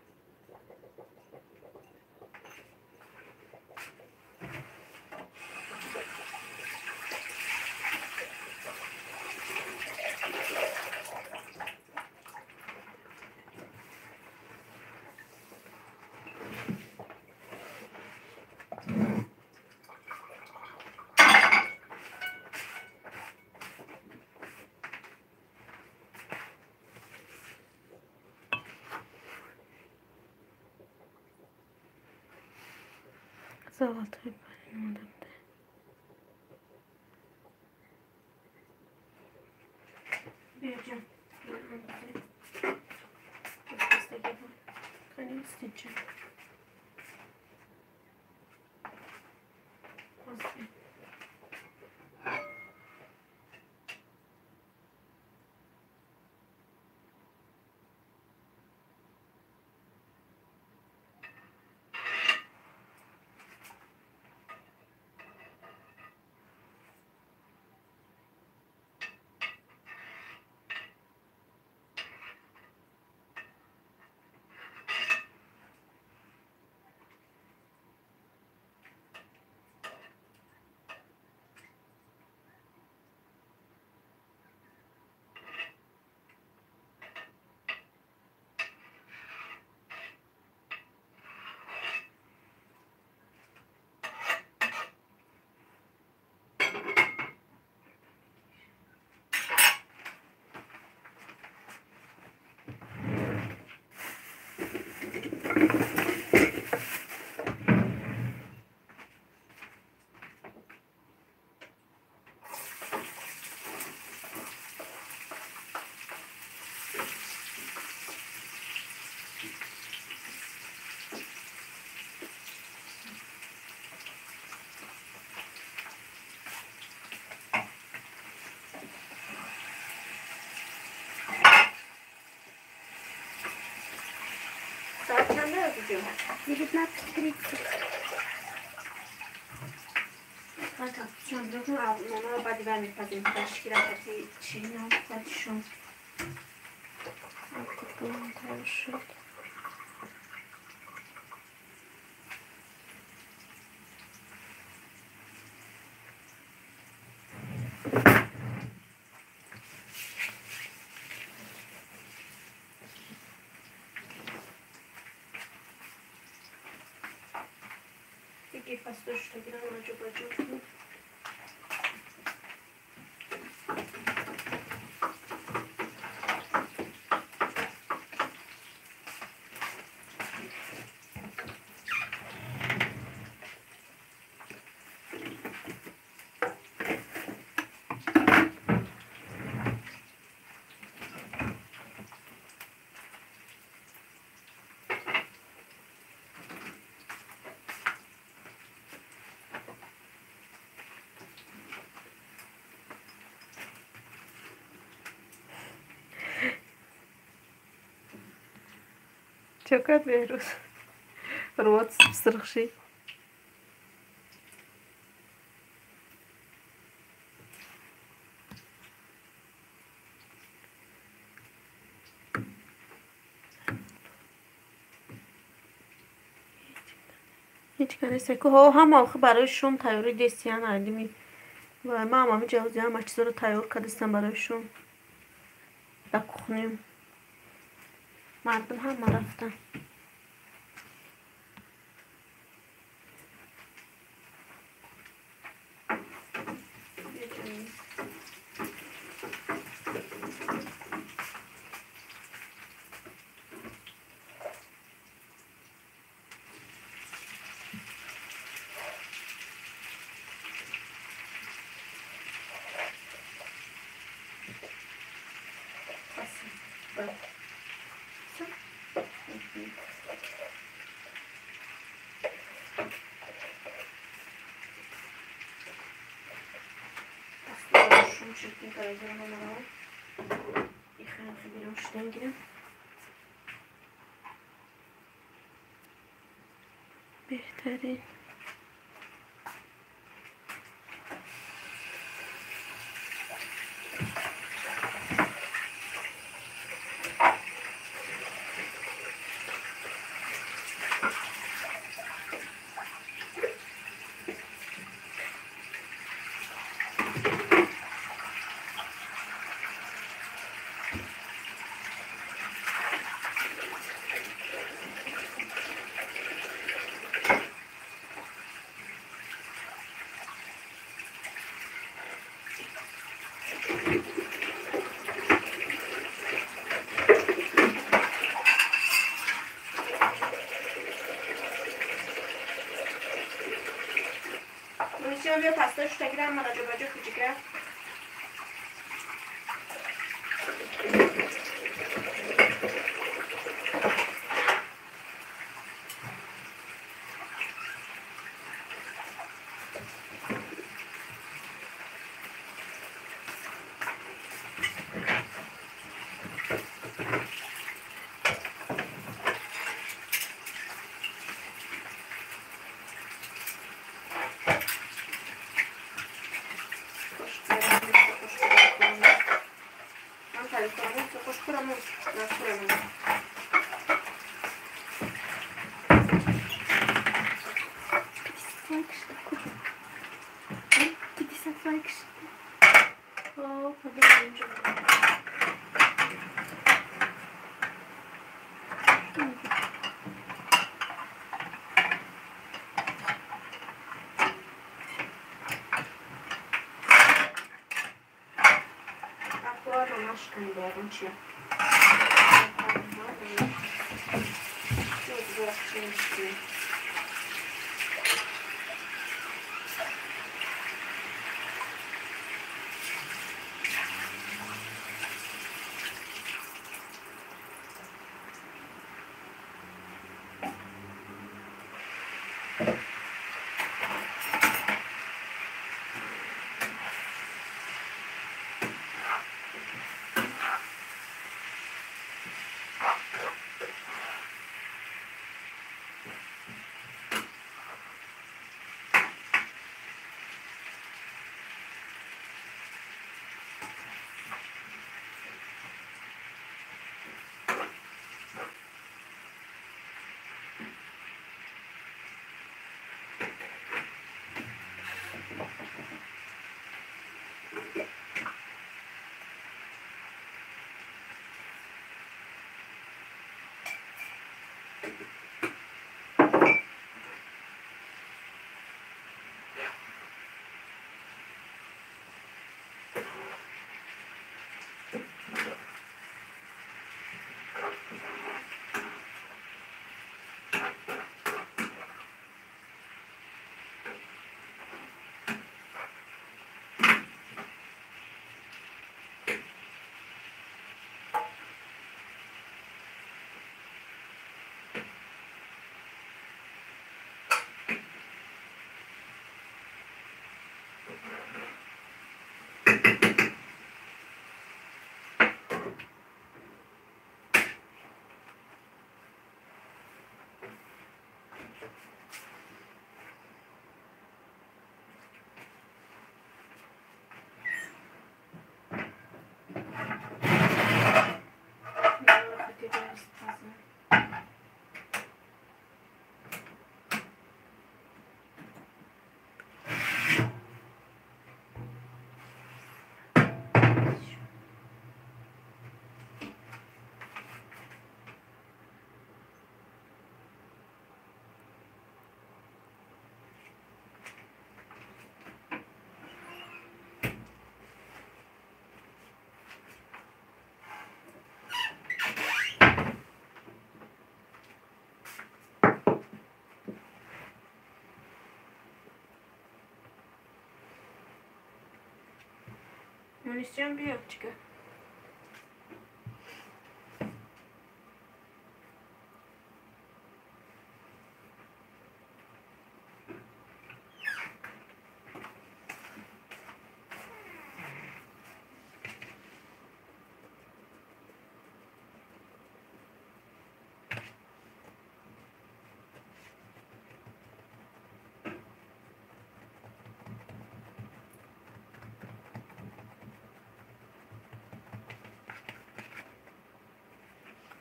زالتای پایین مادم ده بیا جان بستگی بود کنی استید جان بستگی ساعت چنده عزیزم؟ 19:30. Kanka şu an zaten ona body vermek lazım. Teşkil etmesi şeyini alıp hadi şu an. Artık bu karışık. Такие пастушки, что грана чупа-чупс. Çok veriyoruz. Rot sırık şey. هیچ کنیسته که هم آخه برای شوم تیاری دستیان علیمی و ما هم جلوی هم چیزا رو تیار کردستم برای شوم در کخنیم مردم هم رفتن شوم شکلی تلویزیون رو نمارم این خیلی بیرون شدن گیرم بهترین Monsieur, wir passen das Steckgramm mal da baca küçük. Cię. Hüseyin bir yok çıkıyor.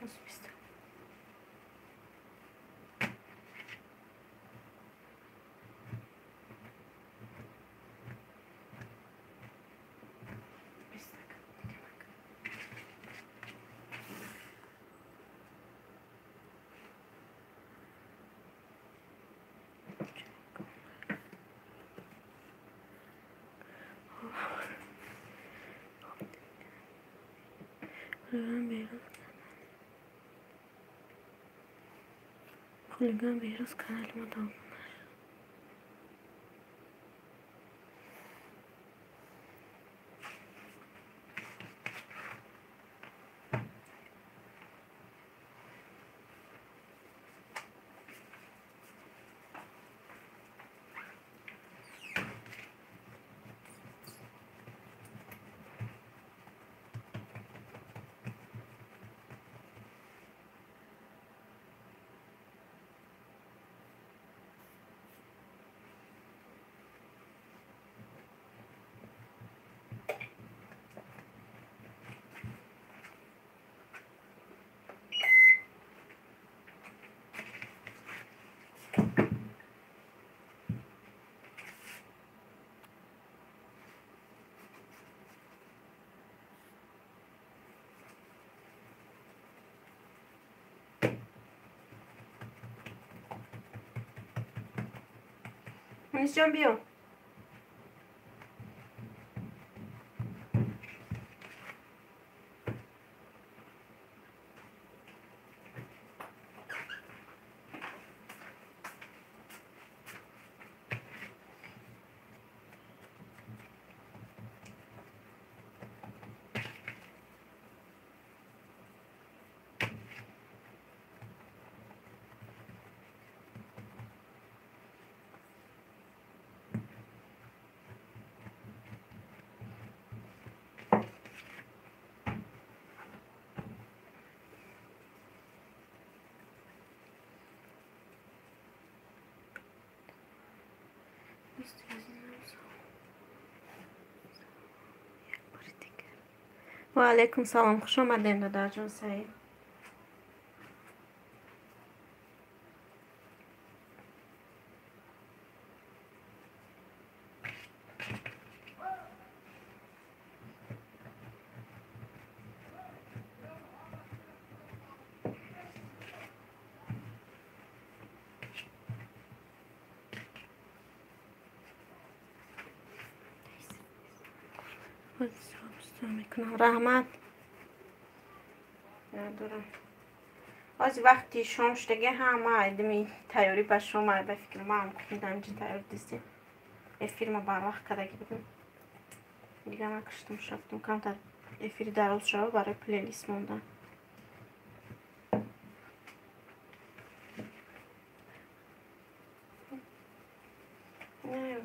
Nasıl bir şey? Holigan Virus kanalıma da abone. Hüseyin bir yok. و علیکم سلام، خوش آمدین دادر جان سعید. میکنم رحمت ندارم. از وقتی شام شدگه همه ایدمی تیاری به شام به فکر ما هم کندم چه تیاری دیستی افیر بر وقت کدگی بودم دیگه نکشتم شفتم کم تا افیر درست شد برای پلیلیست موندم. نه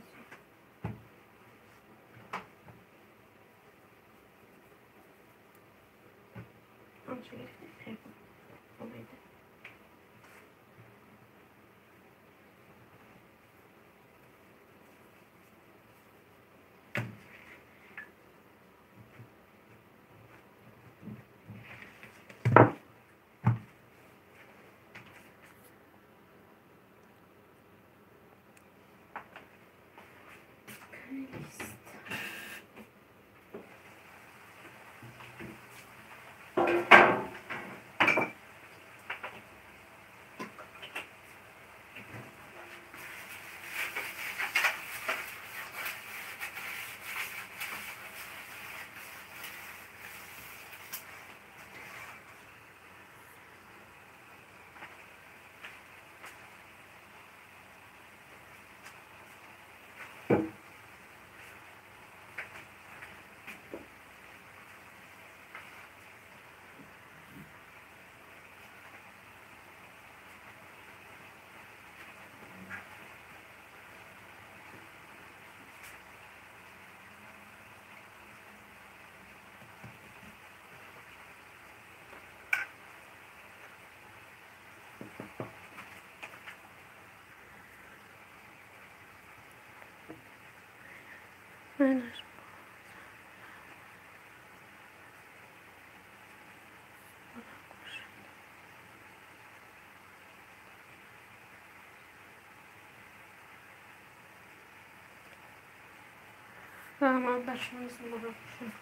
من بچه‌مون رو بپوشم.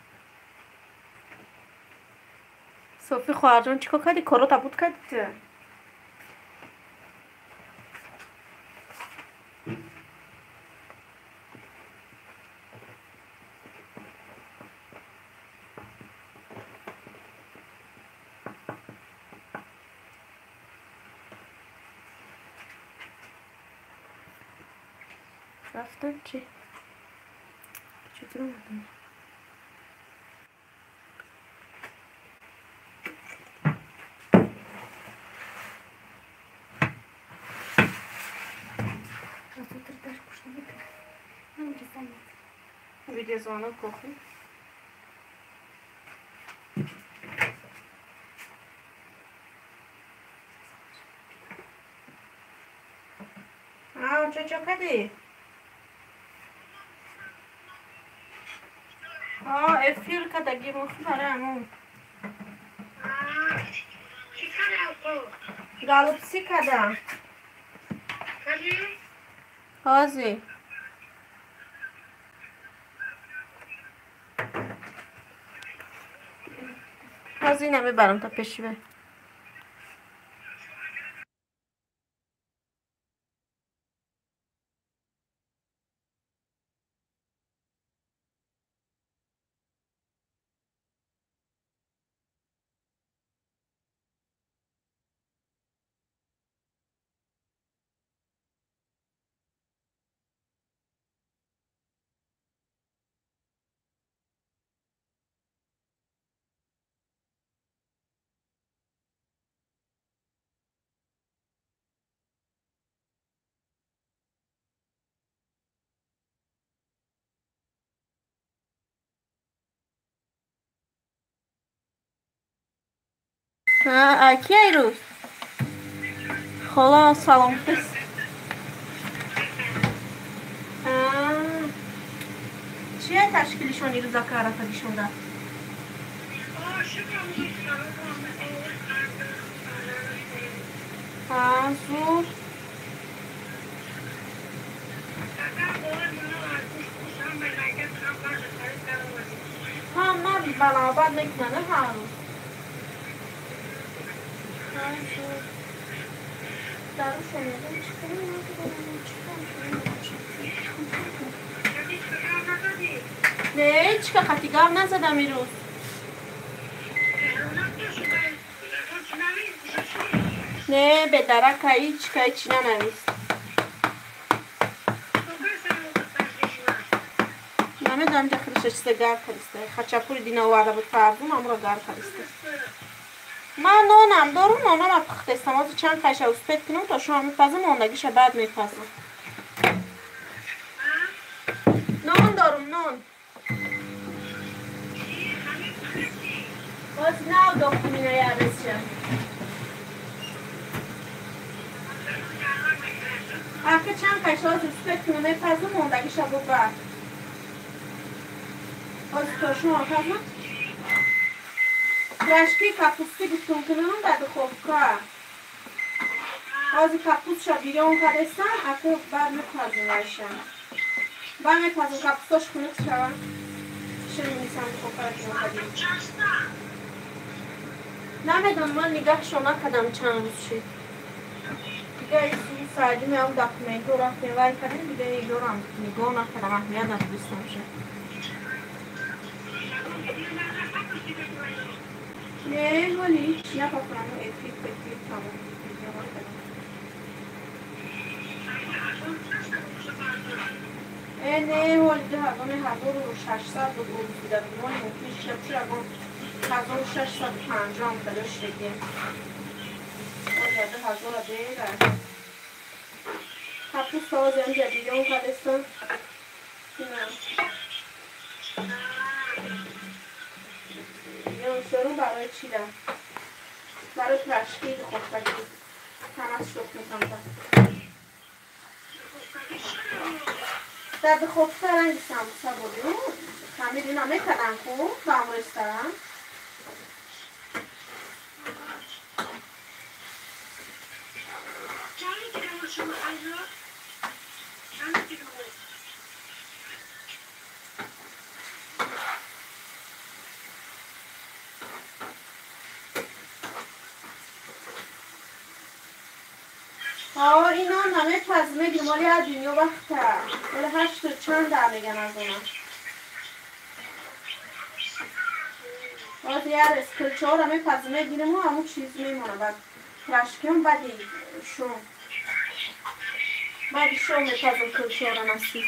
صوفی خواهر جان چیکار کردی؟ کارو تبود کردی؟ رفتن چی؟ چطور اومدن؟ Видео звонок кухни. چه کردی؟ افیل کدگی مخی برای همون گالوپسی کده هازی هازی نمیبرم تا پیشی به کی ایروز خلا سلام پس چیه تشکیلشون ایروز کارا کدیشون ده زور من بنابرای میکنه هنوز دارو شنیدم نه چیکار خطیگار نزدم ایروز نه به درک هیچ ننویست نمیدونم داخلش چیز گار کردسته خچاپوری دینا وارد بود فردون امرو گار کردسته من نونم دارم نونم پختستم از چند قشه و سپید کنم تا شما میپزم اونگیش بعد میپزم نون دارم نون باز نو دختمینه یادشه اگه چند قشه از سپید کنم میپزم اونگیش بعد باز تا شما میپزم رشکی کپوستی بیتون کنم در خوبکا آزی کپوس شا بیرون کردستم اکو بر میپزم رشم بر میپزم کپوستاش خونک شوم شنی میسم خوبکا جون کردیم نمیدون من نگاه شو نکدم چند روز شد دیگه ایسی سایدی می هم داکومنتو رفتیم وای کردیم دیگه ایگو رو هم نگاه نکدم احمیت نتوستم شد نه ولی چی نپاکنم و افیت تمام نه ولی ده هزانه 1600 رو بود بیدم نوی ممکنی شبچه اگم 1650 تلاش بگیم ولی ده هزار دیره کپوس تاوز اینجا بیرون کردستم نه یه سرون برای چی ده؟ برای تشکیل خوبتگی تماس شوخ میکنم در به خوب سرنگ سموسا بودیم خمیر اینا میکنن خوب دامرش دارم اینا همه پزمه گمالی از دنیا وقته ولی 8 چند در میگن از اونا باید یه اسکلچه ها همه پزمه گیرم و همون چیز میمونه بعد ترشکیم بعدی شوم بعدی شوم میپزم کلچه ها رو نسی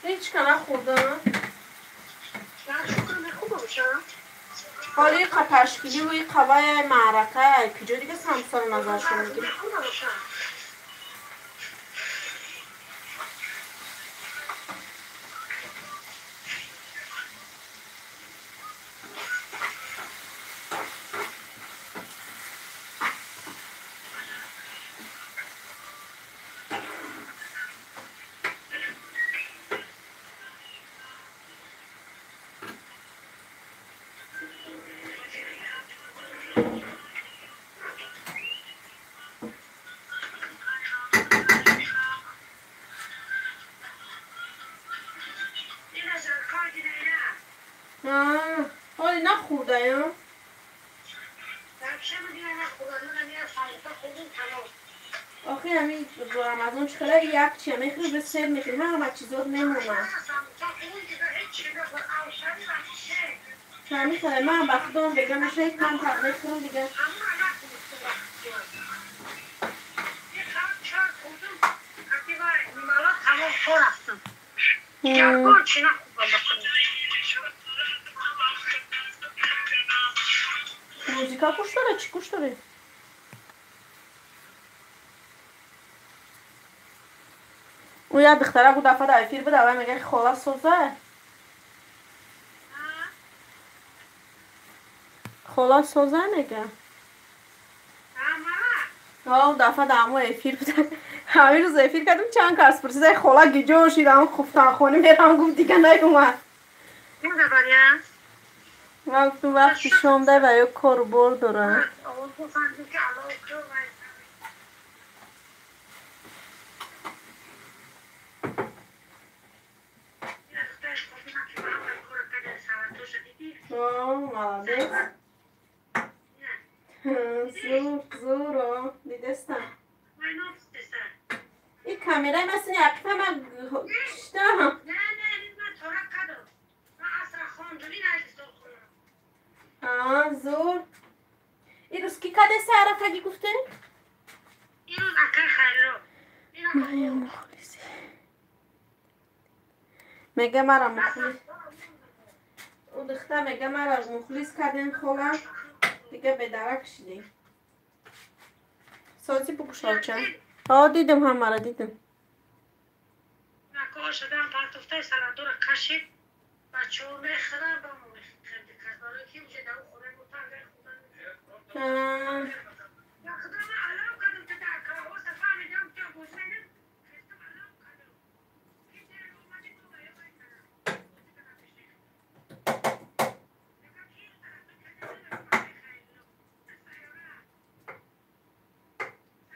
هیچ کنه خوردم حالا یک تشکیلی و یک قوای معرکه کجا دیگه سمسا رو نظرشون میگیره حالی نخورده یا؟ آخی همین رمضان چقدر یک چیه میخوری به سر میخوری همه چیزات نمونه همین خیلی من بخدام بگم میشه یک من تقلیل کنم دیگه موزیکا گوش داره چی گوش داره؟ اون یاد دختره بود دفعه دای پیر بده و میگه خولا سوزه خولا سوزه میگه دفعه دامو ایفیر بوده همین روز ایفیر کردم چند کارس پرسیده خولا گیجو شیدم خفتن خونی میرم گفت دیگه نیومد وقتی شمده و یک کار بر داره مالادیس زور دیدستم این کامیرای مثل یکفه من شتم زور این روز کی کده سعرفگی گفته؟ این روز اکر خیلو مخلصی میگه مرا مخلص او دختر میگه مرا مخلص کردین خولا دیگه به درک شدیم سازی بگوشال چند دیدم هم مرا دیدم نکار شدم پرتفته سلطور کشید بچه ها میخرم با مو میخرم دیگه برای کی میشه در خوره بودن خودم علام کردم که در کارو صفحه میدم که بزنیم خستم علام کردم این در اومدی تو باید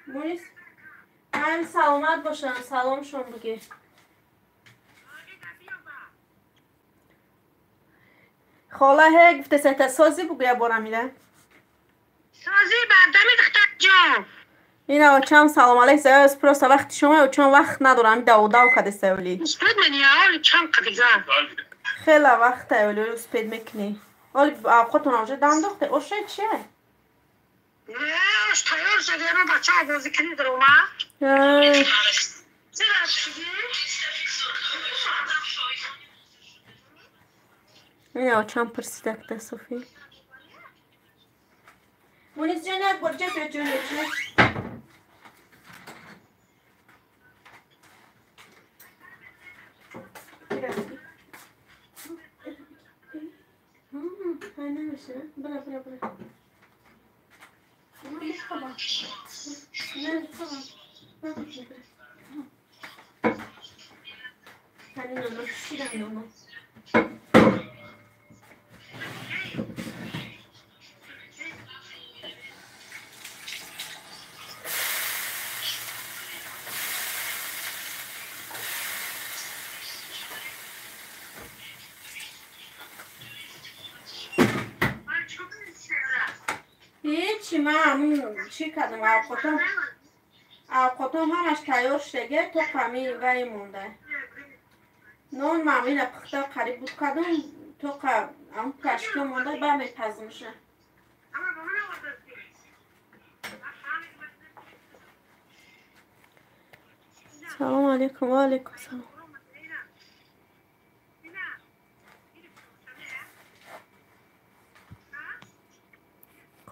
کنم مونیس من سلامت باشم سلام شما بگی خاله هی گفته سهت سازی بگویا بارم میده سازی بردمی دختر جان اینا چند سلام علیک زیاد اسپرس وقتی شما و چند وقت ندارم داو کده سولی اسپید منی آولی چند قدیگه خیلی وقت اولی اسپید میکنی آلی خودتون آجه دم دخته اوشه چیه؟ نه اش تیار شده من بچه ها بازی کنی در اومد چه رفت اینا چند پرسیده کده صوفی مونیز جان یک برجه تو جون چه؟ نمیشه برا نه نونو شیرم نونو هیچی من همون چی کردم اوقاتم همش تیار شده تو کمی وی مونده نون مامین پخته قریب بود کردم تو هم پشکه مونده با میپزم شه سلام علیکم و علیکم سلام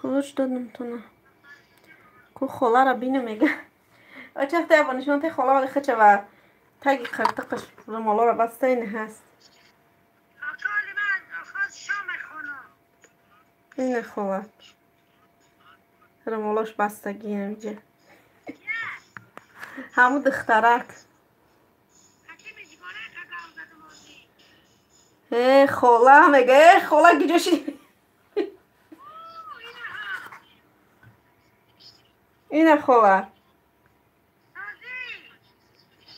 کلوش دادم تو نه کو خولا را بینه میگه اچه تا بانشون تی خولا ولی خچه و تاگی خرطقش رمالا را بسته اینه هست اینه خولا رمالاش بستگی همجه همو دخترک خولا میگه خولا گیجوشی اینه خولا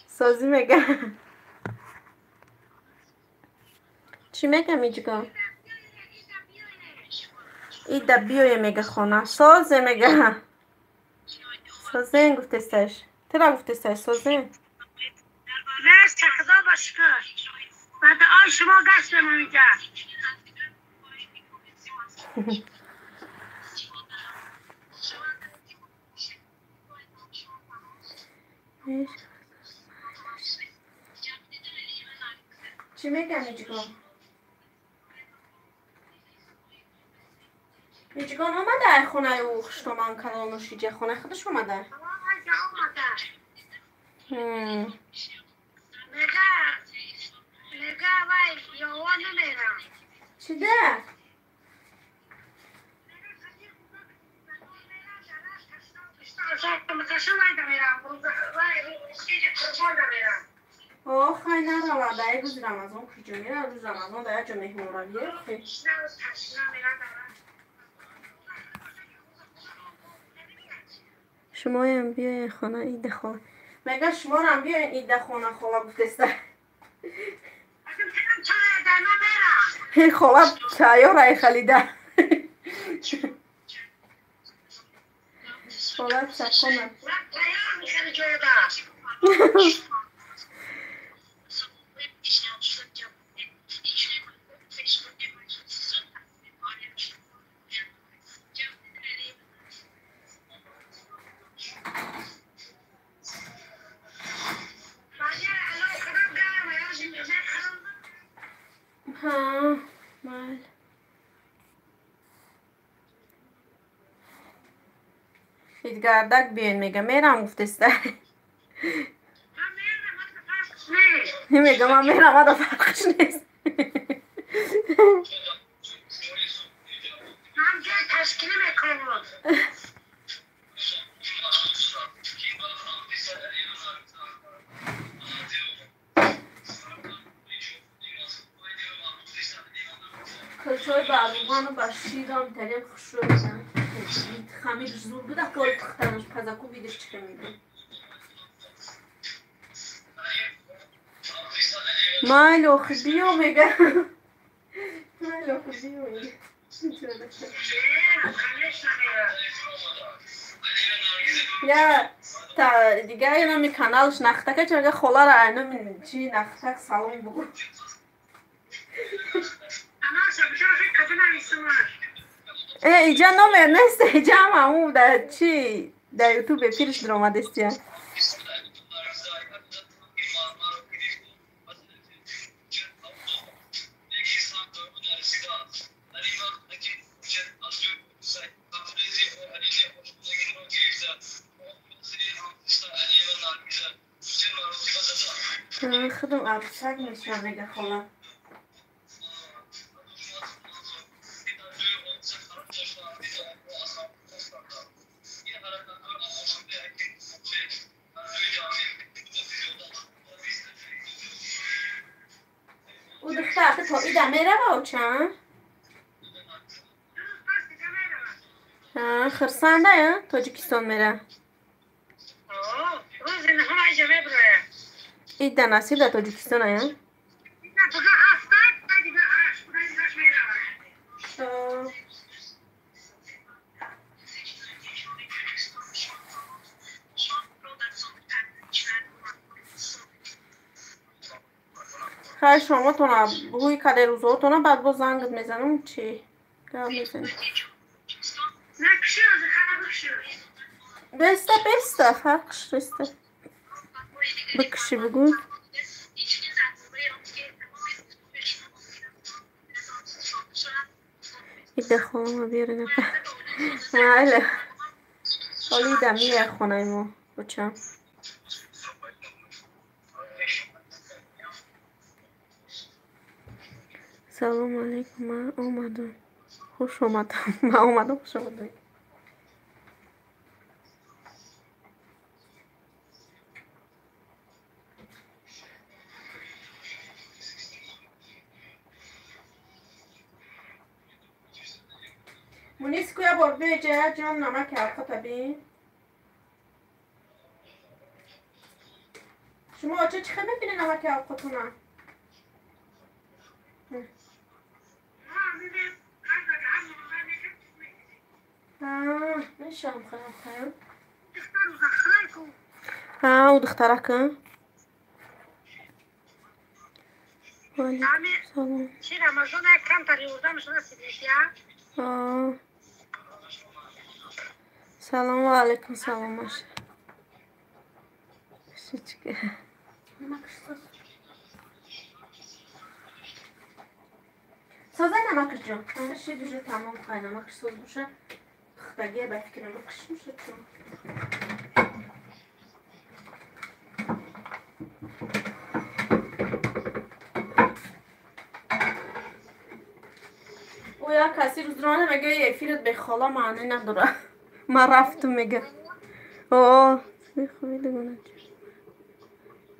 سازی میگه چی میگه میجگم ایده بیوی میگه خونه سازه میگه سازه این گفته استش ترا گفته استش سازه مرسی خدا باشکر بعد آی شما گشت به من میگه چی میگه میجگم میجگم آمده خونه او خشتمان کنال نوشیجه خونه خودش اومده میگه وای یاوا نمیرم چی ده؟ اوه خیلی نرم در روز رمضان کجا میره روز رمضان در جا مهمون را بیه شما هم بیاین خانه ایده خانه مگه شما هم بیاین ایده خانه خالا بودسته این خالا چایا رای خلیده خالا چکنه ها مال گردک بیاین میگه میرم گفتسته میگه من میرم آده فرقش نیست من جای تشکیلی میکنم کلچای برلوغان و بشیرم ترین خوش رو بزن خمیر زور بوده که تختنش پزکو بیدش چکه میده مالو خبیو میگه مالو خبیو میگه یا تا دیگه اینا می کانالش نخته که چه خولا را اینا می چی نخته سلام بگو اینجا نمیر نیست اینجا همون در چی در یوتیوب پیرش در آمده است خودم عبسک میشم نگه خواهم خب ایده میره با چند؟ خرسنده یا؟ تاجیکستان میره روز نهای جمعه بروه ایده نصیب در تاجیکستان یا؟ نه بگه هفتاد دیگه هشت میره خیلی شما تو نه روی کده روزو تو نه بعد با زنگت میزنم چی؟ گرم میزنی نه کشی از خراب کشی بسته فرقش بسته بکشی بگو ایده خواهم بیاره نفر معله حالی ایده میره خونه ما بچم سلام علیکم من اومدم خوش اومدم من اومدم خوش اومدم مونیس کویا بار بیجه جان نمک حلقه تبین شما چه چی ببینی نمک حلقه تو نه نشام خیام ها ودخترك سلام چی رمضان کم تریورده میشونه سیدیشیا سلام علیکم سلام ماشه شچکه سازه نمکش جان همشی دوشه تمام خواهی نمکش ساز بوشه خطگیه باید که نمکش میشه چون او یا کسی روزرانه میگه یه فیرت به خالا معنی نداره من رفتم میگه آه خوبی لگونه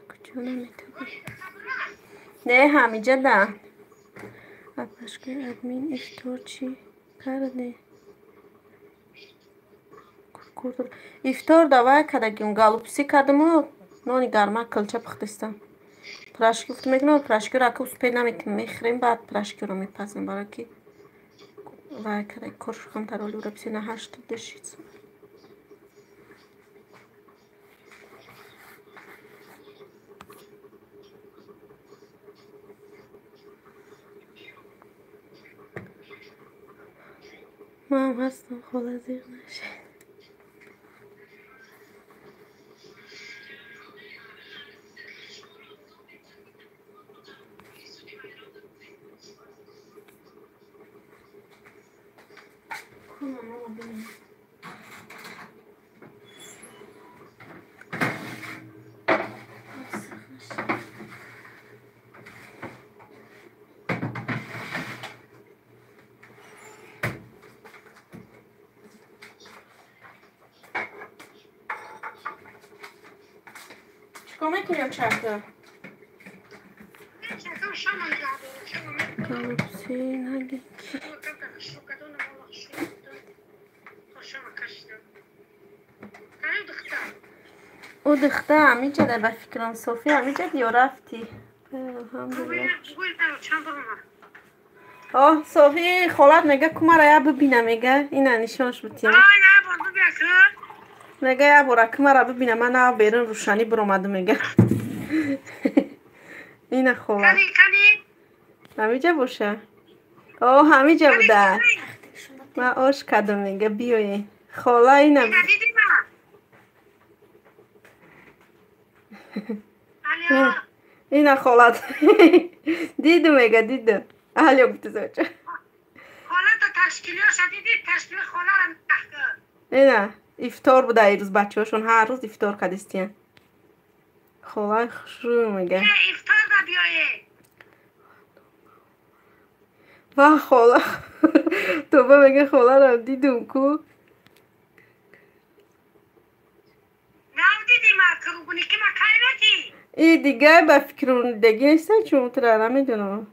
کچونه میتونه نه همیجه ده اپشکر ادمین افتار چی کرده افتار دوای کدگیم گالوپسی کدم و نانی گرمه کلچه پختستم پراشکی افت میگنم پراشکی را که اسپی نمیتیم میخریم بعد پراشکی رو میپسیم برای که وای کدگ کرش خم ترالی رو بسی نهشت دشید ما هم هستم خلا زیغ نشه چیکار میکنیم چرته؟ گالوپسی نگی او دخته همیچه در بفکران صوفی همیچه دیو رفتی الحمدلله آه صوفی خالت میگه کما را یا ببینه میگه اینه نشانش بتیم میگه یا برا کما را ببینه من نه بیرون روشنی برامده میگه اینه خالت همیچه باشه آه همیچه بوده من آش کدم میگه بیایی خاله اینه اینه خالت دیدو میگه دیدو اهلی گفته زوجه خالت تشکیلی ها شدیدی تشکیل خاله را نخکر اینه افتار بوده ای روز بچه هاشون هر روز افتار کدستین خاله خوشرو میگه افتار را بیایی و خاله تو با میگه خاله را دیدم کو نه دیدی ما کروبونی که ما کاری ای دیگه به فکرون دیگه نیستن چون تو را نمیدونم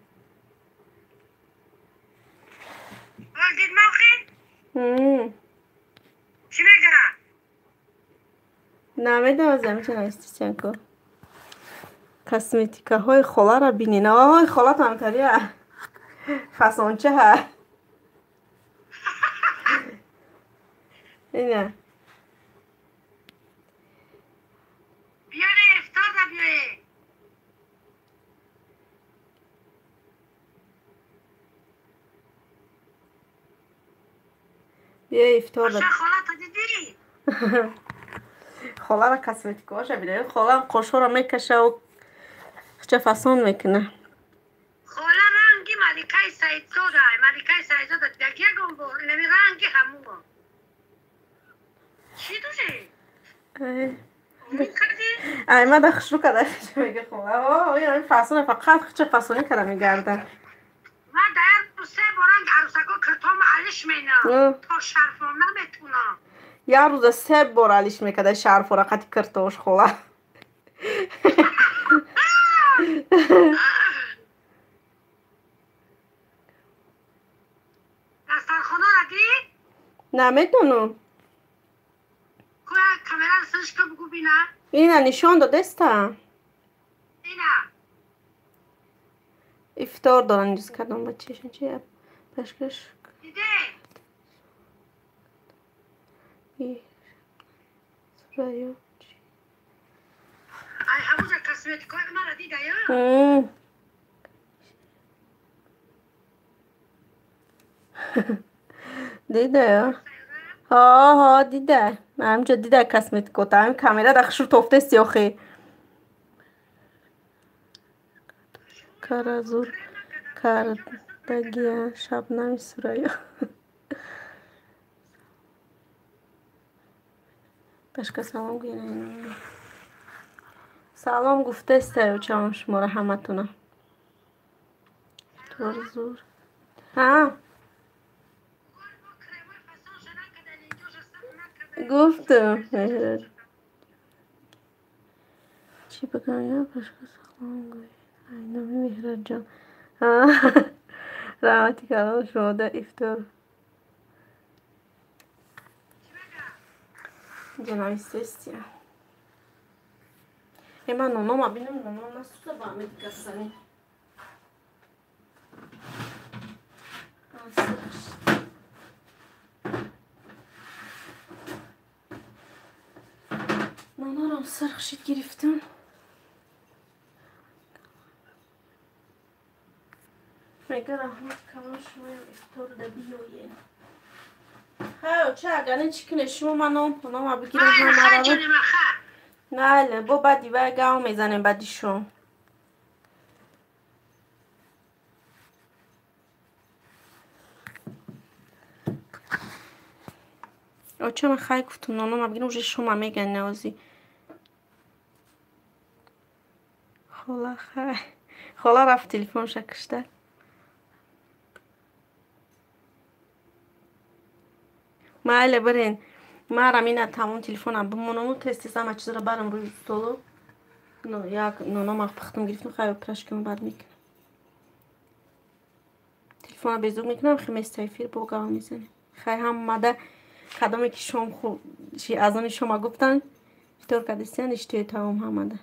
میگه نمیدونم چه استیشن کو کسمتیکا های خاله را بینین آی خاله هم تریه فسانچه ها اینه بیاره افتار دا بیاره بیا افتار باشه خاله تا دیدی خاله را کسمتیکا هاشه بیده خاله هم قشو را میکشه و چه فسان میکنه خاله رنگی ملکه سیدزاده ملکه سیدزاده دگیه گم بود نمی رنگی همون چی دوشه؟ امید کردی؟ ایمه دا خشلو کده چه میگه خاله این فسانه فقط چه فسانی کده میگرده من در سه بارنگ عروسکا کرتام علیش مینم تا شرفم نمیتونم یه روز 3 بار علیش میکده شرف و رقتی کرتوش خاله دسترخانه را دی؟ نمیدونم که کامera رو سرش که بگو بینه اینه نشان دادسته اینه افتار دارن جز کردم بچهشون چیه پشکش دیده سرایو ای همون کسمتیکای مرا دیده یا؟ دیده یا ها دیده همینجا دیده کسمتیکو تا همین کامیرا دخشو توفته سیاخی کارازور کاردگیه شبنم سرایو باشکه سلام گیرین سلام گفته استایو چم شما را همه تونه طور زور ها گفتم چی بگم یا باشکه سلام گوی اینمی مهراد جان رحمتی کلام شما در افتار جنایی سستیم من نونام بینم نونام نسوزه با همه دیگستانی نونارم سرخشید گرفتم میگه رحمت کلام شما افتار در بیایین خیلی چه اگرنه چی کنه شما من نام بگیرم همه رو جنی مخه نه با بدی و گاو میزنیم بدی شو چه من خیلی گفتم نانا ما بگیرم روش شما میگن نازی خاله خیلی خاله رفت تلفن شکشته ماله برین ما را مینه تمام تلفنم بمونم و تستیزم همه چیز را برم روی stolu یک نانا ما پختم گرفتم خیلی پرشکم بعد میکنم تلفن را بزرگ میکنم خیلی مستیفیر با گاو میزنیم خیلی هم مده خدامی که شما خوب از آن شما گفتن اشتور کدستین اشتوی تمام هم مده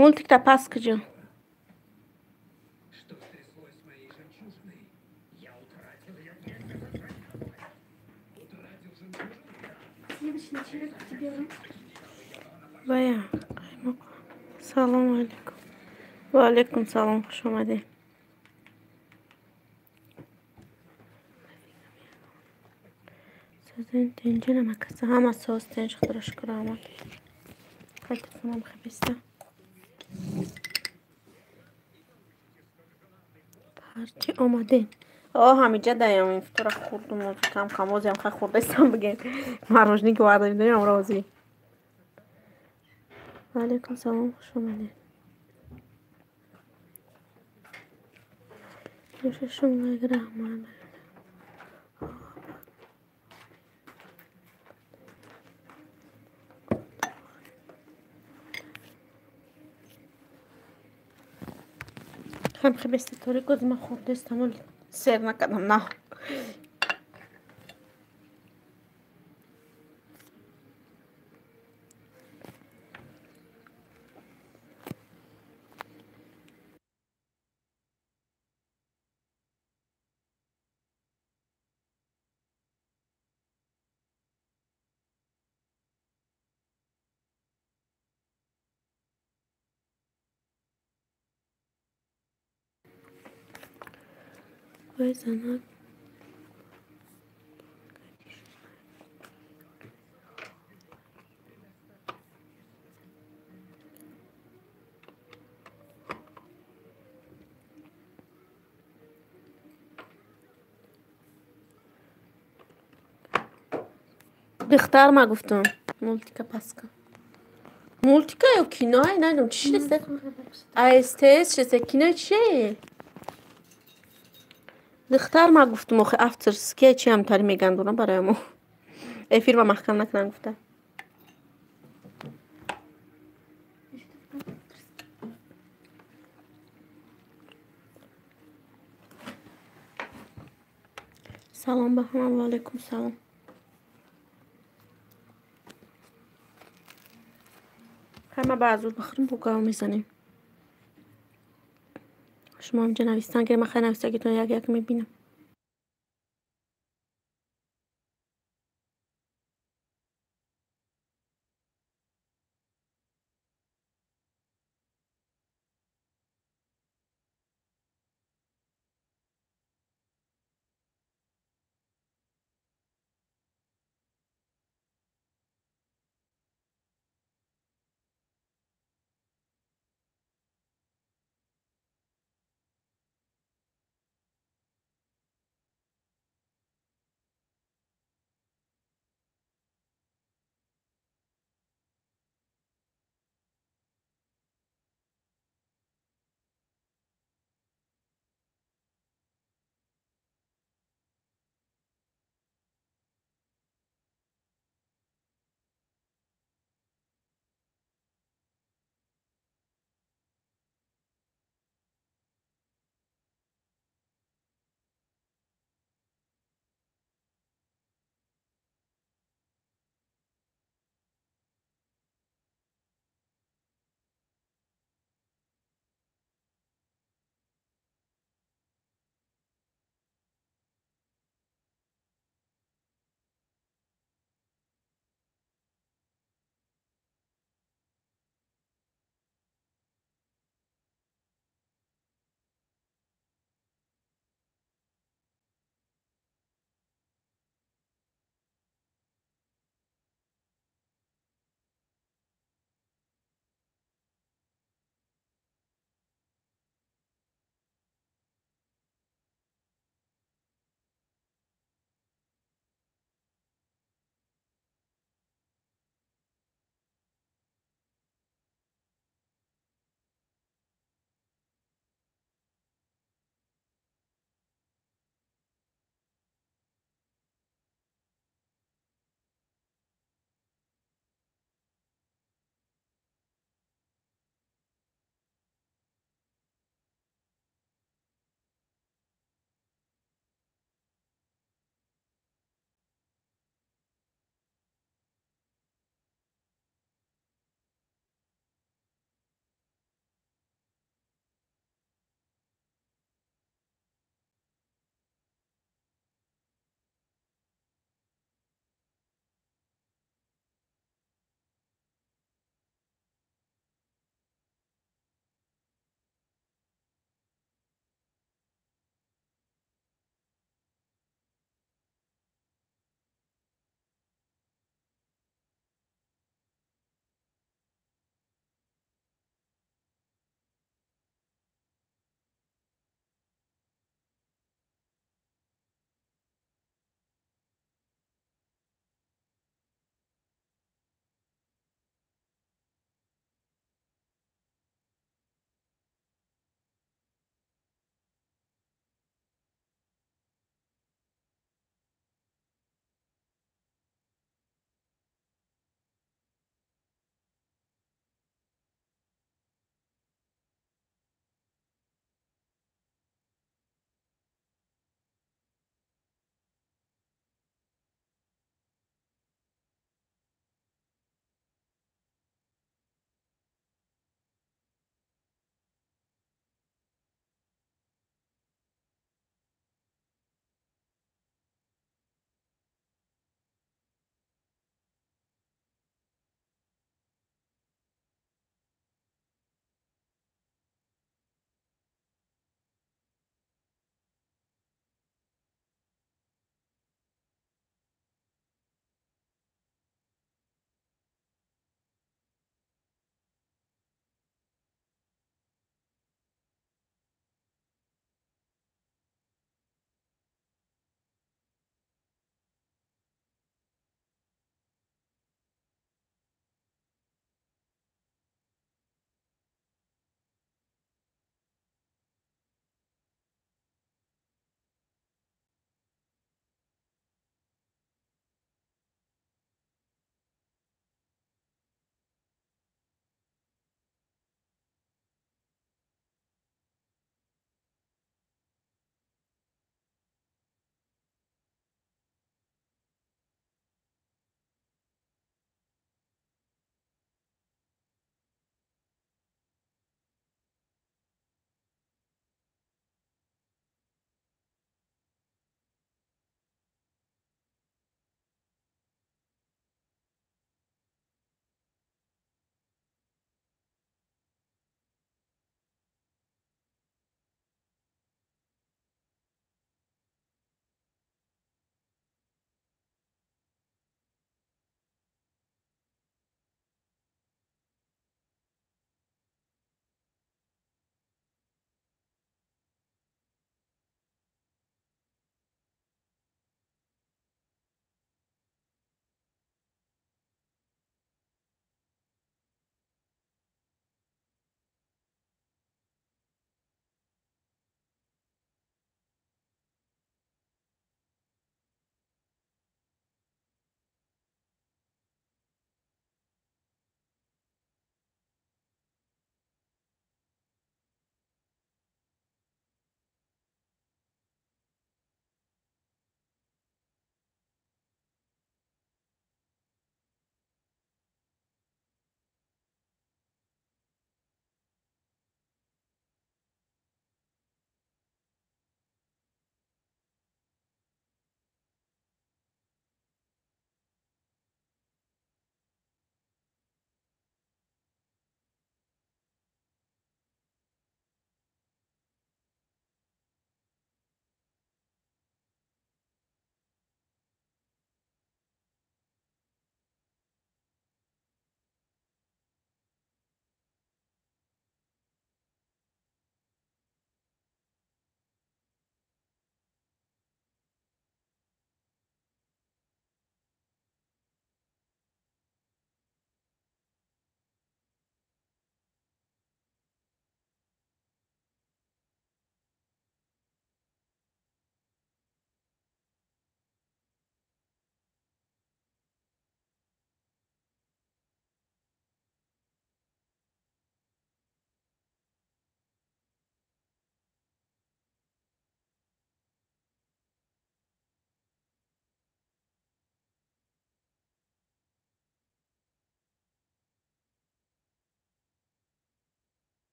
Мультик то Паскаджо. Сливочный чай тебе. Бая. Салом алейкум. Ва алейкум салом. Хуш омадед. سازن تنجي لما كسها ما صوص تنج خضرش كرامات خلت تمام خبيسته هرچی آماده همینجا دیام فطور خوردم و کم کم وزیم خیلی خورده استم بگیم مروجنی که وعده میدونیم هم رازی و علیکم سلام خوش آمده نوششون بگره همه هم خبسته طوری گذی من خورده استم ولی سر نکردم نه وای زنک دختر ما گفتم مولتیکا پاسکا مولتیکا یا کینای نه چی شده آیستیس شده کینای چیه دختر ما گفتم آخه افتر سکی چی هم تاری میگندونم برای ما افیر و محکم نکنن گفته سلام به همه و علیکم سلام همه بعضو بخوریم بگاه میزنیم شما همینجا نویستن که من خیلی نویستگیتون یک یک میبینم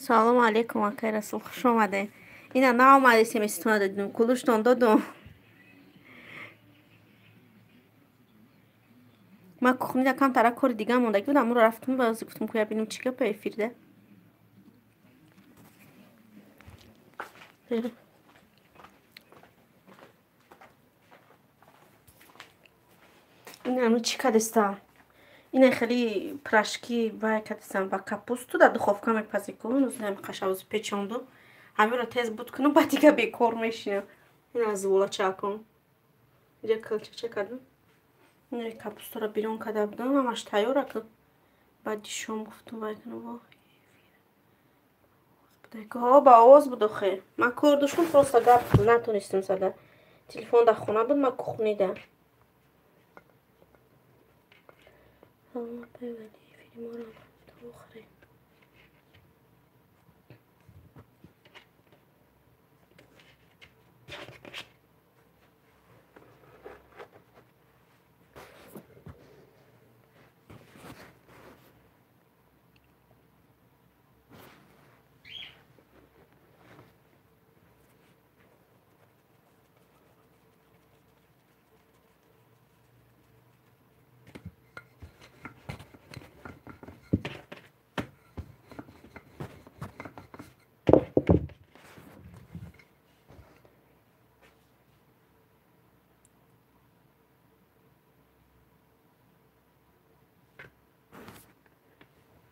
салом алейкум акай расул, хуш омадед. Ина наомади семестона дадим, кулуштон додум. ман кухнида камтара кори дига мондаги будам, амро рафтум баъзе гуфтум ки бинем чӣ гапа эфирда. ина ну чӣ кадестам. ина хеле пирашки вай кадестам ва капусту дар духовка мепазикун, узнаем қашавуз печонду. ҳамиро тез буд кунам, баъд дига бекор мешинам. ина звола чакун. иҷа калчача кардам. ина капустаро бирён карда будам, ҳамаш тайёр ака. баъди шом гуфтум вай кунам. ҳо ба овоз буд охе. ман кор доштам, просто гап натонистам зада. телефон дар хона буд, ман кухнида.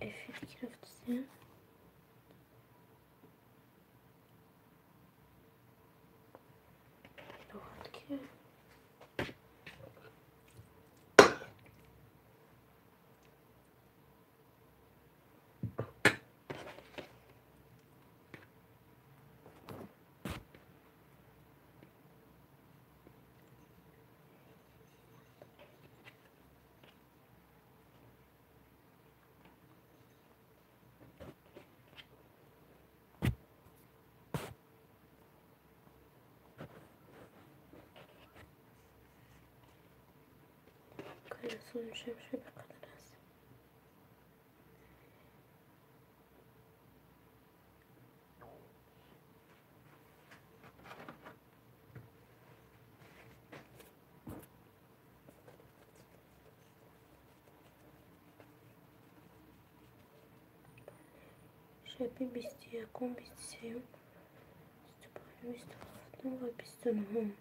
эфир гирифтем. роҳатки شمشه بقدر است. شبی 21 23 25 27 و 29.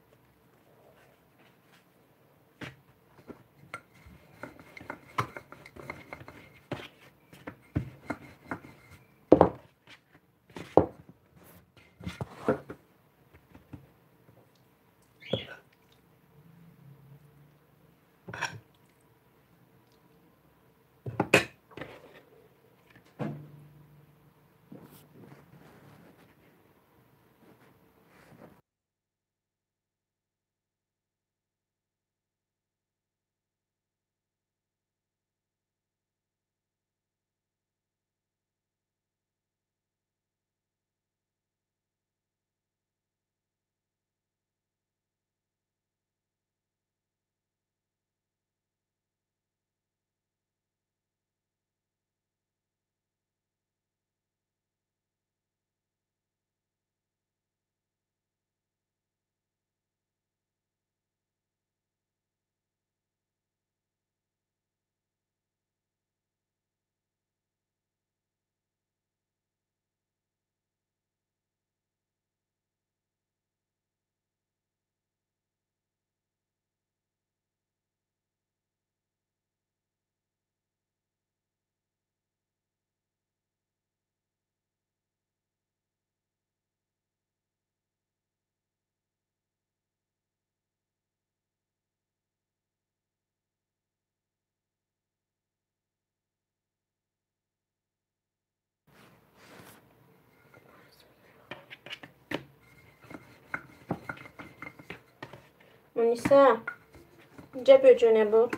Munisa, اینجا بیا جونبو.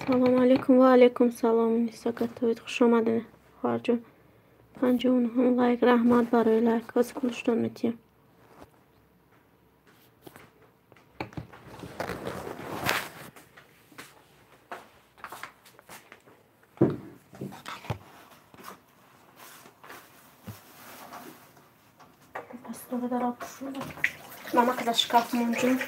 سلام علیکم و علیکم سلام نیسا گتوید خوش آمدین خواهر جان 59 لایک رحمت برای لایک از کلشتون میتیم پس تو بدر آب شده ماما کده شکاف مونجون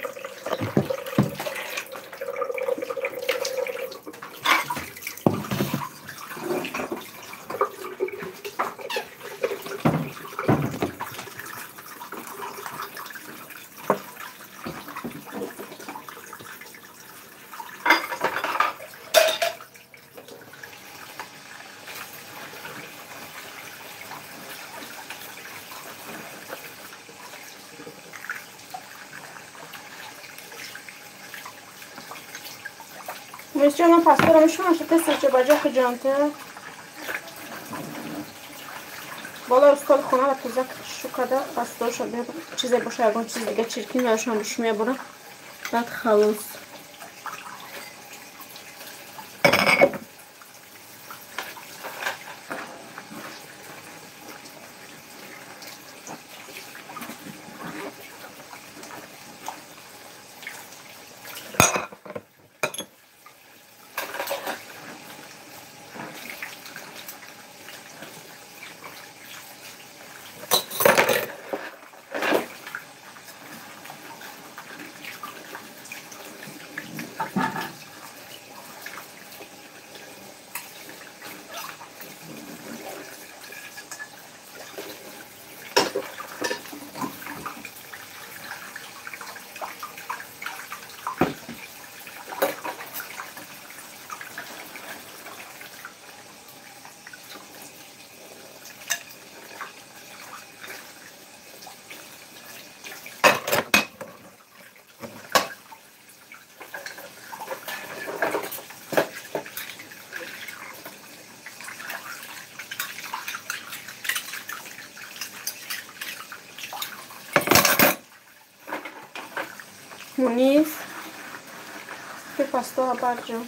Mesti ona pastora میشون شده سرچه باجا خجانته بالا استال خونه را تزک شو کده پاستور شده چیزی باشه اگه چیز دیگه چرکین داشتم بهش میبرم بعد خلاص Muniz que pastor abajo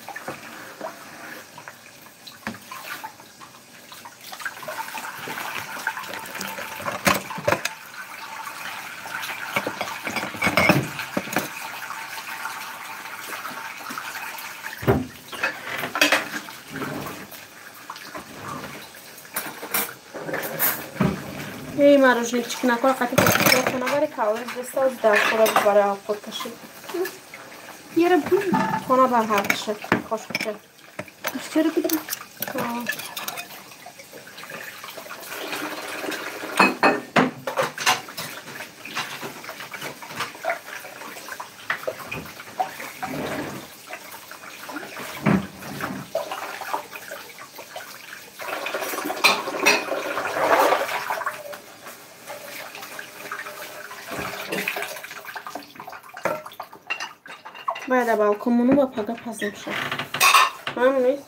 ای مروجنیچ نکن قطعی پشت کنه برای کاغذ دسته از دستور برای آب کشید Yere bu. کنه بر هر کشه خوش کشه Çarı bir. باید بالکمونو با پاگا پزم شد همونیست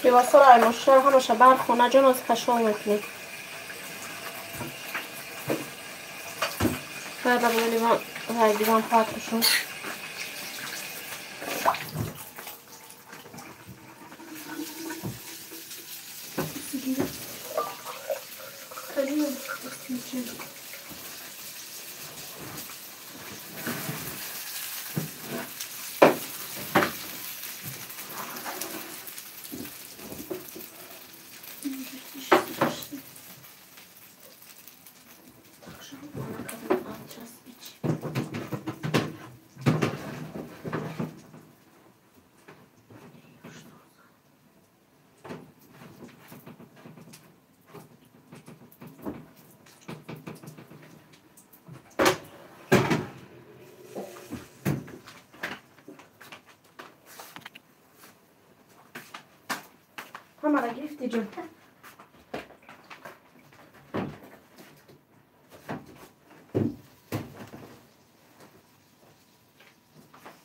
لباسا رو مشتر همشه بر خونه جان از کشو میکنی بعد رو لیوان های دیوان پاکشون مرا گرفتی جون.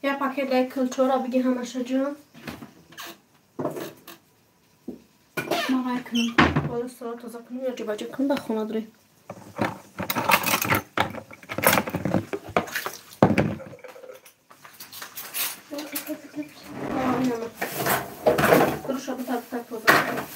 یا پاکت لای کلچورا بگی همشا جون. ما وای کنم. بالا سرا تازه کنم یا جباجه کنم بخونه داری. Хорошо, вот так тоза کنم.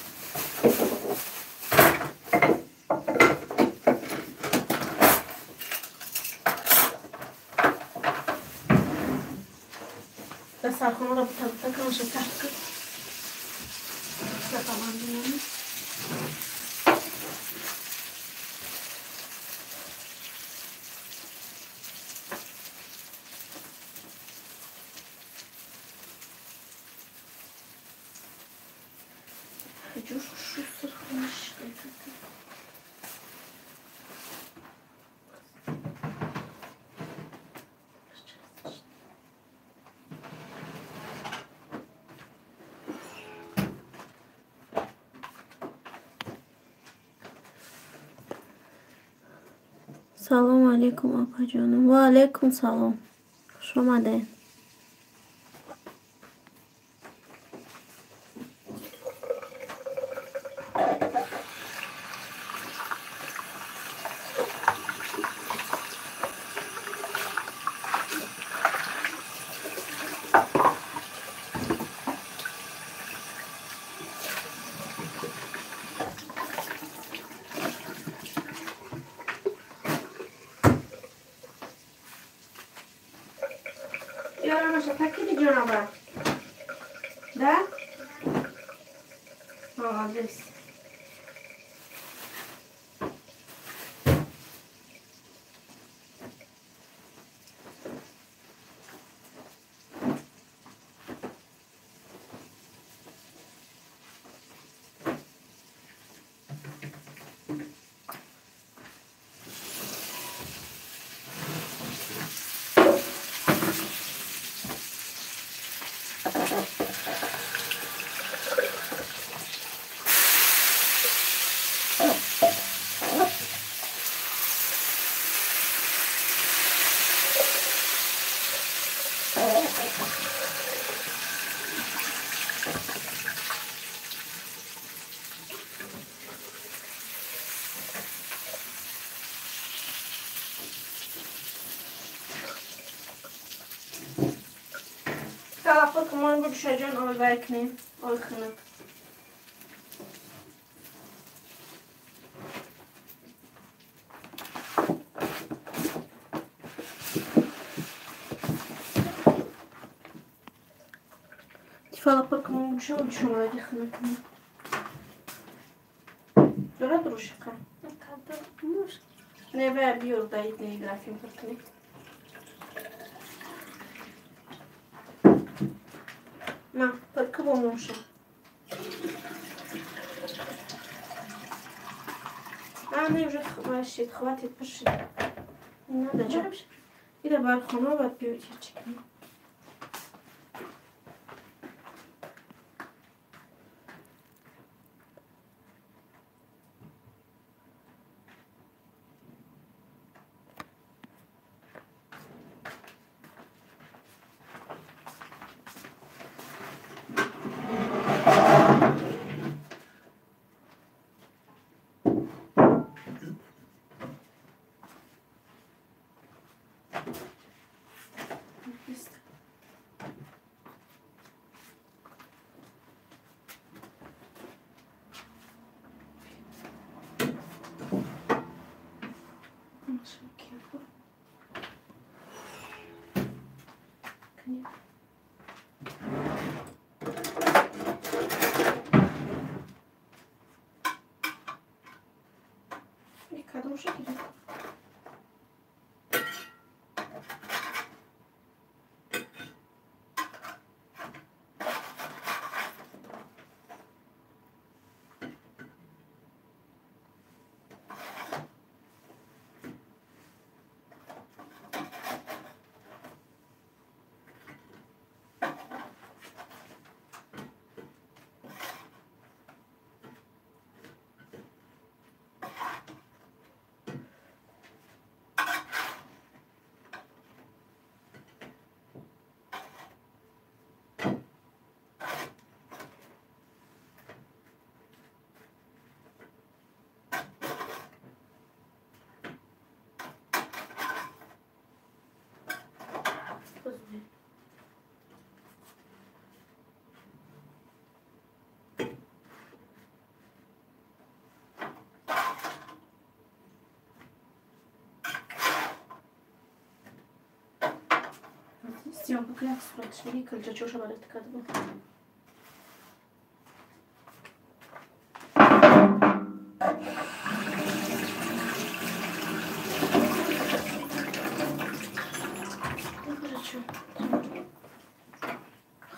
دسترخوان را بتا کنم شد تحت کن. بتامن بینیم. جوش شو سرخونش سلام علیکم آقا جانم. و علیکم سلام. خوش آمده. Yara nasza takie widzianowe. Da? O, this. Salafı kumarı bu düşeceğin oy verkneyim. Oy kınıp. Salafı kumarı bu düşeceğin oy kınıp. Dora duruş kan. Ne ver bir yolda ne grafim kırkını. Na, pırkı bulmuşum. Она уже вообще хватит пошить. Не надо же. И добавь хунова пьютичек. Kadın şekilde. سیام بکنه صورتش میگه کلچه چوشو برای تکاده بود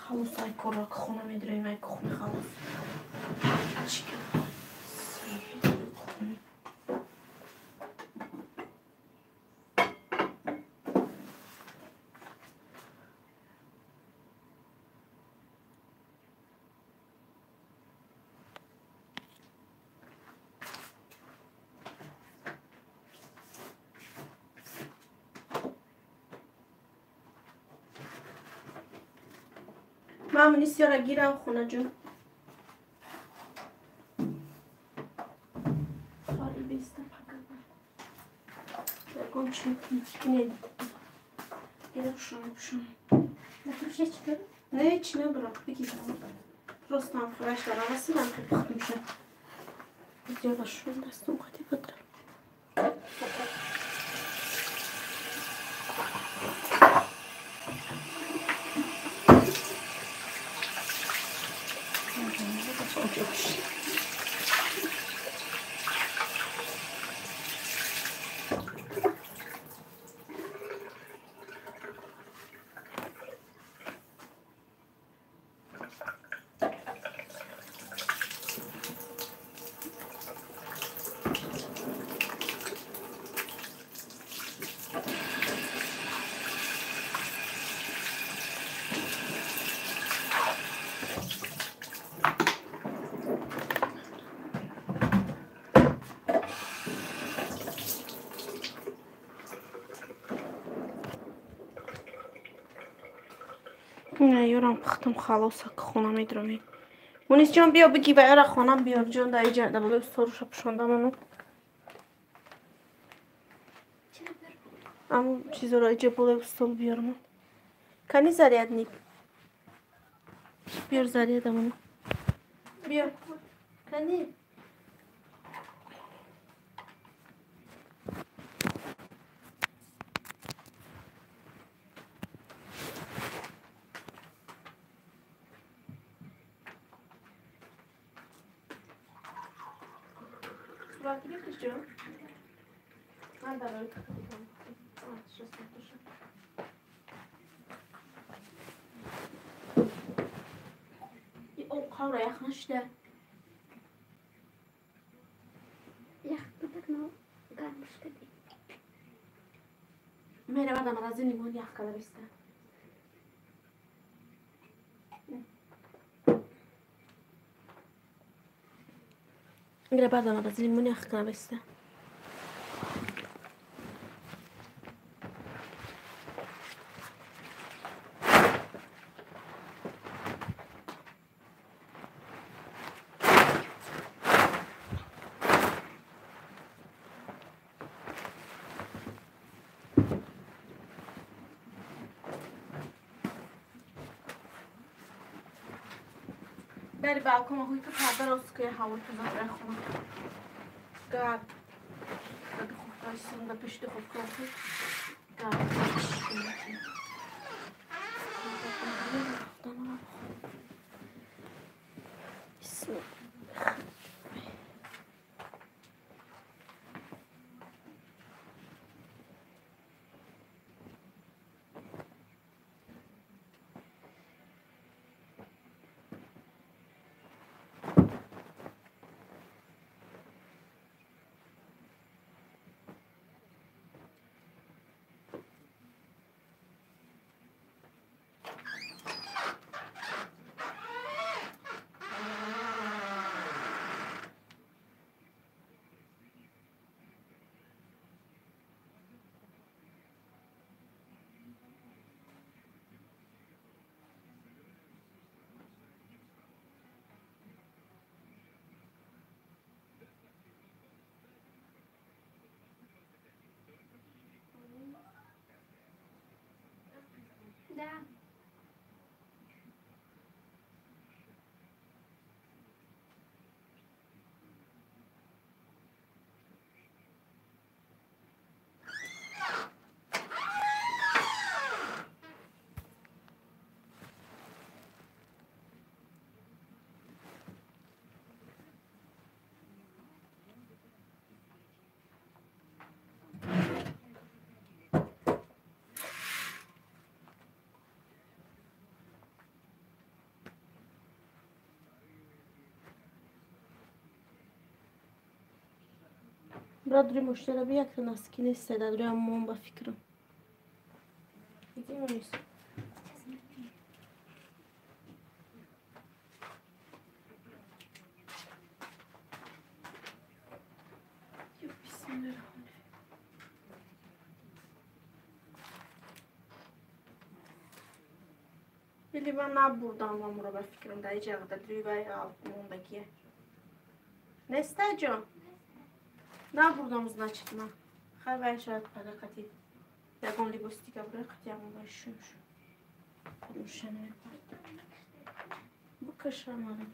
خلاص ای کورا که خونه میدریم ای که خونه خلاص چی که مامونی سیارا گیرم خونه جون خالی بیستم بگم چون نید گیرم شون نتوش هیچ برو نه چی نبرم بگیرم رستم خورش دارم واسیدم که بختم شد زیاده شون دستم قدی بدرم نه یورم بختم خلاص که خونه میدرمی مونیس جان بیا بگی بیاره خونم بیار جان دایی جان دا بلو سروش پشوندم اونو چرا برو اما چیزو را ایجا بلو استول بیارم کنی زریعت نیک بیار زریعت اونو بیار کنی Bak bir kızım. Ben de böyle takılayım. O kavra yakın işte. Yaktık ne kalmış dedi. Merhaba da magazin limon yak kadar işte. Merhaba da magazin limon yak kadar işte. بری بالکن هایی که پرده راست که هوا تو زهره خونه گرد داده خوب داشتیم دا پشت خوب کنید گرد بسم الله Да. برات روی مشتری بیا که نسکی نیست در روی همون با فکرم دیگه نیست بسم الله الرحمن بلی من نبردم و مرا به فکرم در ایجا قدر روی بای موندگیه نسته جان نبردم از نچید من خیلی باید شاید پیدا کتید یکم لیباستی که برای قطعی همون باید شون شنوه بکشم آره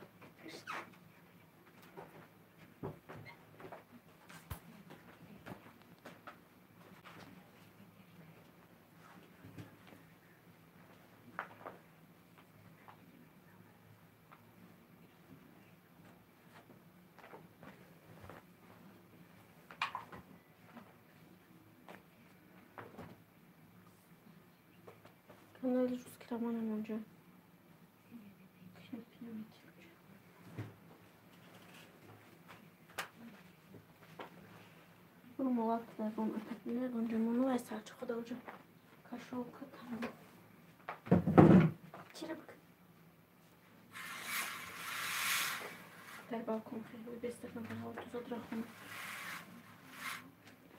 کانال روز کرمانم اونجا برو موقت لگم اتفیله گنجه منو و سرچه خدا اونجا کشو کتم چرا بکن در بالکن خیلی بستفن به هوا تو زد رخونه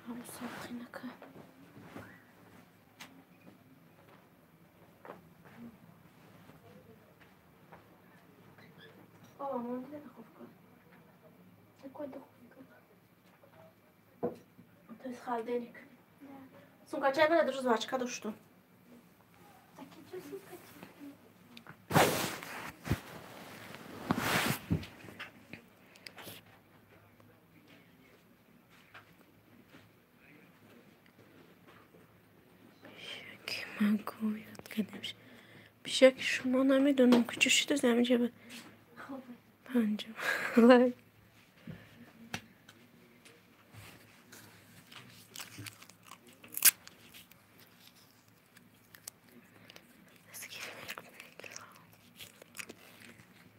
هوا ساخی نکن مامان دیگه خوب کن نکن خوب کن to jest холодильник сумка чайная даже жвачка да что могу я откадемся بشک شما نمیدونم که چشی تو زمین جبه پنجم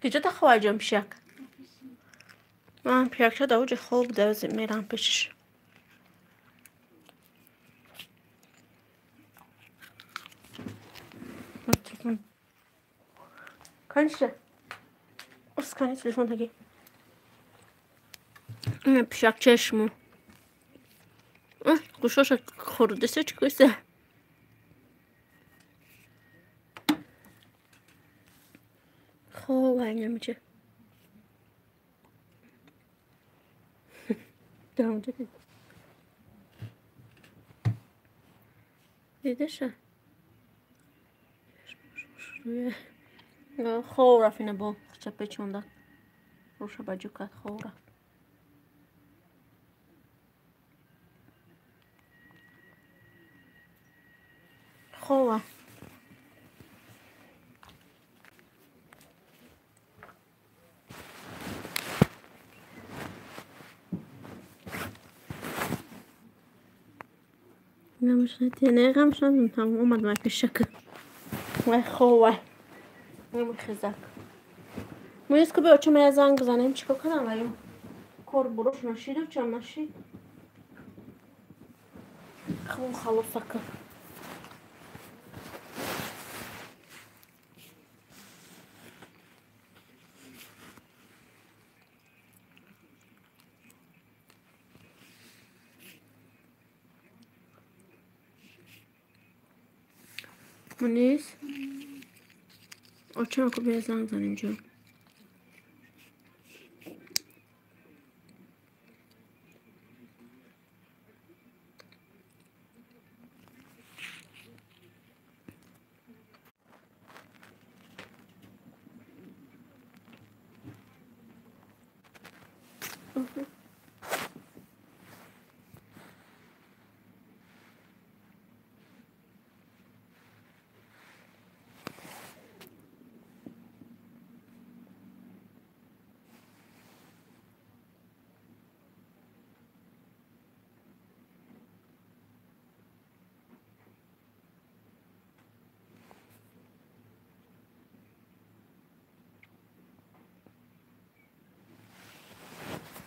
کجا تا خواهجم پیشک من پیشک شد اوج خوب دوزی میرم پیشش تلفن کنشه اسکنی تلفن تگی این پیشک چشمو گوشاش خورده سه چی کسه خوب نمیشه دامده که دیده شد خوب رفت اینه با چپه چونده روش با جوکت خوب رفت خوبه نمیشه تینه غم شدم تمام اومد من پیشک وای خوبه نمیخیزک مویز که به اوچه میره زنگ بزنیم چیکار کنم ولی کار بروش نشید و چم نشید خوب خلاصه کن نیست اوچه که به زنگ زنیم جو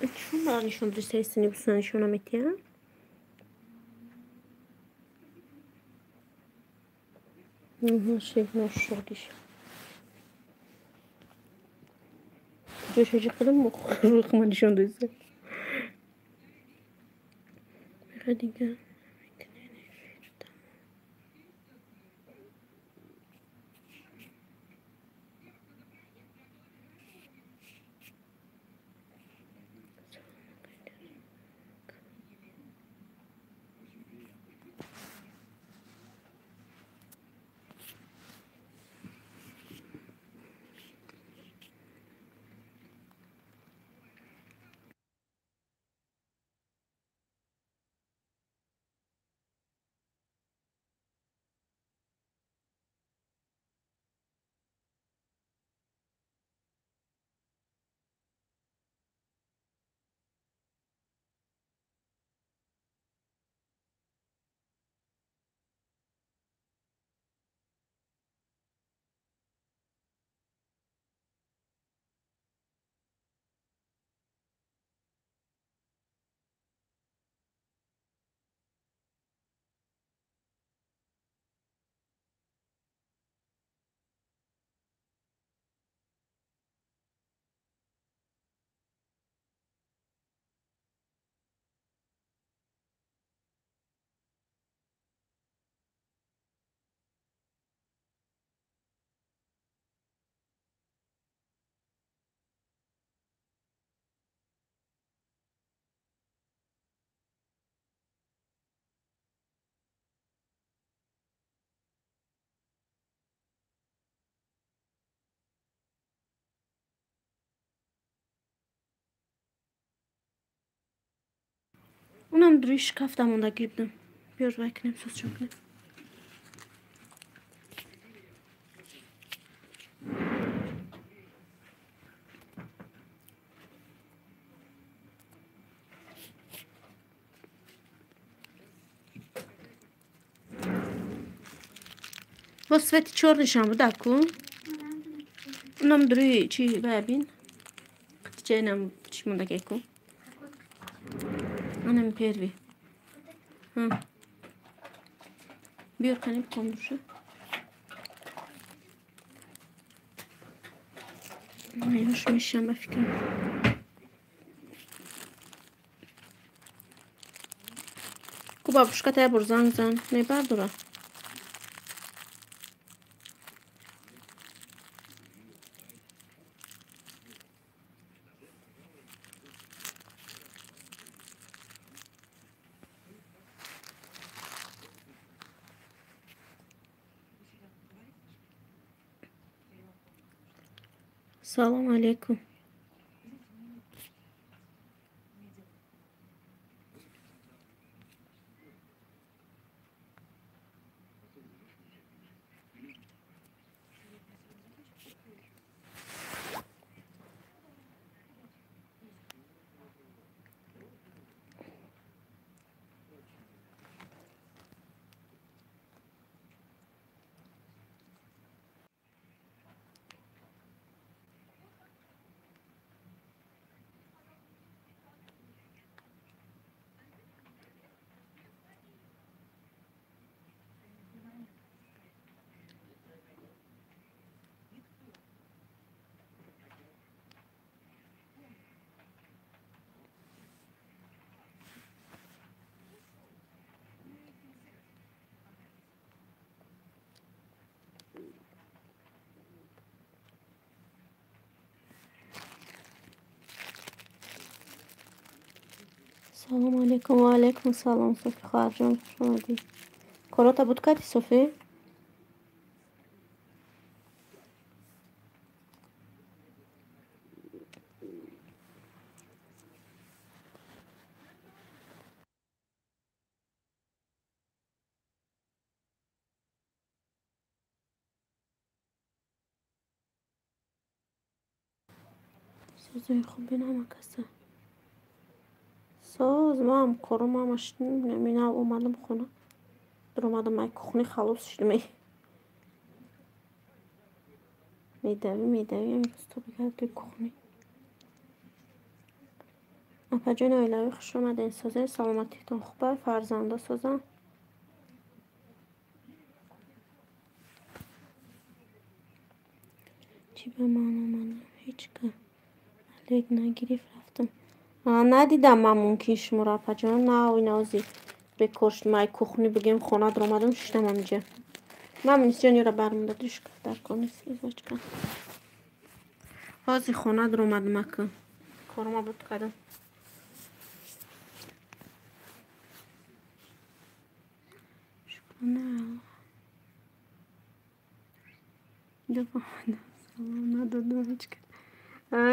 چون برای نشون بدی سیستانی بسن نشونم ایتیم şey nasıl diş çocuk kadın mı ruhuma nişan duysa hadi gel اونم دروی شکفتم da girdim bir bakayım sus çok ne bo sveti čorni šambu daku nam drugi či babin ktiče nam čimunda keku anam pervi bir kanip konuşu neymiş mişem fikrim Kuba buşka te burzan zan ne bardura Salam aleykum. سلام علیکم و علیکم سلام صوفی خواهر جان خوش آمدی کاراتا بود کتی صوفی سوزوی خوب بینم کسی ساز مام koruma amaçlı nemine olmadım konu. Durmadım ay kuhni halus işlemeyi. Midevi midevi yemiyoruz tabii geldi kuhni. اپا جان اویلاوی خوش اومدین. سازه سلامتیتون خوبه؟ فرزنده سازن چی به من آمده؟ هیچ که لیک نگیریف رفتم. ندیدم من ممکن شما را اپا جان. نه اوی نوزی بکشت مای کخنی بگیم خونه در اومدم شدم همینجا. من نیست جانی را برمونده دوش که در کنیست ازوچ کن بازی خونه در اومدم که کارما بود کردم. نه دو سلام ندادم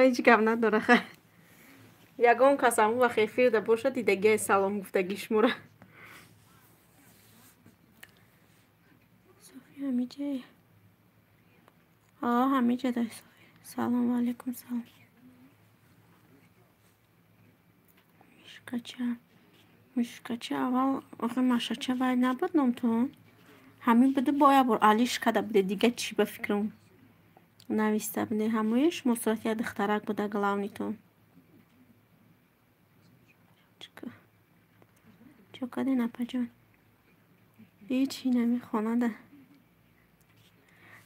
هیچ کم نداره خیر. یگان کسم و خیفیر ده باشه دیدگی سلام گفتگیش موره. صافی همیجه همیجه ده صافی. سلام علیکم. سلام میشکچه اول آخه مشاچه باید نبود نمتون همین بده باید بر علیش کده بده دیگه چی بفکرم نویسته بده همویش مصرفیت اختراک بوده گلاونیتون چو کده نپا جان هیچی نمی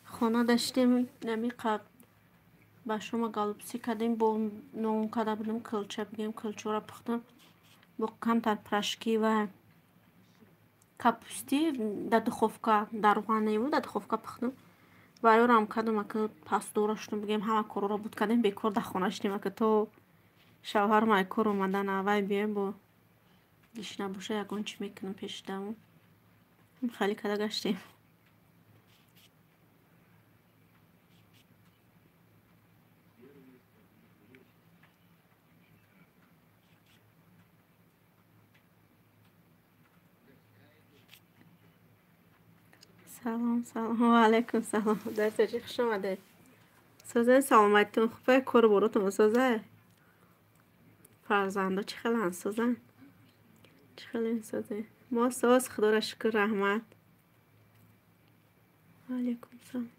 خانه داشتیم نمی قبل با شما گالوپسی کدیم با نون کده بودم کلچه بگیم کلچه را پختم با کمتر پرشکی و کپوستی در دخوفکا در وانه بود در دخوفکا پختم و ایرام کدم که پس دورشتم بگیم همه کارو را بود کدیم بیکار در خانه شدیم که تو شوهر مای کار اومدن اوای بیایم با گیش نباشه یکان چی میکنم پیش دمون خیلی کده گشتیم. سلام و علیکم سلام. در تجی خوش آمده. سازه سلامتیتون خوبه؟ کار بروتون سازه فرزنده چی خیلی سازن چی خیلی سازه ما ساز خدا را شکر رحمت. علیکم سلام.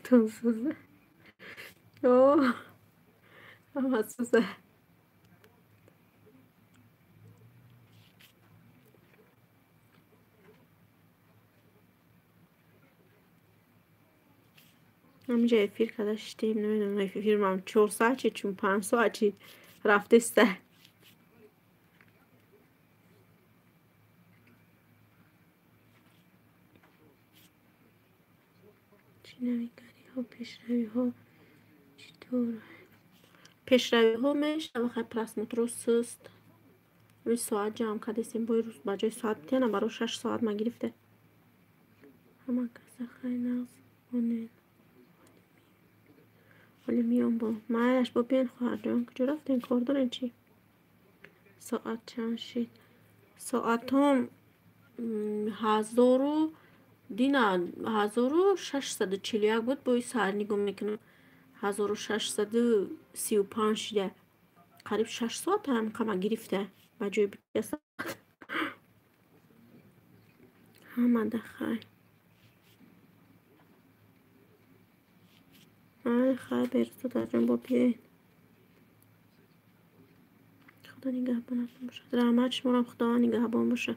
تون سازه اما سازه همینجا افیر که داشتیم نمیدونم افیر هم 4 ساعت چی چون 5 ساعت چی رفته سته چی نمیگری ها پیشروی ها چطور پیشروی ها میشه بخواه پرس مترو سست روی ساعت جمع کردیم باید روز بجای ساعت تینه برای 6 ساعت ما گرفته همه کسی خیلی نغز بانه ولی میام با مایش با بین خواهر جان کجا رفتین کار دارین چی ساعت چند شید ساعت هم 1641 بود بایی سر نگم میکنم 1635 شده قریب 6 ساعت هم کما گرفته بجای بیده ساعت همه دخواه خیلی برسو در جان با بیاین خدا نگه بانتون باشه رحمت شما را خدا نگه بان باشه.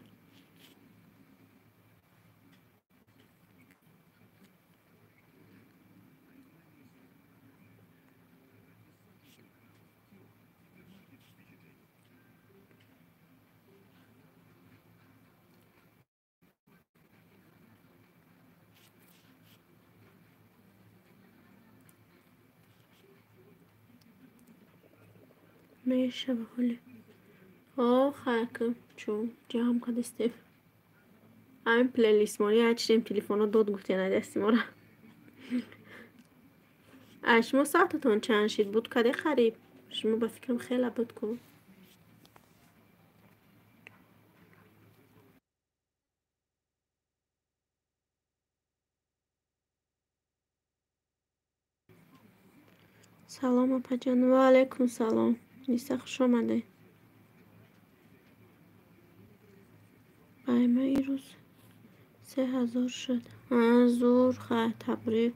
میشه به حالی خیلی چون جمع کدستیم همین پلیلیست مانی هچتیم تلیفون رو داد گفتی ندستیم را شما ساعتتون چند شید بود کده خریب شما با فکرم خیلی بود کن سلام اپا جان. و علیکم سلام. نیسا خوش آمده. قیمه ای روز 3000 شد. زور خواهد تبریک.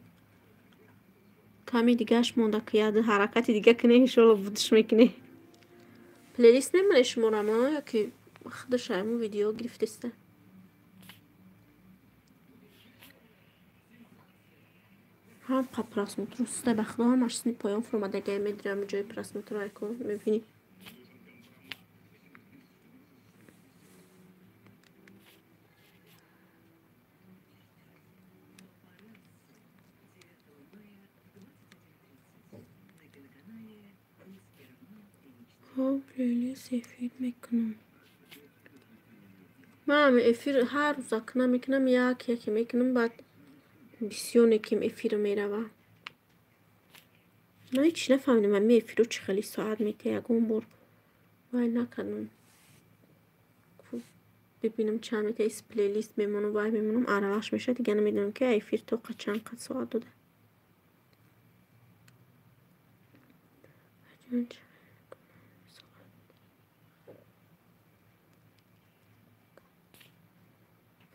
کمی دیگهش مونده که یاد حرکتی دیگه کنه ایشالا بودش میکنه. پلیلیست نمیره شمارم ها یا که خودش همون ویدیو گرفتسته. هم پراسموتر سته بخدا همش سنی پایان فرماده که میدرم جای پراسموتر های کن میبینی. خب لیلی سفید میکنم. من هم افیر هر روز اکنه میکنم یکی میکنم بعد بسیونه کم افیر میروه. نه هیچ نفهمیدم من افیر رو چه خیلی ساعت میته یکون بار وای نکنم. ببینم چند میته ایس پلیلیست میمونم وای میمونم عرواش میشه دیگه نمیدونم که افیر تو چند قد ساعت داده.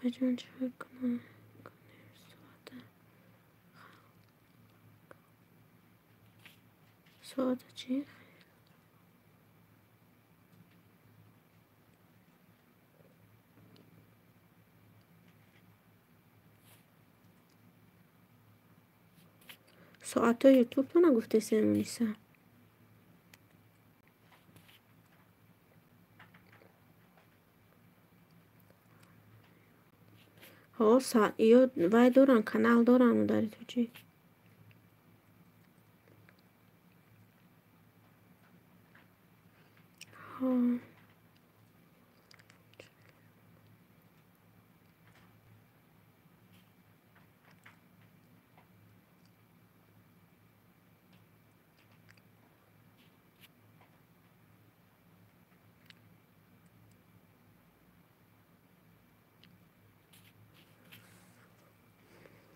بجون چه کنم ساعت چی؟ ساعت ها یوتیوب تو نگفته سیمونیسا. ها ساعت یا وای دارن کانال دارن داری تو چی؟ ها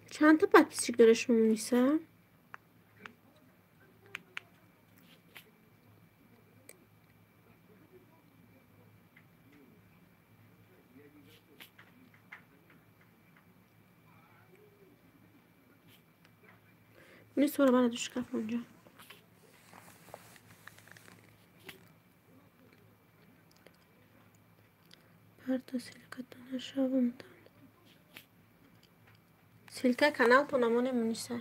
چند تا подписчик داره شمونیسا؟ نیست برو برای دوش کف اونجا. پرتا سیلکه دانه شبم دان سیلکه کانال تو نمونه مونیسا.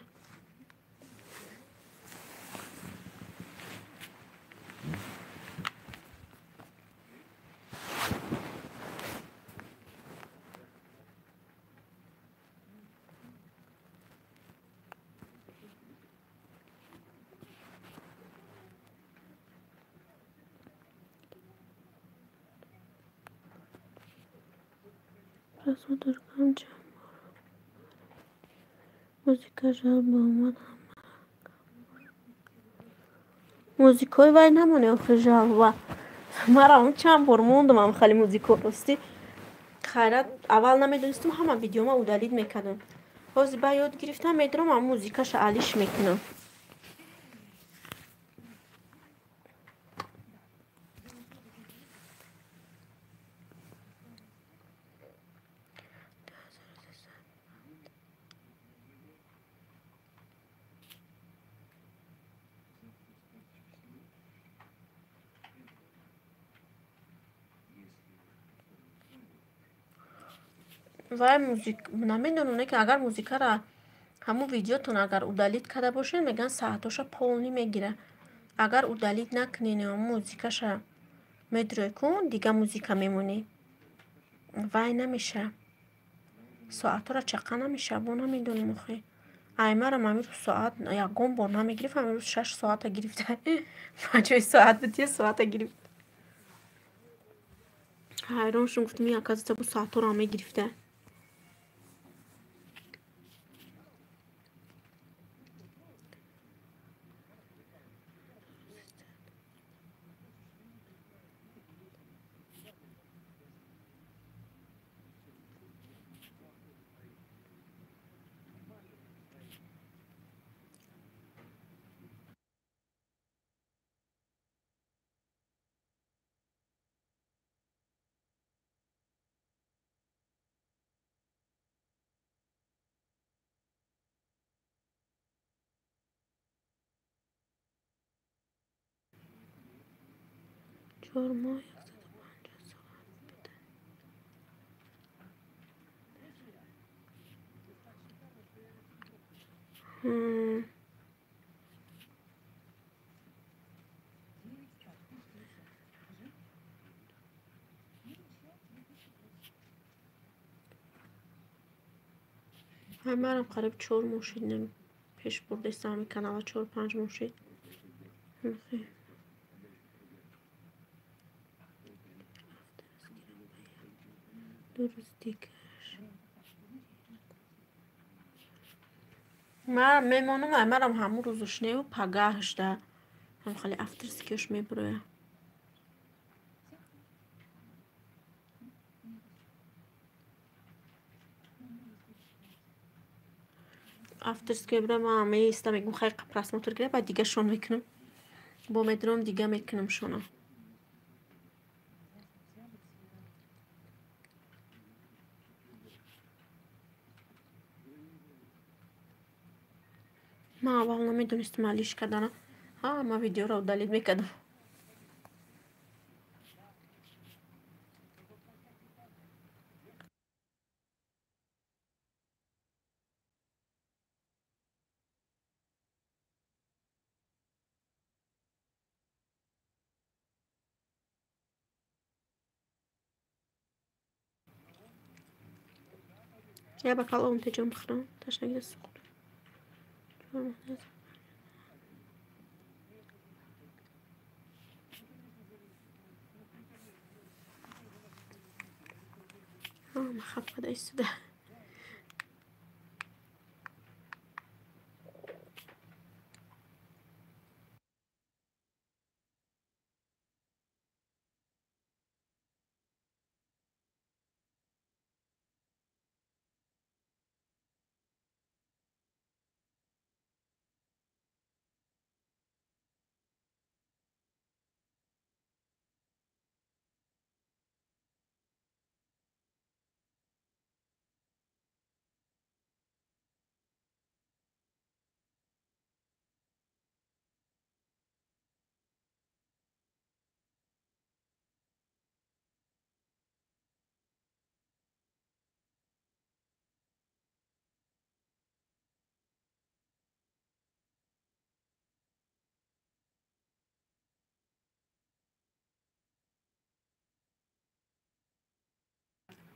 رسم درکم چند موزیکا جال با اومد هم موزیکای وای نمونه آخه جال و مرا اون چند بار موندم هم خیلی موزیکا راستی خیرت اول نمیدونستم همه ویدیو ما اودالید میکردم بازی با یاد گرفتم میدونم هم موزیکاش علیش میکنم. و موزیک نمیدونونه که اگر موزیکا را همون ویدیوتون اگر اودالید کرده باشین میگن ساعتاشا پول نمیگیره. اگر اودالید نکنین و موزیکاشا میدروی کن دیگه موزیکا میمونی وای نمیشه ساعت را چقدر نمیشه با نمیدونم اخی ایمه را من رو ساعت یکم بار نمیگرفت همین روز 6 ساعت گرفته بچه ساعت بودی ساعت گرفت حیران شدم گفتم یک از تا ساعت را میگرفته. 4 ماه 150 ساعت بوده. همه قریب 4 ماه شد نم پیش برده سامی کانال 4-5 ماه شد. دو روز دیگر من میمانم مرم همون روزش نیو پگاهش ده هم خیلی افترسکیش میبره. افترسکی برم من میسته میگم خیلی قپرس موتور گره بعد دیگه شون میکنم با مدرم دیگه میکنم شونه. من اول نمیدونستم علیش کردن ها ما ویدیو رو دلیل میکردم. یا بکالا اون تجربه بخورم تشنگی سخور. مخفف ده ایستده.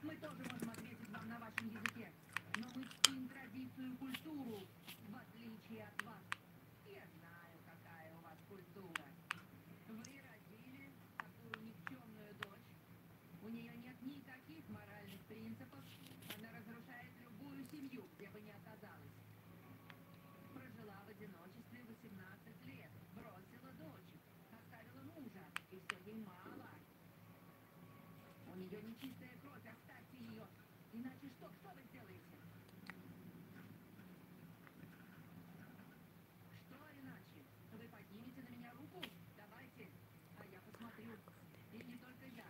Мы тоже можем ответить вам на вашем языке, но мы чтим традицию и культуру, в отличие от вас. Я знаю, какая у вас культура. Вы родили такую никчемную дочь. У нее нет никаких моральных принципов. Она разрушает любую семью, где бы ни оказалась. Прожила в одиночестве 18 лет, бросила дочь, оставила мужа, и все ей мало. У нее нечистая кровь, оставьте ее. Иначе что вы сделаете? Что иначе? Вы поднимете на меня руку? Давайте, а я посмотрю. И не только я.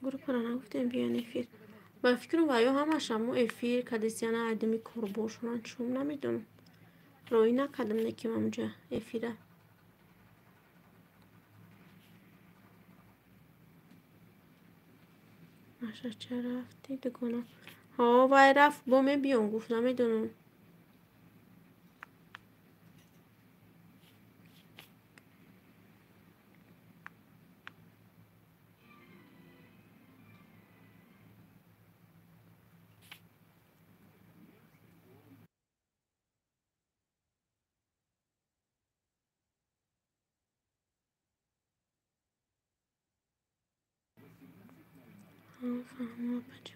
گروه پرانه گفتیم بیان افیر با فکر و یا همش همو افیر کدیسیانه عدمی کربوشونن چون نمیدونم روی نکدم نکیم همونجا افیره ماشه چه رفتی دگونه ها وای رفت بومه بیان گفت نمیدونم فهمم بچه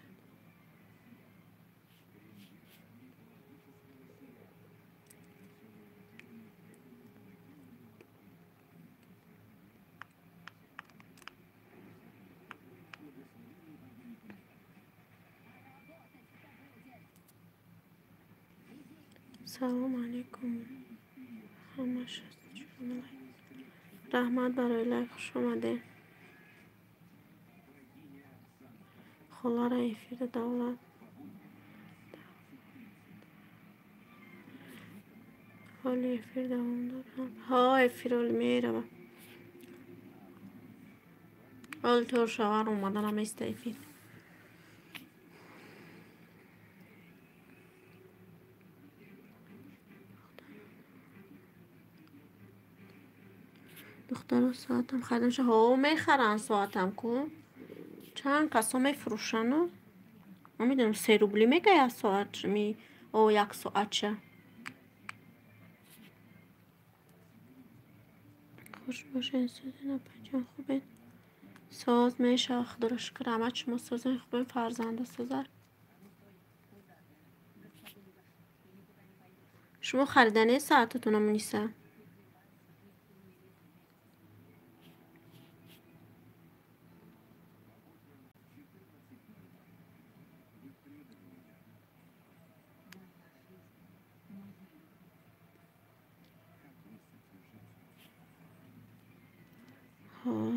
سلام علیکم همش رحمت برای لایک خوش اومده خلا را افیر دولت حالی افیر دوام دارم ها افیر حالی میره آلتور شاور اومدن هم استیفید. دخترا ساعتم خریدم شه. ها میخرن ساعتم کو چند کسا میفروشن. من میدونم 3 روبلی میگه یک ساعت می او 1 ساعت شه. خوش باشه استودینا پنجم خوبه. ساز میشه خدا شکر همه شما سازن خوبه فرزنده سازر. شما خریدنی ساعتتون هم نیسته. ها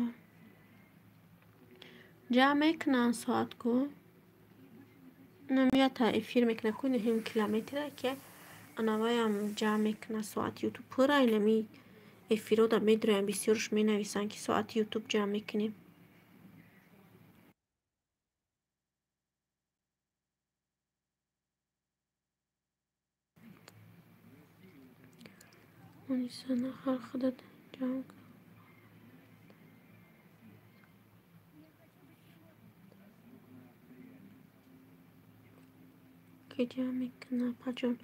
جمع میکنن ساعت کو نمیاد تا افیر میکنه کنی هم کیلومتره که انوای هم جمع میکنه ساعت یوتیوب پره اینمی افیرو دا میدرویم بسیارش می نویسن که ساعت یوتیوب جمع میکنیم. اونی سنه خر خودت جمع کن که جمع میکنه پجون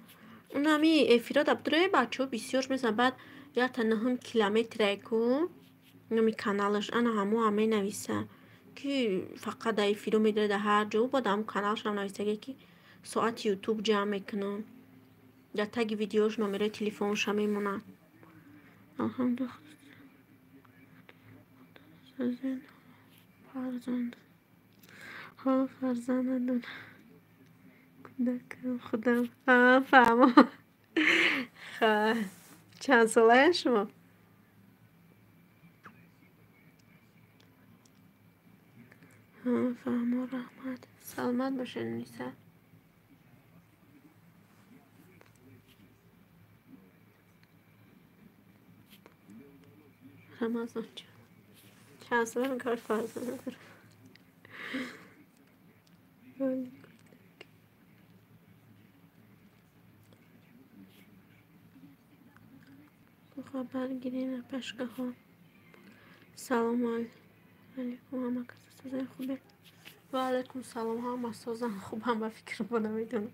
اون همی افیرا دا بدروی بچه ها بسیارش میزن بعد یا تا 9 کیلومتره کو نمی کانالش انا همو همه نویسه که فقط دا افیرو میدره ده هر جو با دا همو کانالش هم نویسه که ساعت یوتیوب جمع میکنن یا تگ ویدیوش نمیره تلفونش هم میمونن. الحمدلله سازن فرزند ها فرزند دون کودکم خودم فهمم. چند ساله شما؟ فهم رحمت سلامت باشه نیسه. رمضان چند ساله من کار فرزند دارم. خبر گیرین پشکه ها. سلام علیکم همه کسی سازن خوبه. و علیکم سلام همه سازن خوب همه فکر بوده میدونم.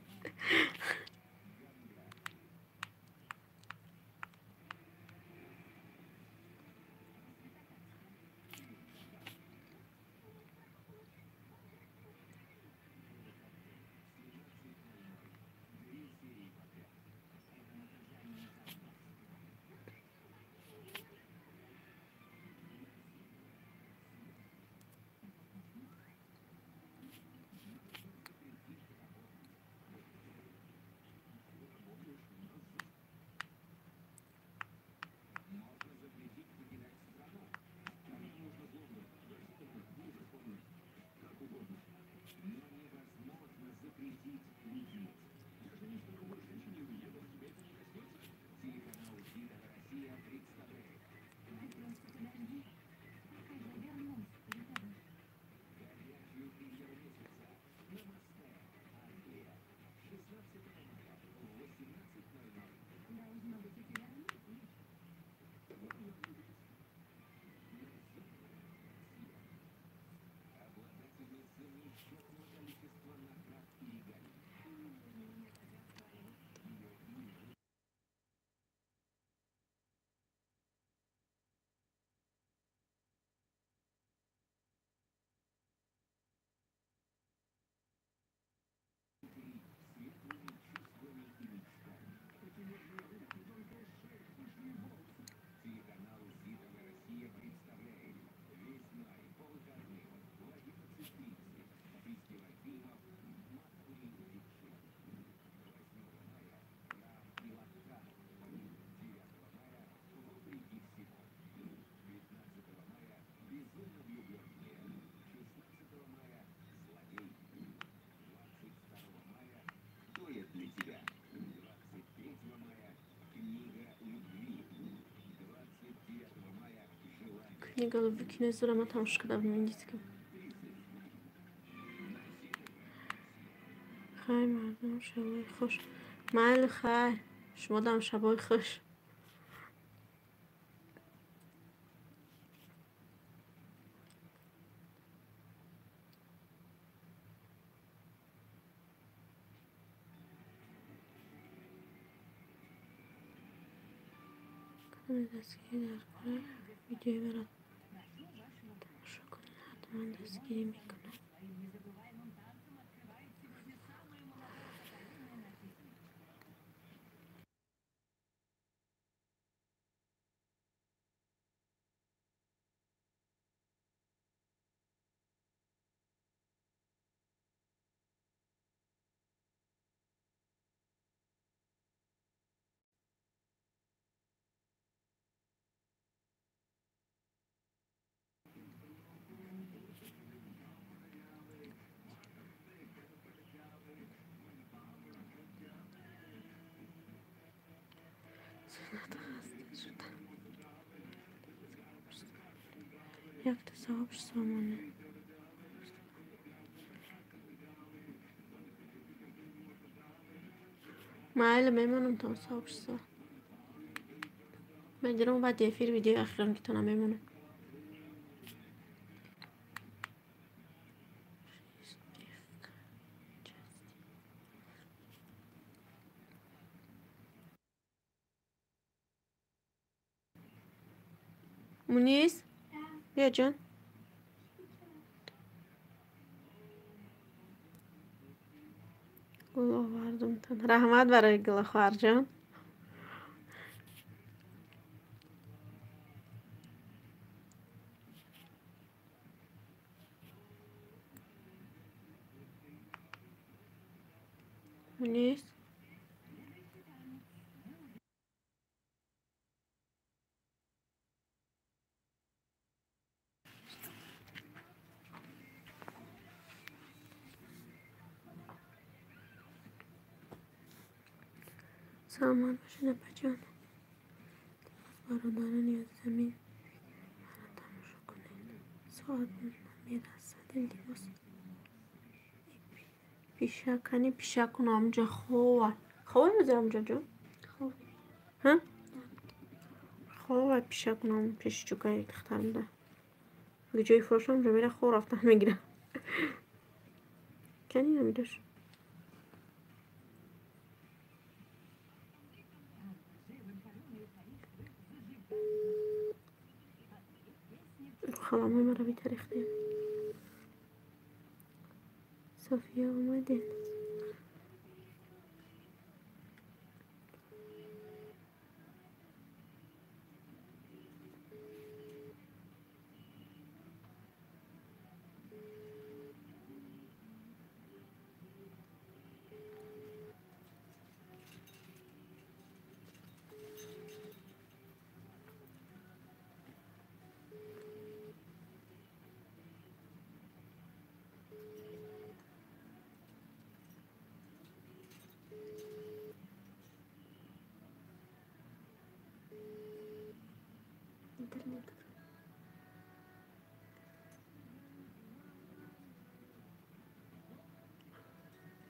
یه گالویکی نزدورم ما تماش کردم این دیسکم خیلی مردم شبای خوش محل خیر شما دم شبای خوش دستگیری در کار ویدیوی برات تماشا کنید حتما دستگیری میکنم Jak to zaobsłużone? معلم میمونم تا صبح شد مجرم بعد یفیر ویدیو اخیرم که تونم میمونم مونیز بیا جان گل آوردم تن رحمت برای گل خواهر جان مونیز سامان باشین بچان برادران یا زمین برای تماشا کنید ساعت میاد از ساعت دیماست پیشکنی پیشکن آمجا خواه خواه بزر آمجا جا خواه ها خواه پیشکن آم پیش چوکای اخترم ده اگه جای فرشم رو میره خواه رفتن میگیرم کنی نمیداش خالم های مرا بی تاریخ دیم صافیه اومدین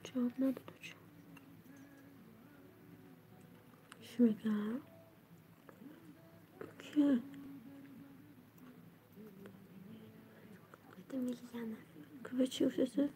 جواب نداد چی میگم که میگم که به چی افتاده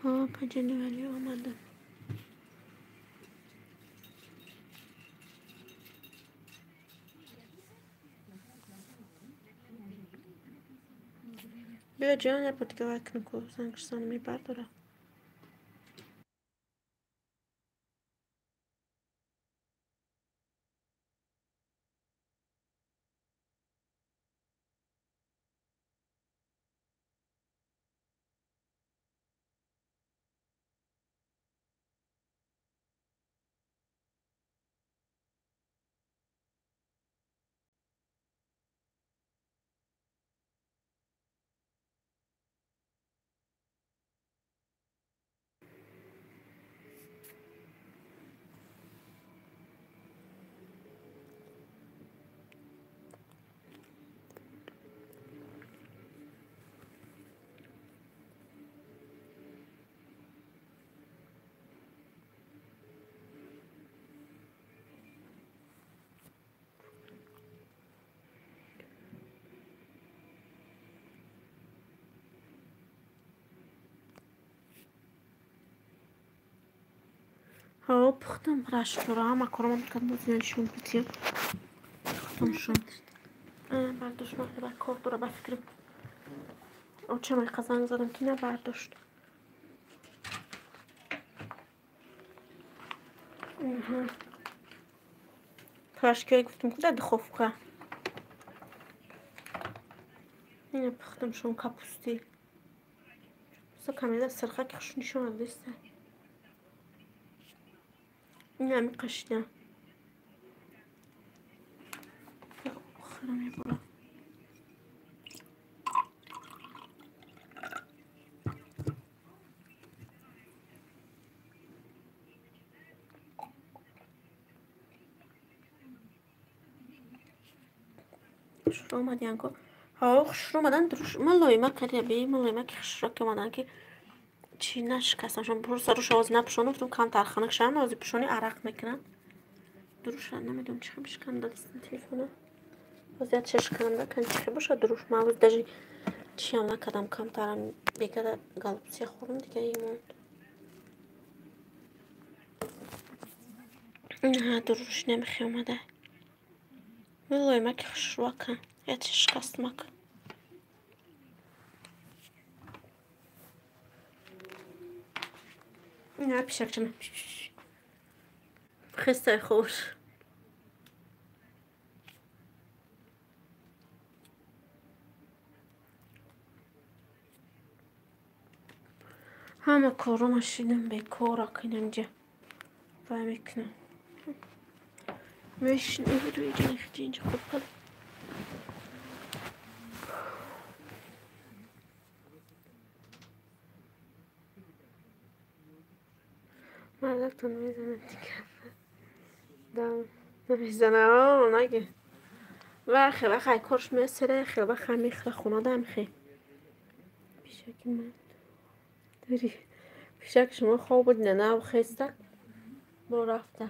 ها پنجه ولی آمده بیا جان یه پتیکه وک نکو زنگشتان میبرداره ها پختم براشتورا ama korona kadar ziyarışım bitiyor. Pختم şun. برداشت من بر کار داره به فکرم او چه من قزنگ زدم که نه برداشت تاشکیه گفتم کجا دخوفکه اینه پختم شون کپوستی بسا کمیده سرخه که خشونیشون دیسته اینه همی قشنه بخورم یه برا شروع اومدین که ها شروع اومدن دروش من لایمه کردیم بی من لایمه که خشرا که اومدن که چی نشکستن شون برو سرش آواز نپشونه گفتم کم ترخانه کشن آوازی پشونی عرق میکنن دروشن نمیدونم چی خمیش کنده دستن تلفونه وضعیت چش کنده کن چی باشه دروش موز دجی چی هم نکدم کم ترم بگه گالپسی خورم دیگه ایمون نه دروش نمیخی اومده والله ما خشوا کن یا چش کست مک نه پیشک چمه خسته خوش همه کارو ماشینم به کارا کنم جا و میکنم میشنی روی جنختی اینجا خوب کن مردکتون میزنه دیگه دم نمیزنه نگه و خیلی خیلی کارش میسره خیلی خیلی خونه دم خیلی پیشک من داری پیشک شما خواب بود نه و خستک با رفتک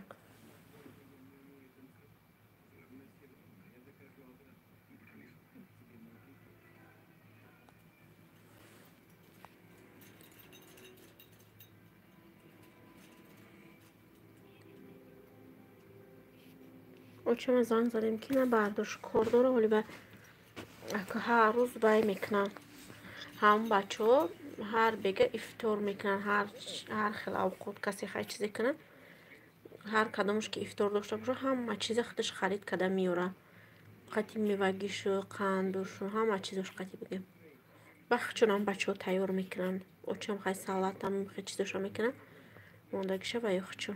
او چه زنگ زدیم که نه برداشت کار داره ولی به هر روز بای میکنن هم بچه ها هر بگه افطار میکنن هر خیلی اوقات کسی خیلی چیزی کنن هر کدامش که افطار داشته باشه همه چیز خودش خرید کده میاره قطی میوگیشو قندوشو همه چیزش قطی بگیم وقت چون هم بچه ها تیار میکنن او چه هم خیلی سالت هم خیلی چیزش میکنن موندگیشه و یخ چون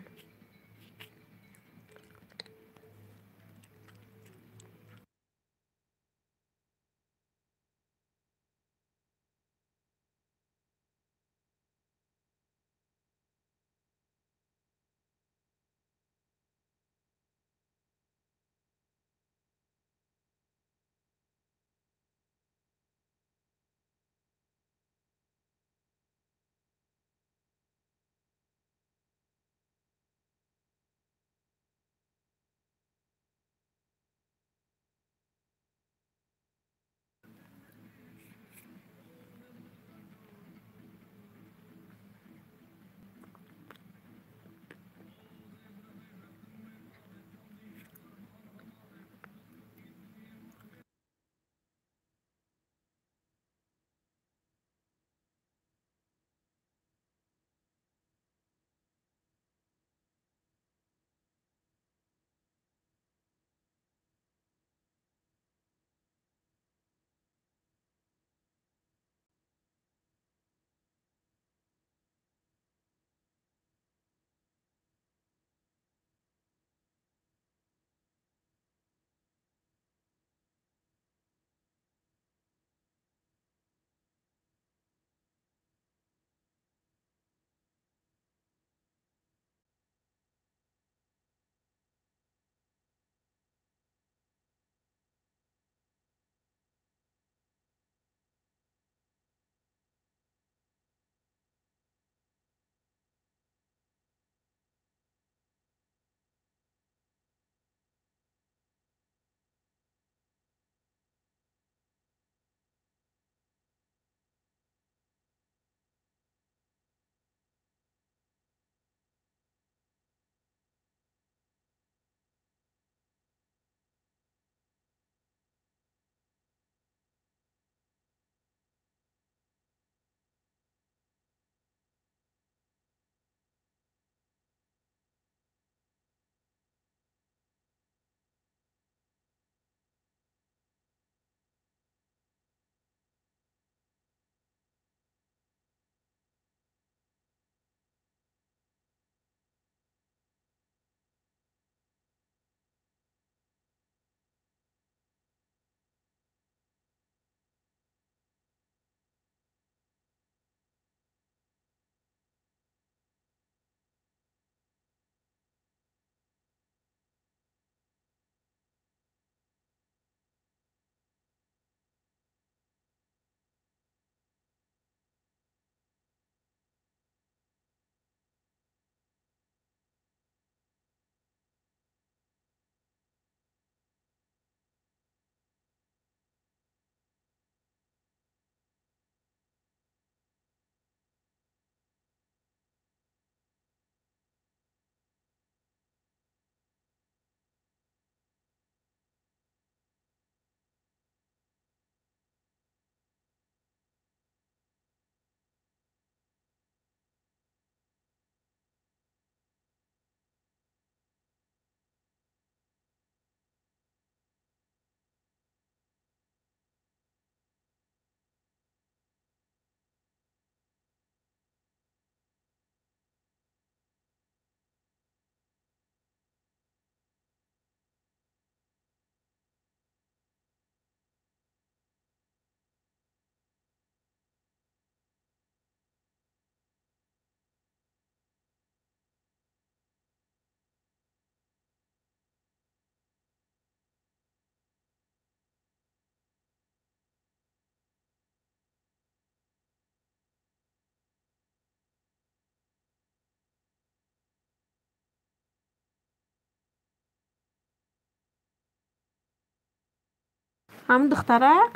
همون دخترک؟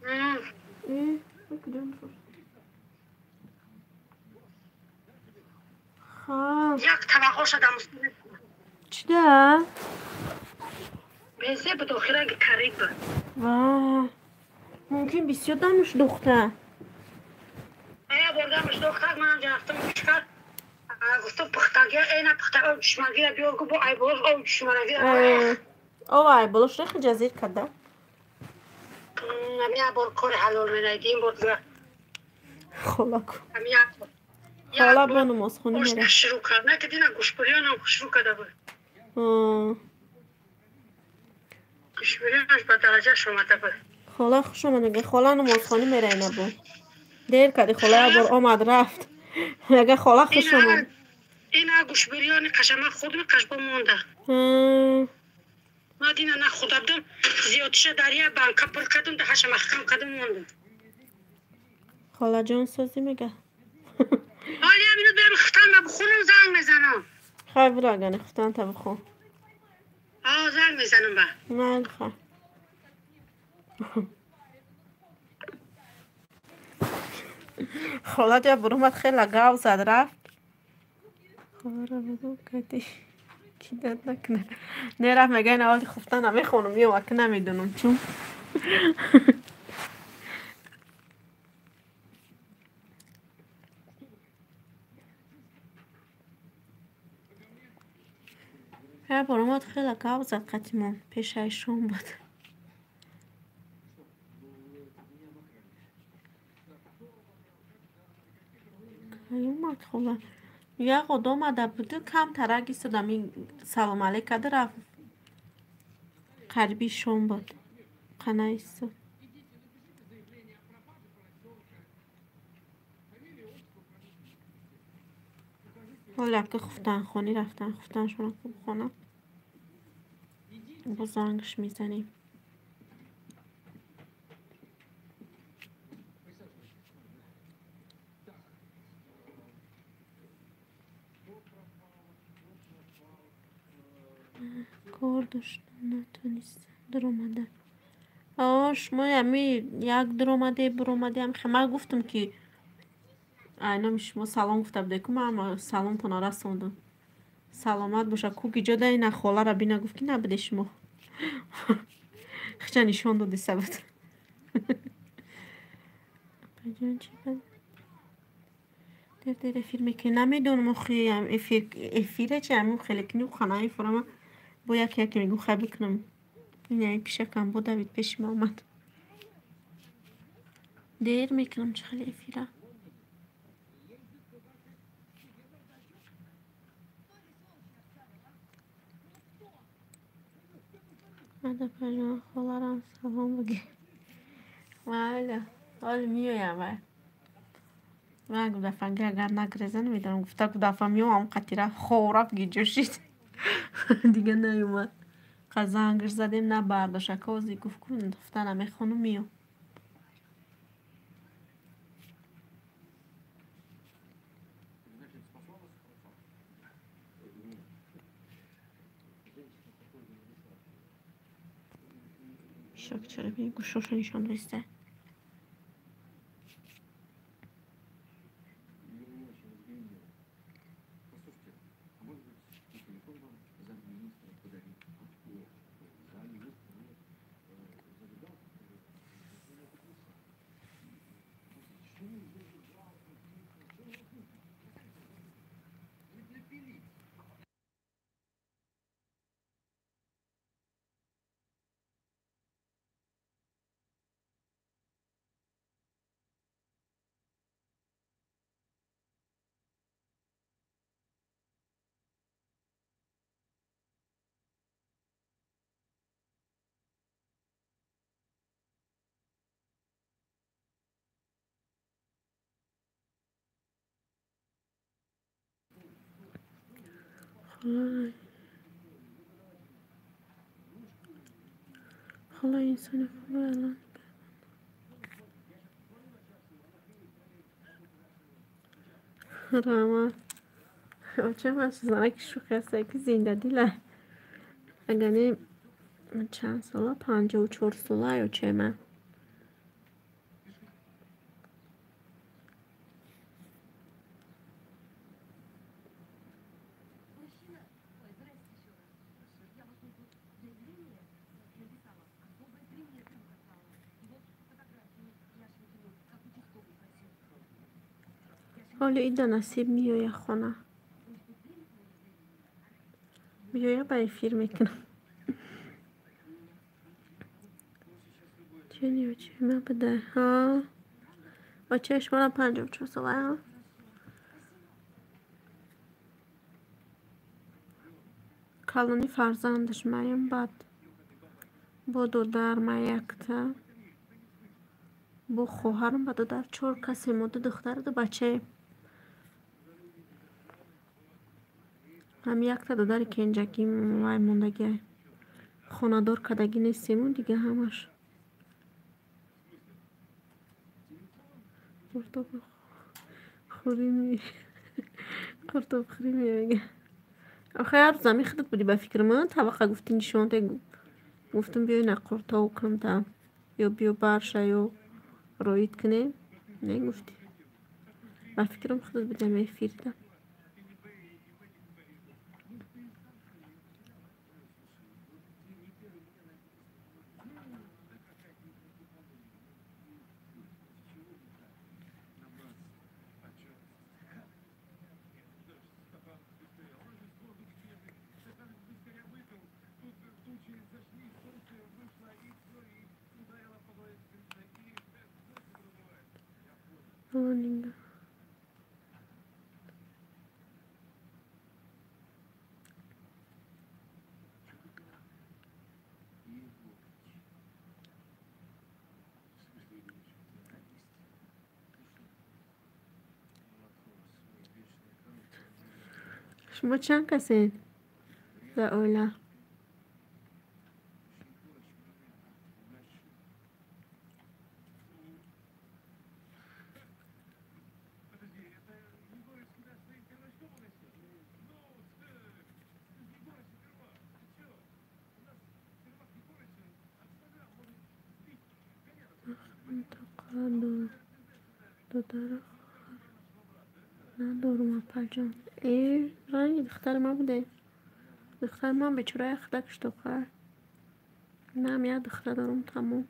ام. خب یک طبقه شدم چی ده؟ بیزه به داخل اگه تریک بود واه ممکن بسیار دمش دختر ایا بردمش دختر من رفتم چکار گفتم پختگی اینا پختگی چشمگی بیار گو با ای باز او چشمگی اوه بلوش ریخ جزیر کده همین بار کار حلال می‌ندیم بود خلا کن همین خلا بانو ماسخونی میره شروع کرد نه که دینا گوشبریان هم شروع کرده بود گوشبریانش به درجه شماده بود خلا خوش آمده خلا نمازخانی میره اینا با دیر کردی خلا بار آمد رفت اگه خلا خوش آمد اینا گوشبریان قشمه خودم قشبه مونده ما دینا نه خدا بدم زیادش دریا بانکا پر کردم ده هشم محکم کردم موندم خلا جان سازی میگه حالی همینو برم ختم و بخونم زنگ میزنم خیلی برو اگه نختان تا بخون زنگ میزنم با نه خیلی خلا جا برومت خیلی گاو زد رفت خلا را بدو کتی کی داد نکنه نه رفت میگه این اول خفتن همه خونمی و که نمیدونم چون هر برومت خیلی گاو زد قتیمون پیش ایشون بود اومد خوبه یه قد آمده بوده کم ترک ایستادم این سلام علیک کرده رفت قریبی شون بود قنه ایستاد ولی که خفتن خونی رفتن خفتن شون خوب خونه با زنگش میزنیم کار داشتم نتونست در اومده شما یمی یک در اومده بر اومده هم خیلی من گفتم که اینا شما سلام گفته بده که من سلام پنا رسوندم سلامت باشه کوکی جا ده این خاله را بینه گفت که نبده شما خیچه نشان داده سبت بجان چی بد در فیلمی که نمیدونم خیلی افیره چه همون خیلی کنی و خانه ای فرما با یکی یکی میگو خیلی بکنم این یعنی پیشه کم بود دوید پیش ما آمد دیر میکنم چه خیلی افیره مده پجان خالارم سلام بگی ولی حال میویم من گفت دفعه اگر نگرزه نمیدونم گفته که دفعه میوم هم قطیره خوراب گیجو شید دیگه نیومد قزنگش زدیم نه برداشت کازی گفت کن دفتر نمیخونم میام شک چرا بیم گوشوش نشان ریسته خلا انسان خوبه الان رحمت چه من سوزنه که شوخی هسته که زنده دیله اگه من چند ساله 54 ساله یا چه من حالا ایده نصیب میایه خونه بیایه برای فیر میکنم چه نیو چه من بده ها بچه اشمارم 54 ساله ها کلانی فرزندش مایم بعد با دودر ما یکتا با خواهرم با دودر 4 کسی ما دو دختر دو بچه هم یکتا دودر که اینجاکی مای موندگی خونه دار کدگی نیستیم دیگه همش قرطاب خوری می قرطاب خوری میگه آخه هر زمی خودت بودی به فکر من طبقه گفتی نشان ده گفتم بیای نقرطاب کنم تا یا بیو برشه یا رویت کنیم نه گفتی به فکرم خودت بودی همه فیردم آنینگه شما چند کسی در اوله دو داره ندارم پجام ای رنگ دختر ما بوده دختر من به چرای خدکش تو خواهر نه هم یه دختر دارم تمام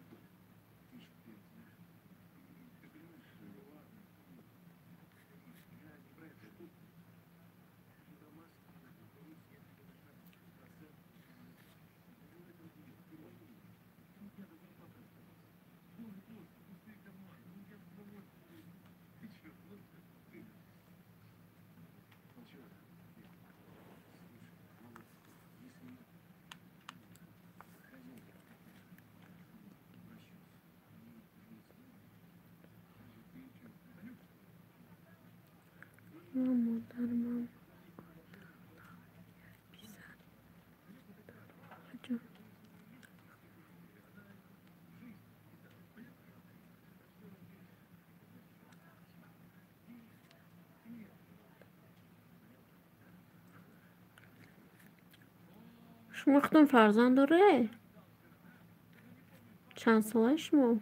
مادرم شما خودتون فرزند داره چند ساله شما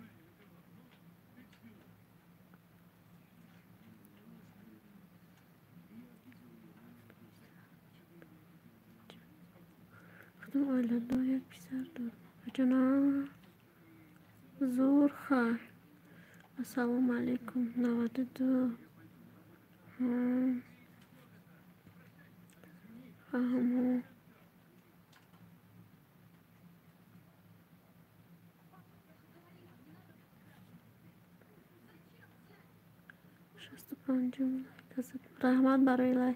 خودم اولاد دار یک پسر دارم جناب زور خواهر السلام علیکم 92 همون 65 رحمت برای لای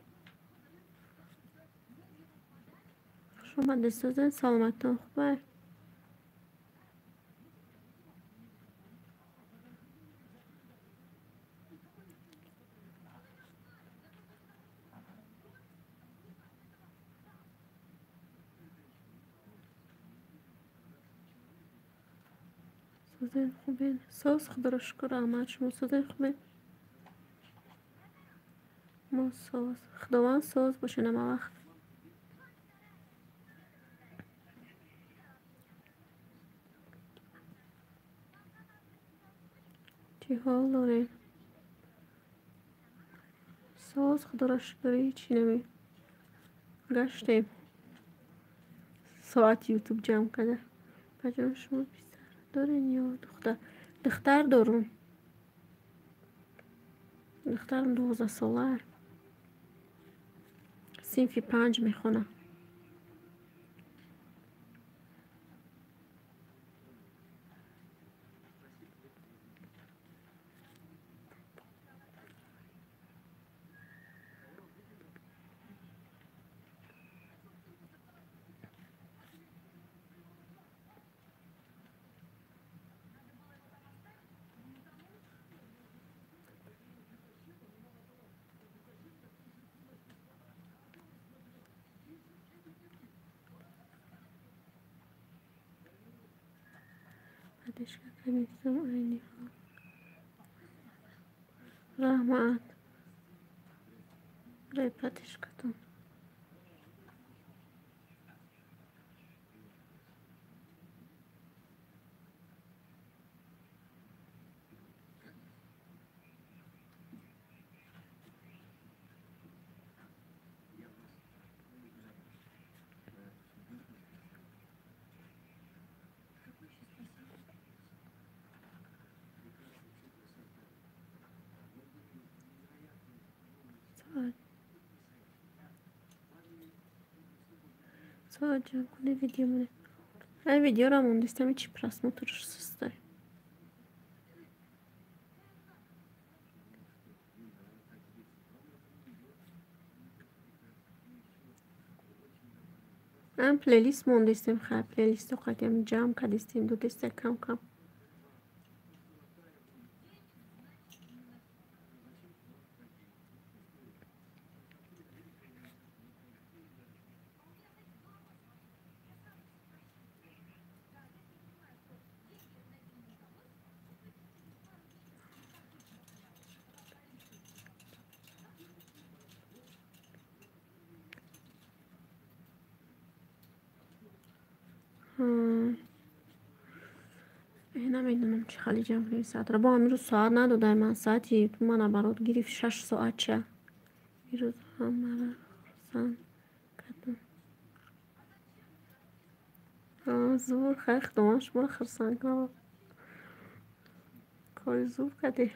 شما دستازه سلامتتان خوبه سوزن خوبه ساز خدا رو شکر احمد شما سوزن خوبه ما ساز خداوند ساز باشه نما وقت چی حال داره؟ ساز خدا را شکر هیچی نمی گشتیم ساعت یوتیوب جمع کرده. بجان شما پسر دارین یا دختر؟ دختر دارم. دخترم 12 ساله، صنف 5 میخونه. بعدش که نیستم اینی رحمت ریپتش کتون ساعت جمع کنه ویدیو مونه. این ویدیو را موندستم چی просмотр составит. من پلیلیست موندستم خیلی پلیلیست رو قدیم جمع کردیم دو دسته کم کم. نمیدونم چی خیلی جمع کنیم ساعت را با همین روز ساعت ندادم من ساعتی تو من برات گرفت 6 ساعت چه این روز هم مرا خرسان کردم زور خیلی خدماش مرا خرسان کنم کاری زور کده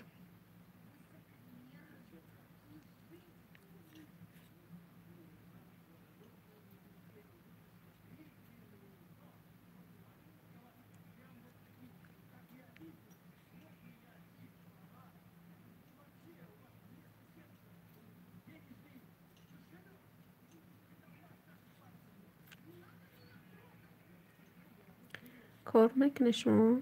کار میکنه شما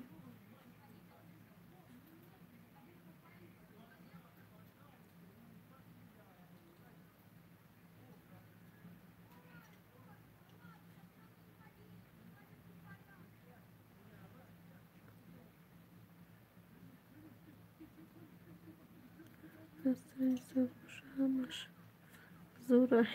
همش زوره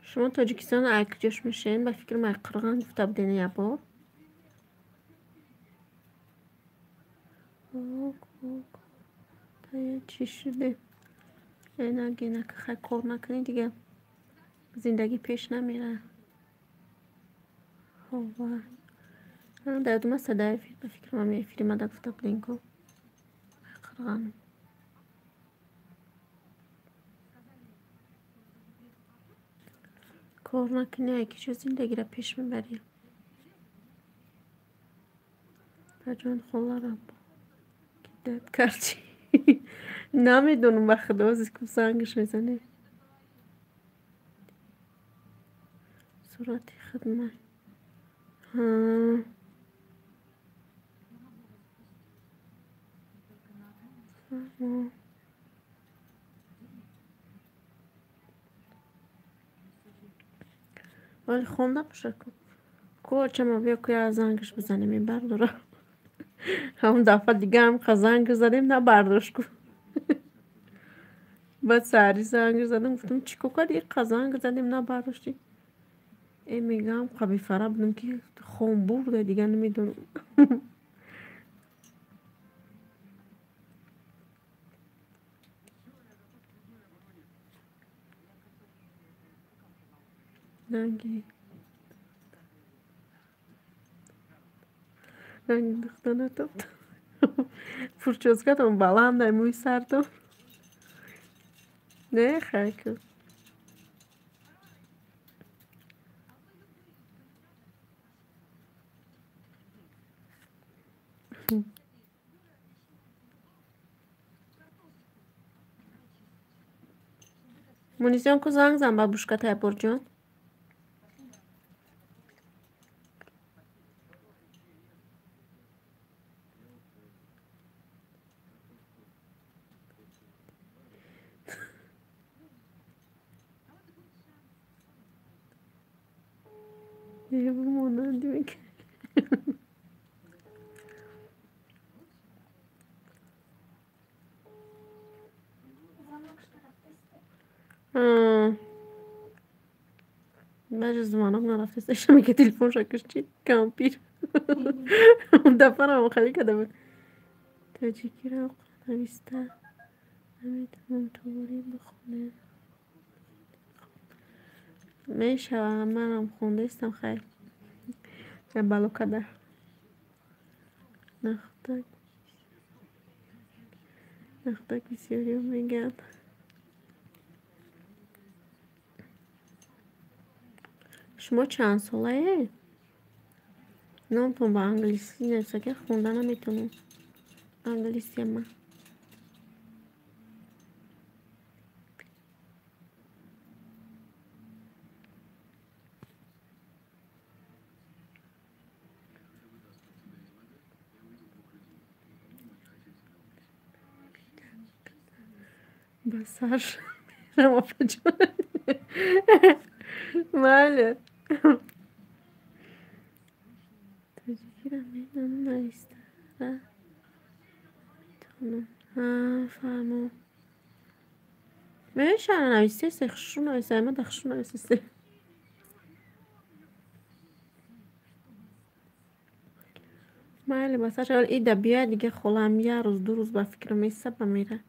شما تاجیکستان اگه جاش میشین با فکر من قرغان گفته بودین یه بار تا چی شده اینا گینه که خیلی کار نکنی دیگه زندگی پیش نمیره خوبه در دومه صدای فیلم به فکر من فیلم ده گفته بودین که قرغان کار نکنی یکی چه زندگی را پیش میبری بجان خواه را که داد کردی نمیدونم به خدا از که سنگش میزنه صورت خدمه ولی خونده باشه که چه ما بیا که از زنگش بزنیم این برداره همون دفعه دیگه هم که زنگ زدیم نه برداشت کن بعد سری زنگ زدم گفتم چیکار کردی قزنگ زدیم نه برداشتی میگم قبی فرا بودم که خون برده دیگه نمیدونم رنگی دختانه تو فرچوزگاه بلند موی سردم نه خیلی Munizion کو زنگ زن بابوشکا تایپور جان یه مونندی میگه بعد زمانم نرفته سشم میگه تلفن شکرش چی کامپیر اون دفعه هم خیلی کده بود تاجیکی رو نویسته نمیتونم توری بخونه میشوم منم خونده استم خیلی یه بلو کده نختک بسیاری هم میگن شما چند ساله؟ نمیتونم با انگلیسی نویسه که خونده نمیتونم انگلیسی من بسر شما پجانه بله تجیگیرم میدونم نویسته فرمو میشه نویسته سخشو نویسته اما دخشو نویسته بله بسر شغل ایده بیاد دیگه خولم یه روز دو روز با فکر میسته بمیره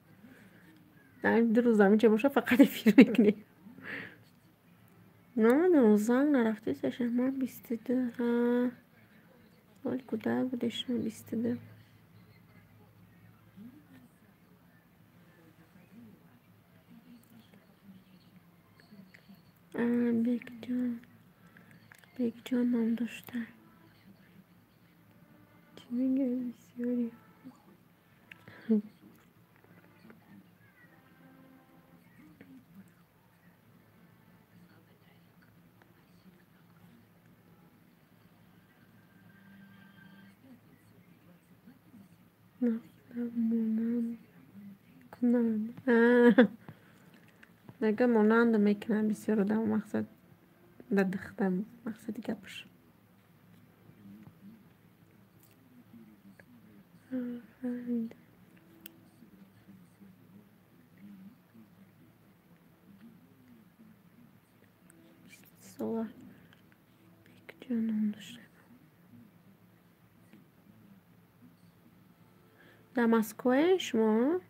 در دو روز همین چه باشه فقط فکر میکنی نه زنگ نرفته سشه ما 22 ها ولی کدر بودش 22 بیگ جان نام داشته چی میگه بسیاری نگه مونند میکنم بسیار دم مقصد دختم مقصدی گپش سوال بیگ جانم داشته دمسکوه شما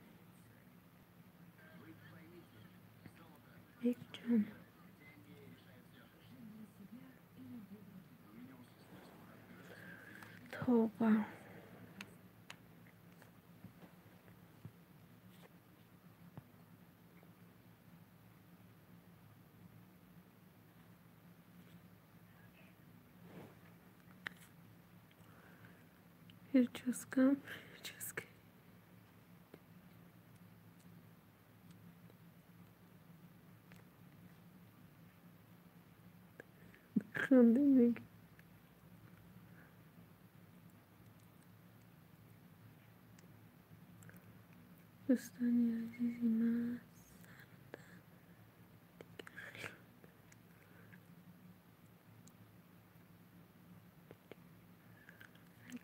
بیگ جان توبه هیچ کم خنده میگه دوستانی عزیزی من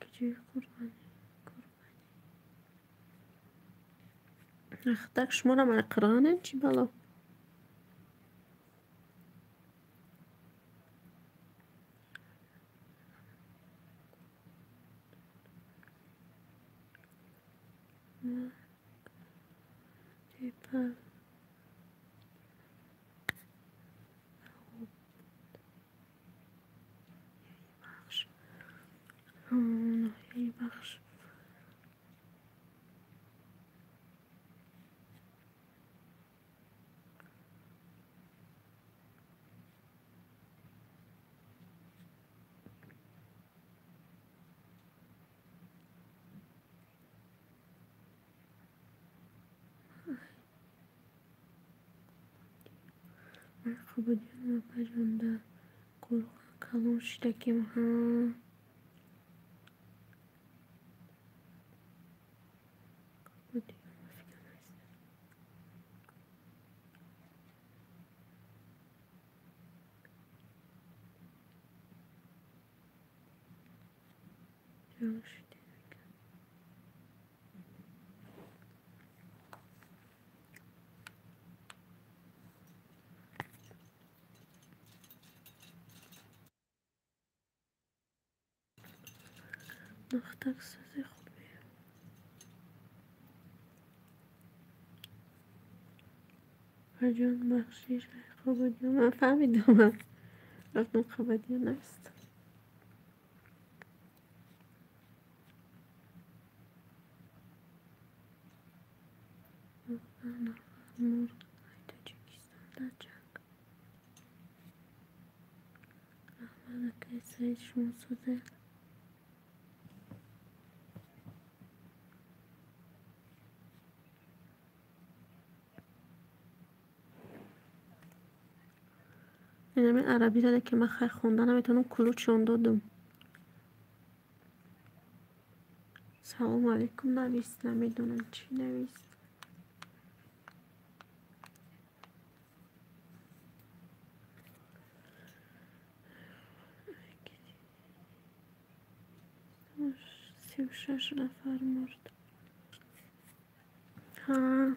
کجای قربانی اختک شما را من قرانه چی بالا ایپا بخش ای بخش خب دیگه بجنده قلقا کلون شدکیم ها نختک سازی خوبی جان بخشیش خوب دیگه من فهمیدم رفتم خوب دیگه نست مرغ تاجیکستان در جنگ احمد که سعید شما سوزه این همین عربی داده که من خیلی خوندنم میتونم کلوچون دادم سلام علیکم نویست نمیدونم چی نویست سی و شش نفر مرد ها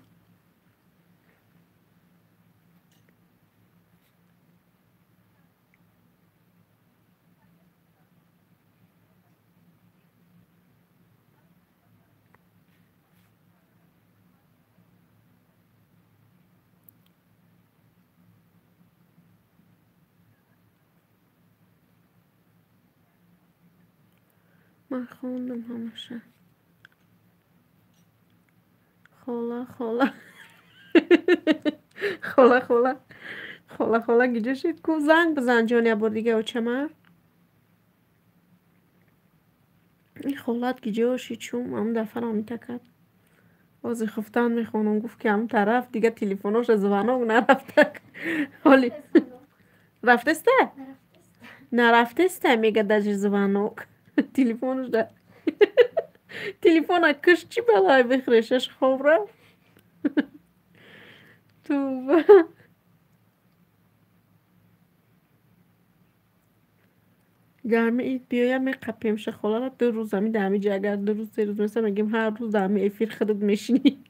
من خوندم همشه خولا خولا خولا خولا خولا خولا گیجه شد کو زنگ بزن جانی بار دیگه او چمر این خولات گیجه شد چون اون دفعه رو میتکد بازی خفتن میخونم گفت که هم طرف دیگه تلیفوناش از زبانه نرفته حالی رفتسته؟ نرفتسته میگه در زبانه تلیفونش ده تلیفون کش چی بلای بخریشش خوب رفت تو گرمه اید بیایم می قپیم شخولا را 2 روز همی دمی جا اگر 2 روز 3 روز مثلا میگیم هر روز دمی افیر خودت میشینی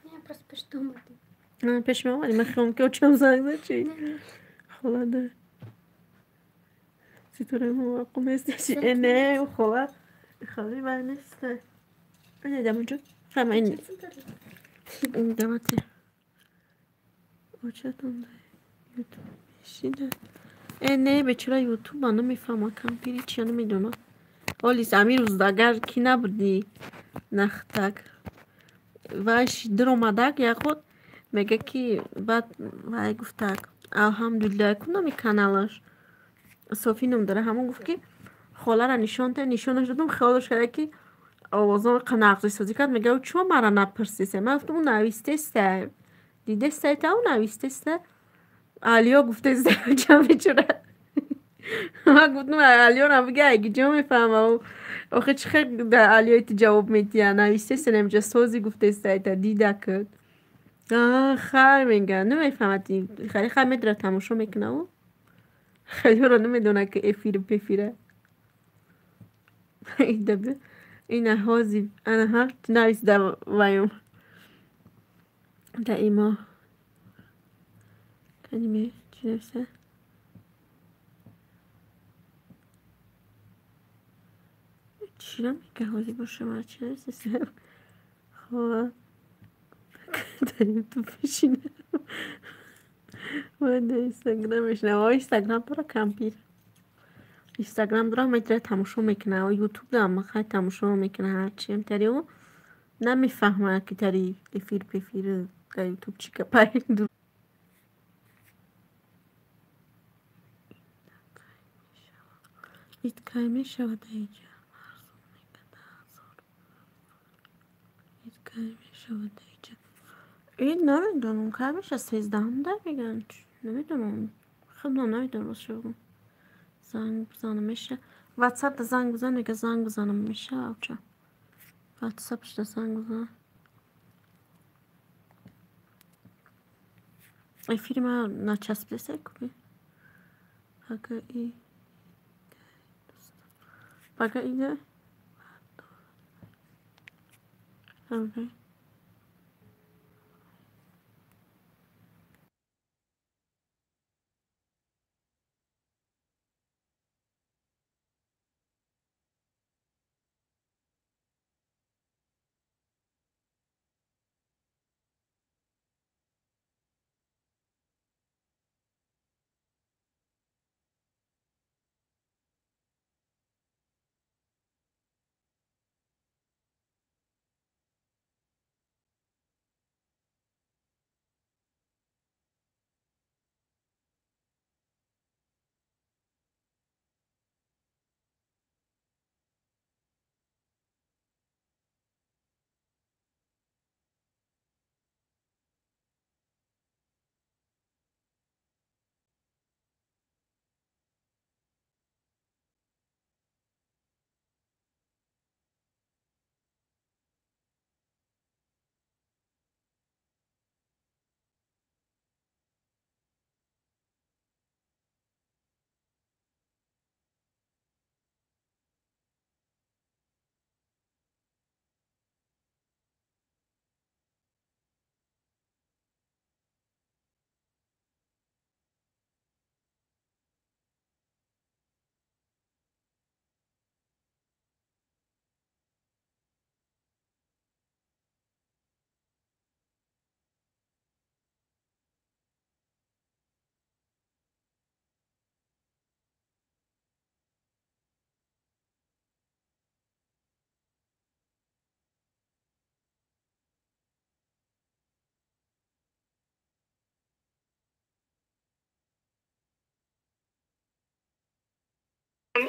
Я просто почти умру. پیش می آمدی من خیام که چم زنگ زد چی خلا ده سیطوره مواقع مثل چی نه خلا خالی بر نیسته اینه دم اونجا فهم این دمتی اوچتون ده یوتیوب میشینه نه به چرا یوتیوب من نمیفهمم کمپیری چی نمیدونم آلیس امیر روزداگر کی نبودی نختک وایش در اومدک یا خود میگه که بعد وای گفتک الحمدلله کنم این کانالش صوفی نم داره همون گفت که خاله را نشونش دادم خیالش کرده که آوازان قناقزی سازی کرد میگه او چون مرا نپرسیسه من گفتم اون نویسته سته دیده سته تا اون نویسته سته علیا گفته سته جمعه چرا من گفتم علیا را بگه اگه جا میفهمه آخه چه خیلی در علیا جواب میدی نویسته سته نمیجا سازی گفته سته تا دیده کرد خیر میگه نمیفهمه خیلی میدره تماشا میکنه او خیلی را نمیدونه که افیر بفیره ایده بی این هازی انا ها تنایس دا وایوم دا ایما کلمه چی نفسه چی میگه هازی باشه ما چی نفسه خب داریم تو بشینه من اینستاگرامش نه اینستاگرام برای کمپیر اینستاگرام دارم میتونه تماشا میکنه و یوتیوب دارم خیلی تماشا میکنه هرچی هم تری و نمیفهمه که تری افیر پفیر در یوتیوب چی که پای دور ایت که میشود اینجا ایت که میشود اینجا این نمیدونم که میشه 13 ده بگن نمیدونم خیلی نمیدونم راست شو زنگ بزنم میشه واتساپ ده زنگ بزنم که زنگ بزنم میشه او چه واتساپش ده زنگ بزنم ای فیلم نچسبیسه کنی Paga اینه اوکی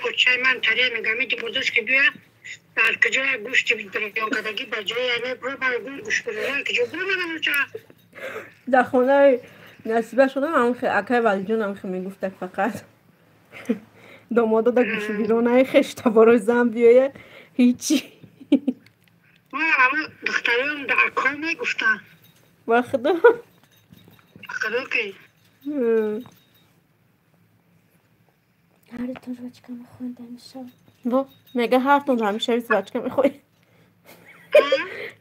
اوچای من تریه میگم که برداشت که بیا در کجای گوشت بیان کدگی بجای یعنی برو برای گوشت برو کجا برو برو اوچا در خونه نصیبه شدم همون خیلی اکای ولی جون هم خیلی میگفته فقط دامادا در گوشو بیرونه خشتا برای زن بیایه هیچی ما همه دختران در اکا میگفتن با خدا خدا که هر تون روچکا میخوند همیشه با میگه هر تون همیشه ریز بچه میخوایی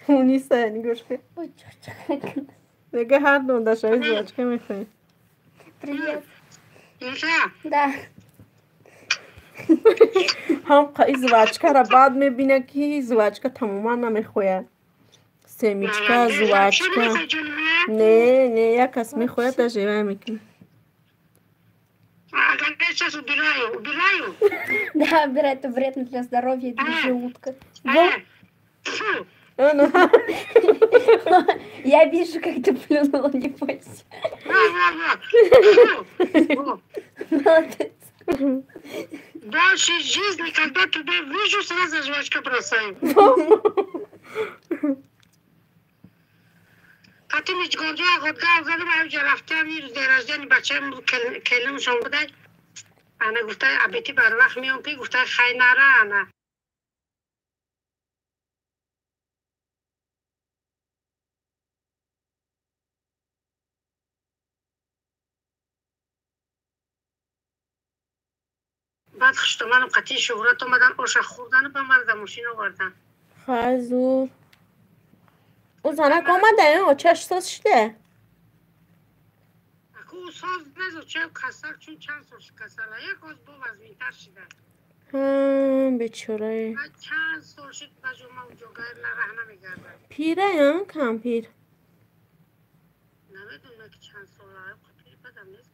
اونی سنی گوش که ой чё میگه هر تون داشته ریز بچه میخوایی привет موسا да هم قایی زوچکه را بعد میبینه که زوچکه تماما نمیخواه سمیچکه زوچکه نه یک کس میخواه تا جیوه میکنه اگر نیست убираю да убирать это вредно для здоровья и для желудка фу я вижу как ты плюнула не бойся фу молодец дальше жизни когда тебя вижу сразу жвачка бросаю Кати мичгонджо агодга азадам авҷа рафтам ин рӯз дераждани бачаам келимшон буда ана гуфта абити барвақт меом пи гуфта хай нара ана بعد خشتمانم قطعی شهرت اومدن آشا خوردن به من در ماشین آوردن. خیلی زور او زنک آمده او چش ساز شده اکو ساز نزد چه کسل چون چند سال کسل یک از با وزمینتر شده. بیچاره بعد چند سال شد بجو ما اونجا غیر نره نمیگردن. پیره یا کم پیر نمیدونه که چند سال های پیر بدم نیست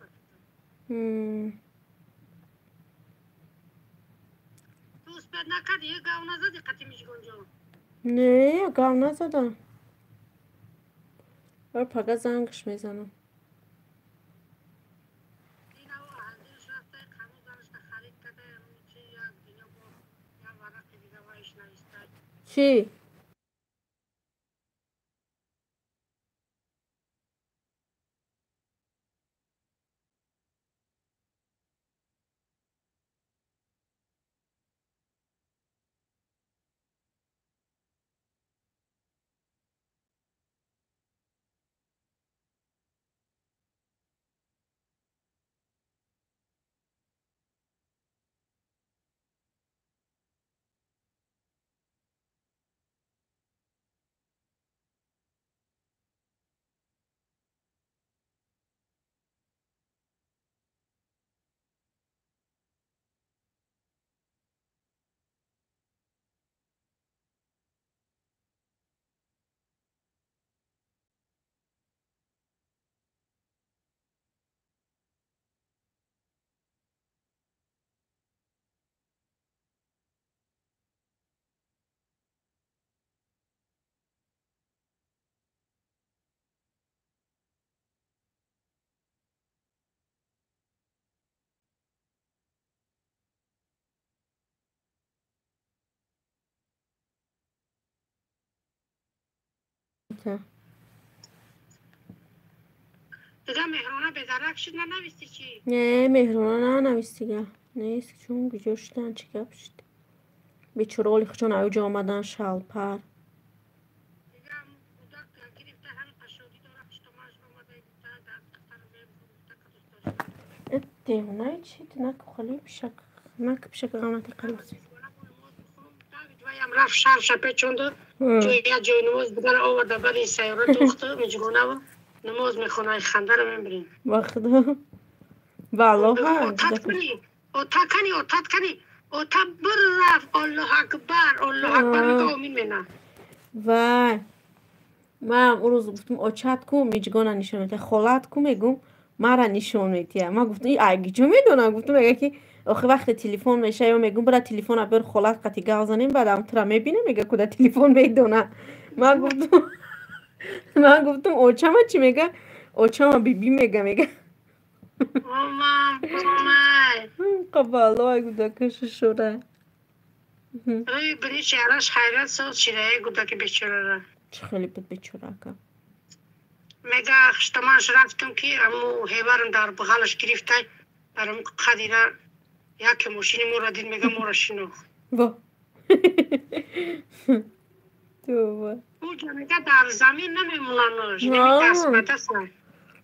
دوست بد نکرد یه گاو نزدی قطعی میشه گنجا. نه گام نزدم بر پگه زنگش میزنم این او اهلیش رفته قانون دانشته خرید کرده اون چی یک دیگه با یا ورق دیگه وایش نوشته. چی؟ دیگه مهرانه به درک شد ننویستی چی؟ نه مهرانه نه نویستیگه نیست چون گجوشتن چی گپ شد بیچاره اولی چون اوجا آمدن شل پر دیگه هم بودک گرفته همین قشادی داره پشتماش آمده گفته در قطر میبود گفته که دوست داشت. دیونه چی نکو خالی بشک نک بشک قامتی قلب دویم رفت شهر شپه چونده جوی نماز بگر آورده برای سیاره دوخته میجگونه و نماز میخونه خنده رو میبرین وقت والله ها اوتت کنی اوتا بر رفت الله اکبر میگه آمین مینا وای من اون روز گفتم اوچت کو میجگونه نشونیده خالت کو میگم مرا نشونیده ما گفتم این اگه جو میدونم گفتم اگه که آخه وقت تلفن میشه یا میگم برای تلفن بر خالت قطی گازنیم بعدم ترا میبینه میگه کدا تلفن میدونه من گفتم اوچما چی میگه اوچما بیبی میگه مامان قبالا گودا کش شده روی بری چهرش خیرت ساز شیره گودا که بیچاره را چه خیلی بد بیچاره که میگه خشتمانش رفتم که امو هیورم در بغلش گرفته برام خدیره یک ماشین مورا دید میگه مورا شناخت با تو با اونجا میگه در زمین نمیموننش نمی دست به دست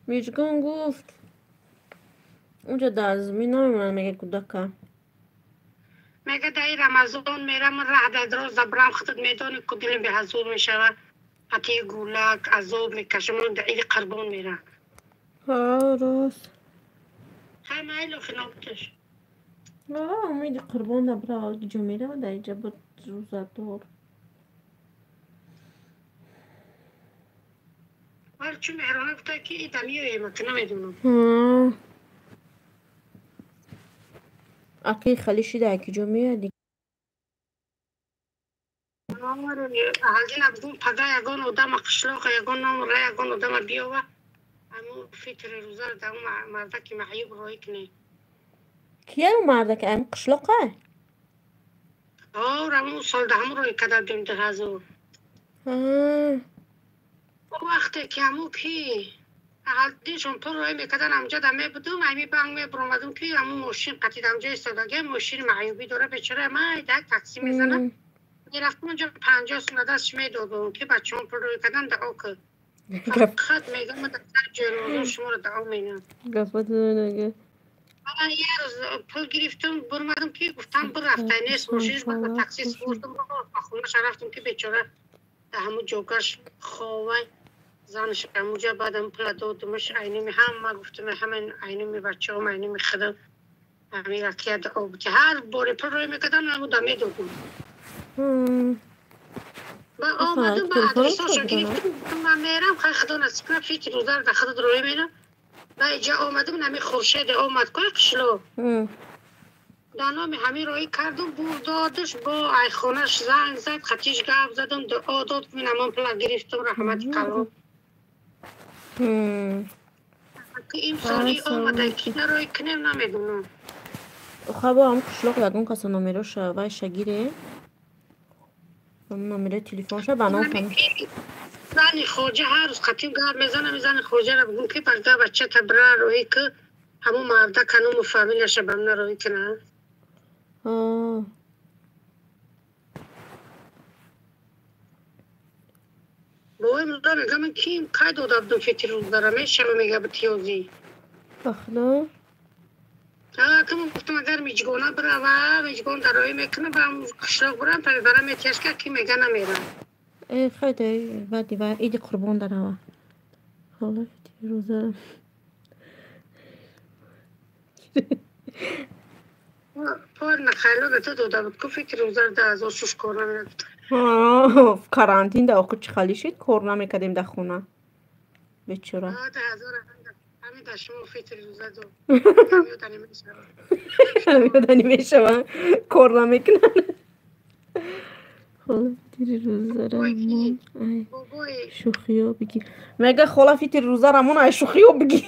میجگان گفت اونجا در زمین نمیمونن میگه کودکا میگه در رمضان میرم رعد دراز برم خطت میدانی که دلم به حضور میشوه حتی گولک عذاب میکشم اون در عید قربان میرم ها راست خیلی ایلو خنابتش امید قربان نبرا جو میره و در اینجا بود روزه دار ولی چون مهرانه گفته که ای دمیه ما که نمیدونم اکی خالی شده اکی جو میره دیگه حالی نبودون پگه یگان آدم قشلاق یگان نام را یگان آدم بیاوه امو فکر روزه رو در اون مرده که محیوب روی کنه کیه اون مرده که ام قشلاقه؟ امو سال ده همون روی کده دیم ده هزار او وقتی که امو کی حالدیشون پر روی میکدن امجا دمه بدوم امی بانگ می برامدون که امو ماشین قطید امجا استاداگه ماشین محیوبی داره بچره ما یک تاکسی میزنم میرفتم اونجا 50 سونه دستش میدادم که بچه هم پر روی کدن ده آکه خط میگم من در سر جلوزون شما رو دعا مینم گفت نگه من یه روز پول گرفتم برمدم که گفتم برفته نیست ماشینش بود با تاکسی سپردم با خونش رفتم که بیچاره همون جوکش خواه زنش همونجا بعدم پول دادمش عینی هم ما گفتم همین عینی بچه هم عینی خودم همین رکیت آب که هر باری پول روی میکردن همون دمی دادم با آمدم با ادرساشو گرفتم من میرم خیلی خدا نصیب کنه فکر روزار در خدا روی میرم و اینجا آمدم نمی خورشید آمد که قشلو در نام همین روی کردم بردادش با ایخونش زنگ زد خطیش گفت زدم دعا داد که من پلا گرفتم رحمت قلب که این سالی آمده که روی کنیم نمیدونم خب هم کشلوق لگون کسا نمیروش و شگیره نمیره تلفن شد بنام کنم زنی خوجه هر روز خطیم گرد میزنم زنی خوجه را بگون که پرده بچه تبرا روی که همون مرده کنم و فامیلش بمنه روی کنه بوی مرده میگه من کیم که دو دادم فکر روز دارم میشه میگه به تیوزی بخدا که من گفتم اگر میجگونه بره و میجگون در روی میکنه با هم قشلاق برم تا برم میتیش که کی میگه نمیرم خیلی بعدی و ایدی قربان داره و خاله روزه پول نخیلو به تو دوده بود که فکر روزه ده از شش کورنا میرد کارانتین ده آخو چی خالی شد کورنا میکدیم ده خونه بچورا ده هزار همین ده شما فکر روزه دو همیودنی میشون کورنا میکنن خاله تیری روزه رمون شوخی ها بگی مگه خاله فیتر روزه رمون ای شوخی ها بگی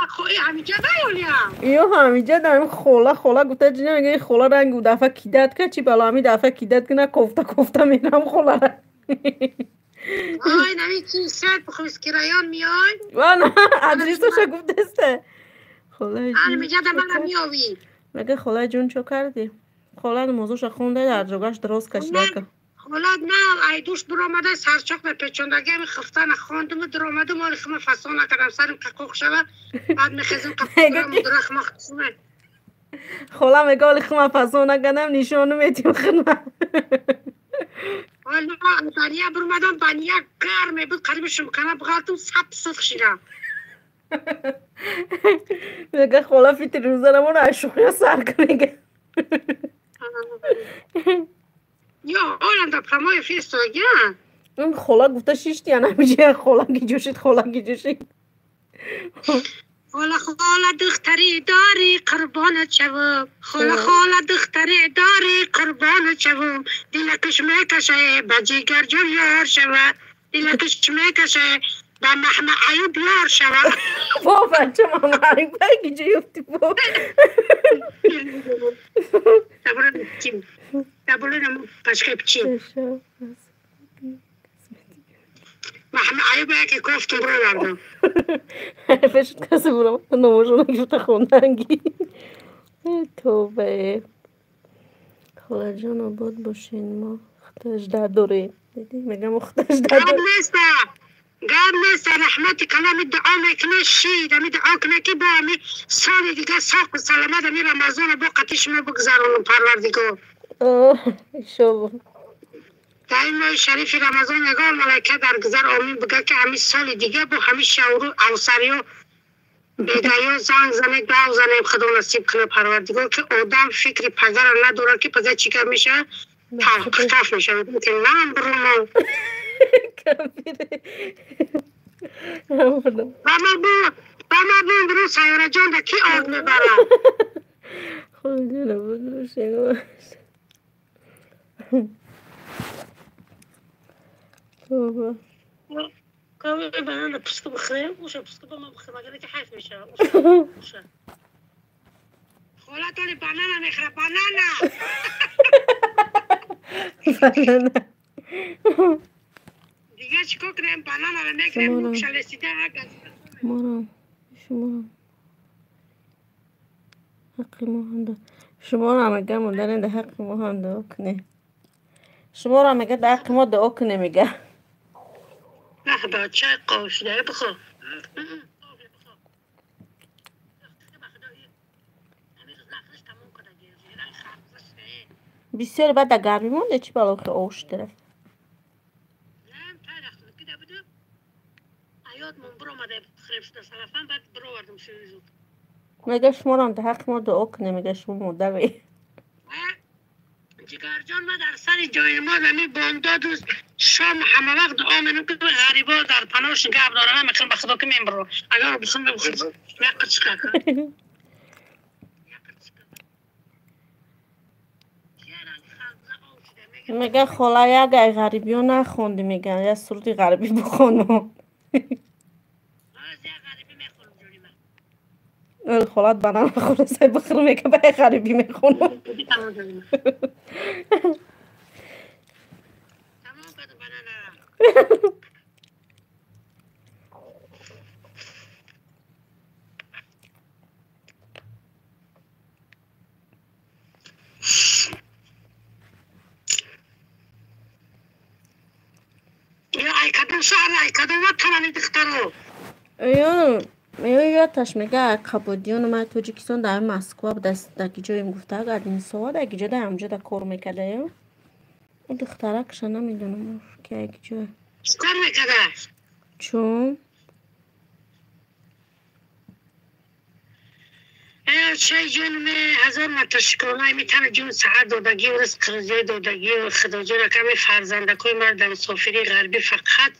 خوی همیجا ده یا همیجا دارم خاله گفته جنه میگه خاله رنگ و دفعه کیدت که چی بلا همی دفعه کیدت که نه کوفته میرم خاله رنگ آی نمی چی سرد بخویست کرایان میای و نه ادریسوشا گفت دسته خاله همیجا ده من میاوی مگه خاله جون چو کردی خاله موضوعش خونده در جوگاش درست کشیده که خالد نه ای دوش برآمده سرچاق به پیچوندگی می خفتن خواندم در آمده مال خم فسان نکردم سرم قوق شود بعد میخزم قفورم درخ مخصومه خاله میگه ولی خم فسان نکردم نشانو میتیم خدمت والا بانیا برآمدم بانیا گرمه بود قریبشم کنم بغلتم سب خشیدم میگه خاله فیت روزنمون اشوخی سر کنه یا آلم در پرمای فیستو گیا اون خاله گفته شیشتی یا نمیشه خاله گی جوشید خاله دختری داری قربانت شوم خاله دختری داری قربانت شوم دلکش میکشه بجیگر جون یار شود دلکش میکشه با محمد ایوب یار شود با بچه محمد ایوب بگی جیفتی با دبولون پشکه بچیم محمد ایوب که گفتم برو بردم فشت کسی برو نموشو نگفته خوندنگی توبه خاله جان آباد باشین ما اختش در دوره دیدی میگم اختش در دوره قام نیست رحمتی کلام دعا میکنه شید همی دعا کنه که با همی سال دیگه ساق و سلامت همی رمضان با قطیش می بگذارونم پروردگار ایشالله در این ماه شریف رمضان نگاه ملائکه در گذر آمین بگه که همی سال دیگه با همی شعور اوسری و بیدایی و زنگ زنه دعا زنه خدا نصیب کنه پروردگار که آدم فکری پدر نداره که پدر چیکار میشه تف میشه که من برونم کافیره بما بون برو سیاره جان در کی آد میبره خود جانه بود شنگو توبه کاوی بنانه پسکو بخیره اوشه پسکو با ما بخیره مگه که حیف میشه اوشه خولا تولی بنانه میخره بنانه دیگه چیکار کنیم بنانه رو میگریم نوکشه لسیده حقی ما هم ده شما را میگه مدرین ده حق ما هم دعا کنه شما را میگه ده حق ما دعا کنه میگه نه بچه قاشده بخور بسیار بعد در گرمی مونده چی بالا که آوش داره نم تایرخت که بودم آیات من برو مده خریف شده سلفان بعد برو وردم شویزو میگه شما رو ده حق ما دعا کنه میگه شما مدوی جگر جان ما در سر جای ما زمین بانداد روز شام همه وقت دعا منو که غریبا در پناهش نگه دارن میخوام به خدا که من برو اگر بخوام بخوام یک چیکار کنم میگه خاله یک غریبی ها نخوندی میگن یه سرودی غریبی بخونم خالت بنا نخوره سای بخیر میگه به غریبی میخونم یا میگه کابودیون ما توجیکستان در مسکو در جایم گفته اگر این سوا در گیجا در همجا در کار میکرده یا اون دخترکش نمیدونم که اگه جا کار میکرده چون چه جون هزار متشکرانه میتونه جون ساعت دادگی و رزق رزی دادگی و خدا جون کمی فرزندکوی مرد مسافری غربی فقط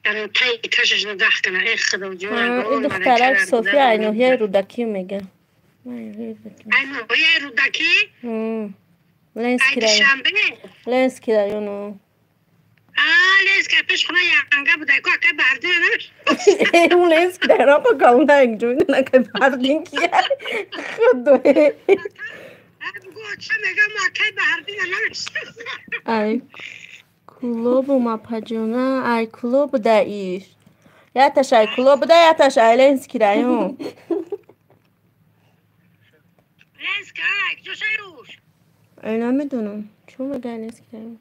در تایی کشش نگه کنه ای خدا جون این دخترک صوفی اینوهی رودکی میگه اینوهی رودکی؟ لنس کرده یونو لنس که پیش خونه یعنگه بوده که بردی نمیشه اون لنس کرده را با کامونه اینجا میدونه که بردین کیه خودوه بگو چه میگه ما که بردی نمیشه ای کلوب ما پجونه ای کلوب ده ایش یا تش ای کلوب ده یا تش ای لنس کرده یون لنس کرده جو شیروش اینا میدونم چون میگه لنس کرده یون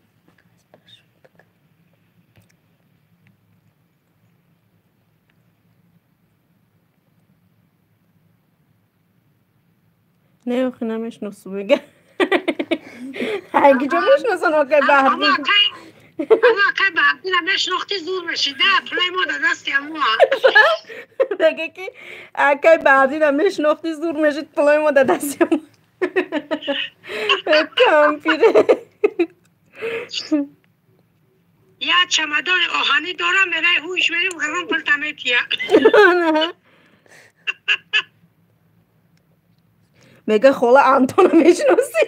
نه اخی نمیشناسو بگه اگه جا میشناسن واقعی بردی اما که بردی نمیشناختی زور میشیده پلی ما در دستی امو بگه که اگه بردی نمیشناختی زور میشید پلی ما در دستی امو کامپیره یا چمدان آهانی دارم میره هوش بریم غرام پلتمیتیه میگه خاله انتون میشناسی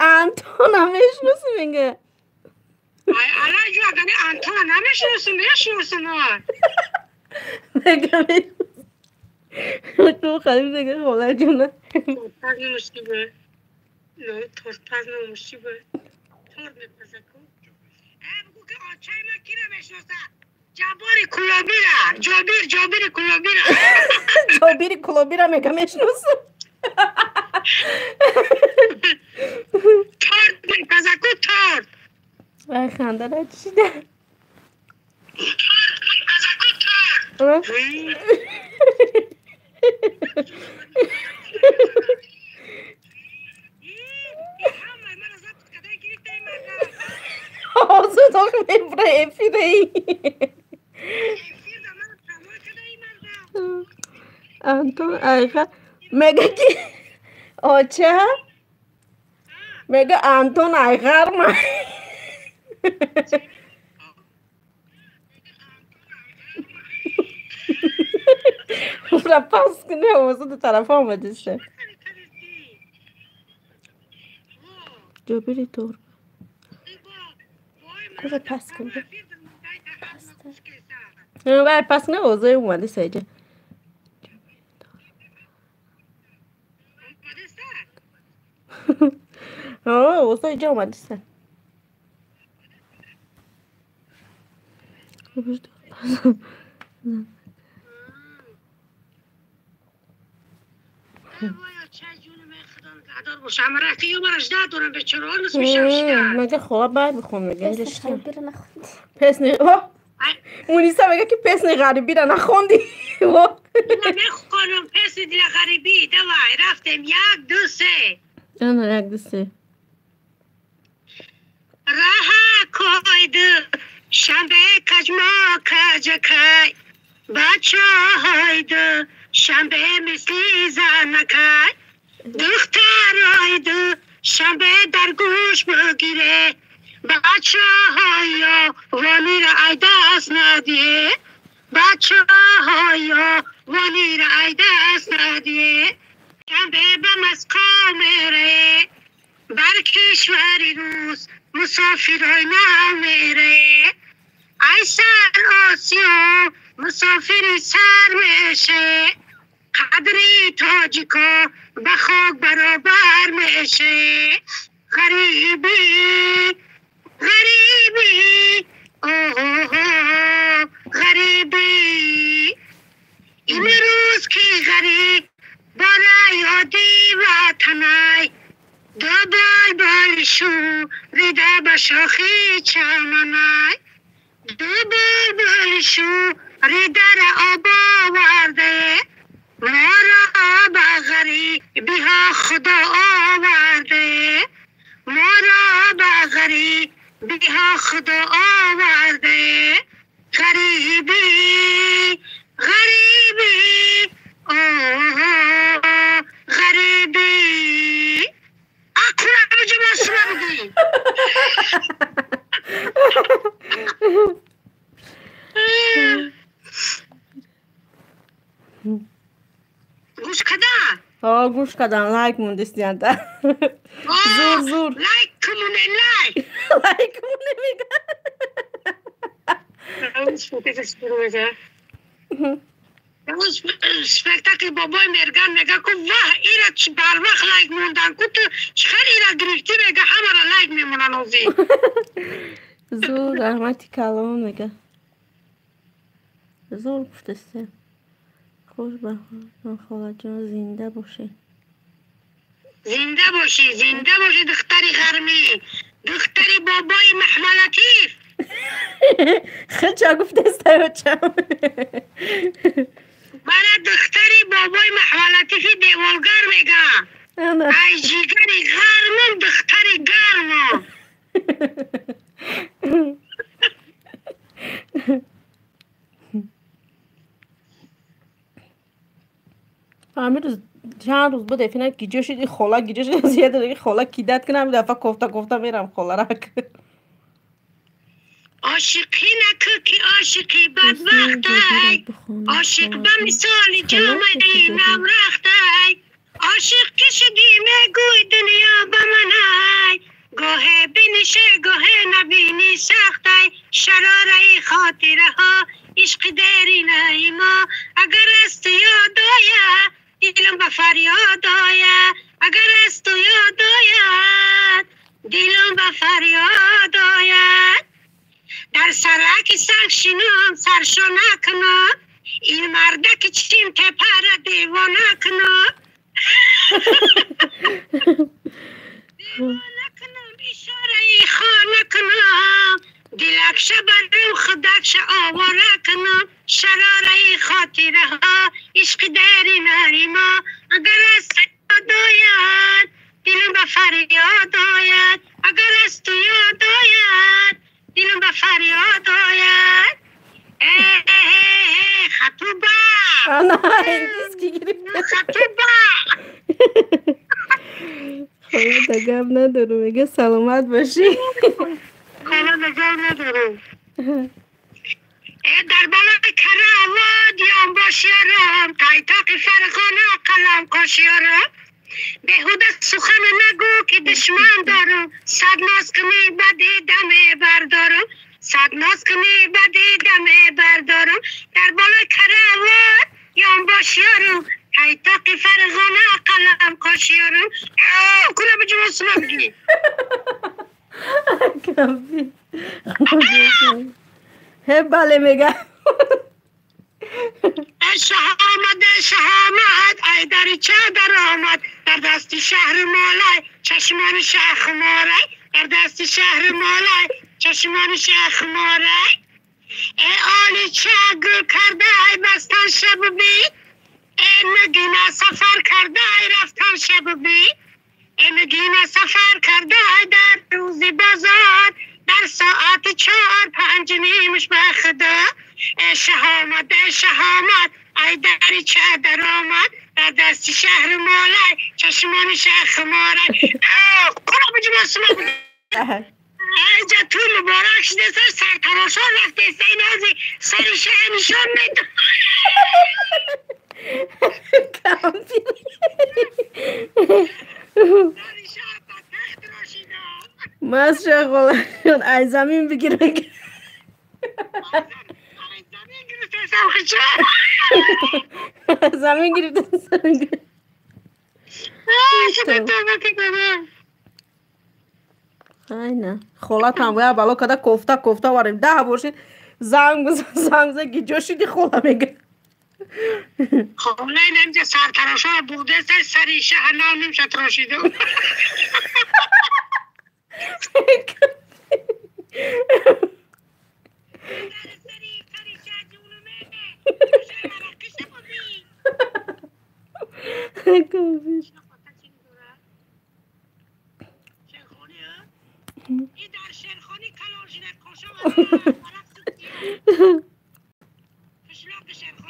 انتون میشناسی میگه الان جو اگه انتون نمیشناسی میشناسی میگه تو خیلی میگه خاله جونه تورپاز نموشتی به تورپاز نموشتی به تور میپزه کن بگو که آچای من کی نمیشناسه جابری کلابیره جابری کلابیره جابری کلابیره میگه میشناسه تورد میپزه کن تورد ای خنده را چیده تورد میپزه کن تورد آزو داخل میبره افیده ای انتون ایخه میگه که آچه میگه انتون ایخر من را پس کنه اوزو دو طرف آمده شه جو بری طور کجا پس کنه پس کنه اوزو اومده سایجه اوزو اینجا اومده سن مگه خواب باید بخون میگه پس نه مونیسا میگه که پس نه غریبی را نخوندی نمی خانم پس دیل غریبی دوای رفتیم 1 2 3 انا یک دسته راه کوید شنبه کجما کجکای بچه هاید شنبه مثلی زنکای دختر هاید شنبه در گوش بگیره بچه هایا وانی را ای دست ندیه بچه هایا وانی را ای دست ندیه شنبه به مسکو میره بر کشوری روز مسافرای نمیره ای سر آسیا مسافری سر میشه قدری تاجیکا به خاک برابر میشه غریبی غریبی اوه غریبی امروز که غریب بالا یادی وطنای دو بال شو ریده به شاخی چمنای دو بال شو ریده را آب آورده ما را به غریبی ها خدا آورده ما را به غریبی ها خدا آورده غریبی غریبی اوه غریبی اقرا بجا باسم بگی گوش کدام گوش کردم لایک موندستی انتا زور لایک کمونه لایک لایک مونه میگه اون سپکتاکل بابای مرگان میگه که واه ایرا بر وقت لایک موندن که تو چخر ایرا گریفتی میگه همه را لایک میمونن اوزی زور رحمتی کلام میگه زور گفتسته خوش به خاله جان زنده باشی زنده باشی دختری غرمی دختری بابای محملتیف خیلی چه گفتسته بچم برای دختری بابای محملتیفی دیوالگر میگه ای جیگری غرمم دختری گرمم همین روز چند روز بود افینه گیجه شدی خولا گیجه شدی زیاده دیگه خولا کیدت کنم دفعه کوفته میرم خولا را عاشقی نکو که عاشقی بدبختای عاشق به مثال جامعه نم رختای عاشق که شدی میگوی دنیا به منای گاه بینشه گاه نبینی سختای شراره خاطره ها عشق داری ما اگر است یاد آید دلم به فریاد آید اگر است یاد آید دلم به فریاد آید در سرک سنگ شنوم سرشو نکنم این مردک چیم تپر دیوانه کنم دیوانه کنم اشاره ای خانه کنم دلکشه برم خدکشه آواره کنم شراره ای خاطره ها عشق داری ما اگر است یاد آید دلم به فریاد آید اگر است یاد آید دلم به فریاد آید خطوبه آنا اینجیز کی گرفت خطوبه خواهد دگم ندارم میگه سلامت باشی خواهد دگم ندارم در بالای کرامات دیام باشیارم تایتاق فرخانه قلم کاشیارم بهوده سخن نگو که دشمن دارم صد ناز کنی بدی دمه بردارم صد ناز کنی بدی دمه بردارم در بالای کرامات دیام باشیارم تایتاق فرخانه قلم کاشیارم کنه به جمع سما بگی کافی بله میگه شهامت ای در چه در آمد در دست شهر مالای چشمان شیخ مالای در دست شهر مالای چشمان شیخ مالای ای آلی چه گل کرده ای بستن شب بی نگینه سفر کرده رفتن شب بی نگینه سفر کرده در روزی بازار در ساعت 4-5 نیمش به خدا شهامت ای دری چه در آمد در دست شهر مالای چشمان شخ مارای کلا بجم اسمه بوده اینجا تو مبارک شده سر تراشان رفته سینازی سر شهر نشان میده ماشا خلا ای زمین بگیره زمین گرفته سرنگ aynen xola tam ya balo kada kofta var ده باشید زنگ گیجا شدی خولا میگه خب نه اینجا سرتراشا بوده سری شهر نامیم شد تراشیده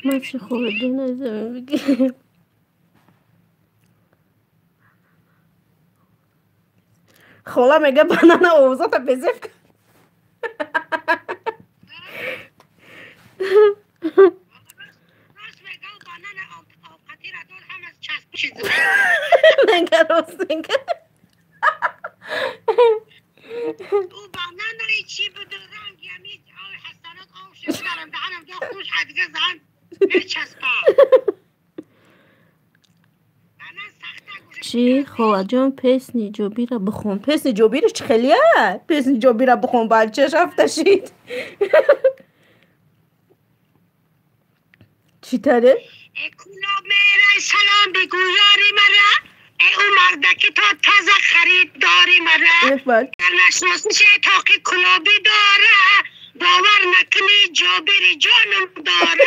من چه خوبه دونه زمین بگیرم خولا میگه بنانه اوزاتا بزف کن نگه راست نگه او بانه چی بوده رنگ یعنی حسنات آو شده دارم دهنم دو خوش حدگه زن برچسبا چی؟ خواه جان پس نیجوبی را بخون پس نیجوبی را چه خیلیه؟ پس نیجوبی را بخون بچهش افتشید چی تره؟ کلا میره سلام بگو یاری مرا او مردکی تا تازه خریداری مرا نشناسیش تاقی کلابی داره باور نکنی جابری جانم داره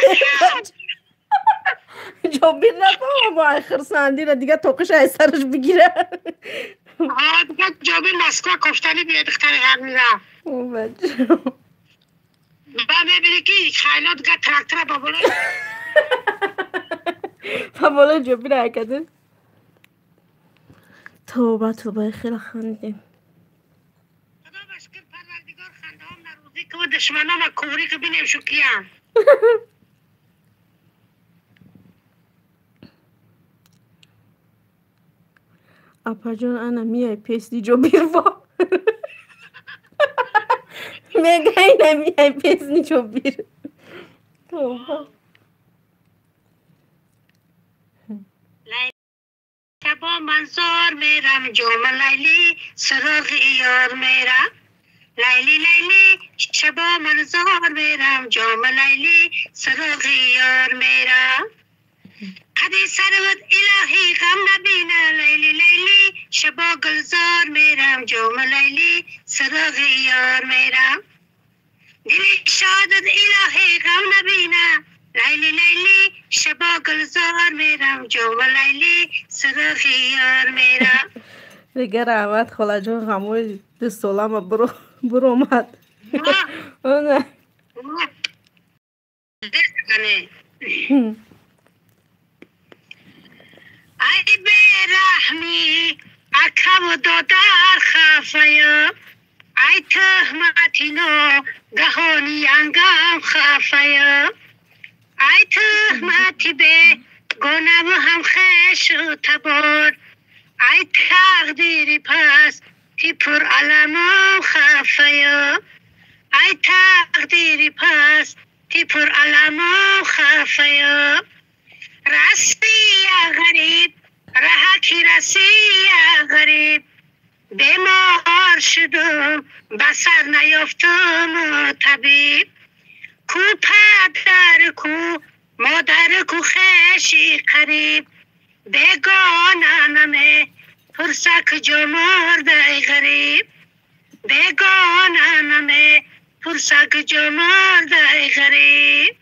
جابری نکنم با خرسندی را دیگه توقش ای سرش بگیره دیگه جابری مسکوه کفتنی بیاد اختاری هر میره او بچه با میبینی که خیلی دیگه ترکتره بابالا جابری حرکته توبه خیلی خندیم خدا بشکر پروردگار خنده هم نروزی که و دشمن هم کوری که بینیم شو کیم اپا جان انا میای پیس دی جو بیروا میگه اینا میای پیس دی جو بیر توبه شبا منظار میرم جام لیلی سراغ یار میرم لیلی شبا منظار میرم جام لیلی سراغ یار میرم قدی سرود الهی غم نبینه لیلی شبا گلزار میرم جام لیلی سراغ یار میرم دلی شادت الهی غم نبینه لیلی شبا گلزار میرم جام لیلی سراغ یار میرم دیگه رحمت خلا جان غموی دستولم برو اومد اونه ای برحمی اکم دادر خفایا ای تهمتینو گهانی انگام خفایا ای تهمتی به گنم هم خش و تبار ای تقدیری پس تی پر علم و خفایا ای تقدیری پس تی پر علم و خفایا راستی یا غریب رهکی رسی یا غریب بیمار شدم بسر نیافتم طبیب کو پدر کو مادر کو خشی قریب بگانمه پرسک جمرد ای غریب بگانمه پرسک جمرد ای غریب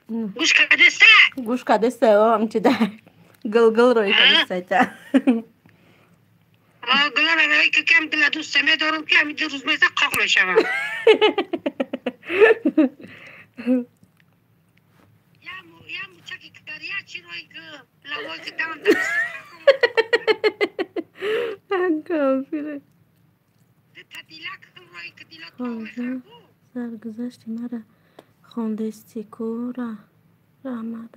گوش کدسته گوش کدسته هم چی ده گل روی کدسته تا گلا روی که کم دل دوستمه دارم که همین 2 روز میزه قاق میشم یا موچکی کاریا چی روی که لوازی تمام کافیره تعطیلات روی که دیلات قاق سرگذشت مرا خوندستی کورا رحمت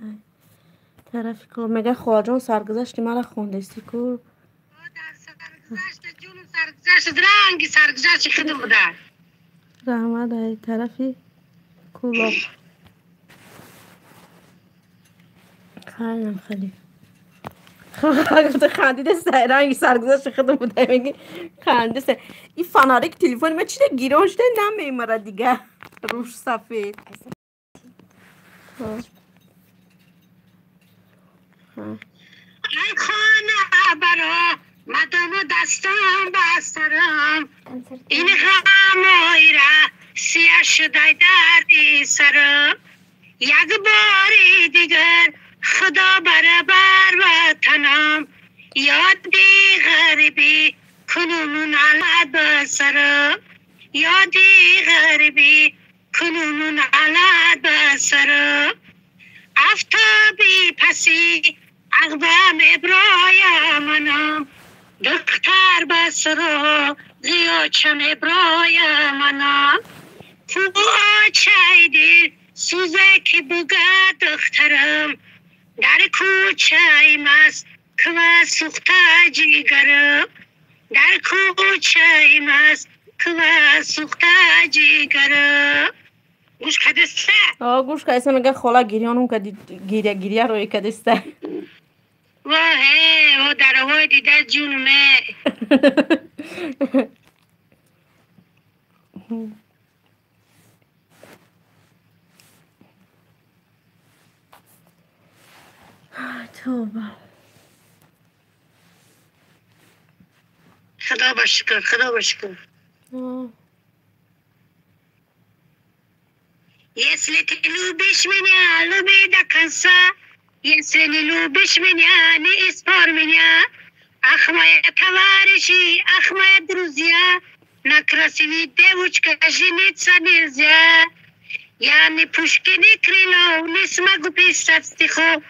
طرفی کار میگه خواجون سرگذشت مرا خوندستی کور در سرگذشت جون سرگذشت رنگی سرگذشت خودم بوده رحمت طرفی کلاب خیلی خیلی خندیده رنگی سرگذشت خودم بوده میگه خندیده این فناریک تلفن من چیده گیران شده نمیمره دیگه روش سفید ای خانه برا مدام دستم بسترم این غمای را سیاه شده دردی سرم یک باری دیگر خدا برابر وطنم یادی غریبی کنون علت بسرم یادی غریبی کنون علت بسرم افتابی پسی اقوام ابرای منم دختر بسرا زیاچم ابرای منم کوچه دیر سوزه که بگه دخترم در کوچه مست که سوخته جیگرم در کوچه مست که سوخته جیگرم گوش کدسته گوش کدسته میگه خالا گیریانون که گیریه روی کدسته واه در هوای دیده جونمه توبه خدا بشکر خدا بشکر يسلت لوبش منيا لوبي دكنسا يسلت لوبش منيا نيسبور منيا أخما يتوارشي أخما يدروزيا نكرسي ديوش كجينيت سانيزيا يعني پوشكني كريلو نسمع بيستستخو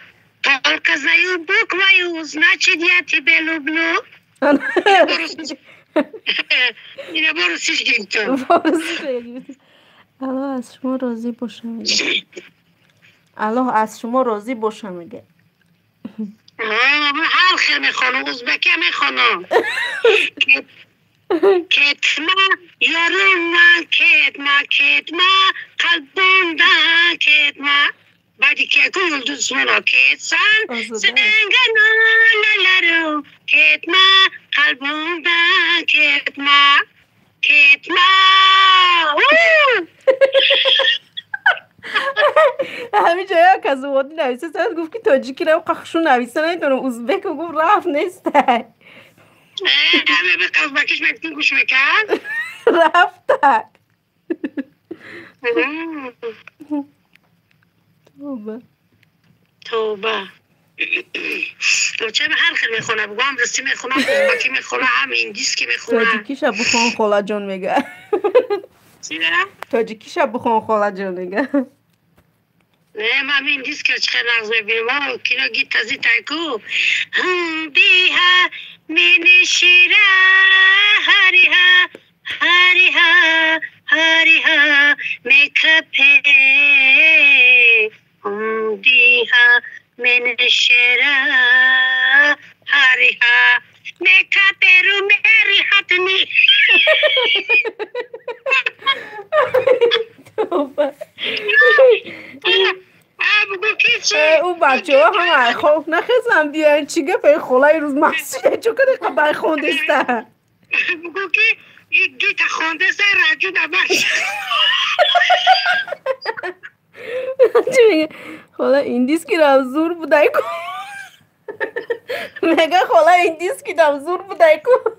تولك زيو بوك ويو значит я тебе люблю إنا بروسيش جنتو الله از شما راضی باشه میگه الله از شما راضی باشه میگه هر خیر میخوانم ازبکی میخوانم کتما یارم من کتما قلبم کتما بعدی که گل دوزمنا کتسن سنگنا لالارو کتما قلبم کتما همین جایی که از اوادی نویسه ساید گفت که تاجیکی رو قخشون نویسه نمیدونم ازبک و گفت رفت نیسته همه به قزبکیش مکتین گوش میکن رفته توبه چه به هر خیلی میخونه بگو هم رسی میخونه ازبکی میخونه هم انگلیسی میخونه تاجیکیش بخون خالا جون میگه چی دارم؟ تاجیکیش بخون خالا جون میگه نه من انگلیس که چخیر نغز ببینم و کینا گیت تازی تایکو هم بیها من شیره هریها میکپه هم بیها من شیره هریها میکپه رو میری حتمی او بچه ها هم خوف نخیزم بیاین چیگه پای خلای روز محصیه چون که بای خوندسته بگو که این گیت خوندسته راجو نباش چی میگه خلا این دیسکی رو زور بودای کن میگه خلا این دیسکی رو زور بودای کن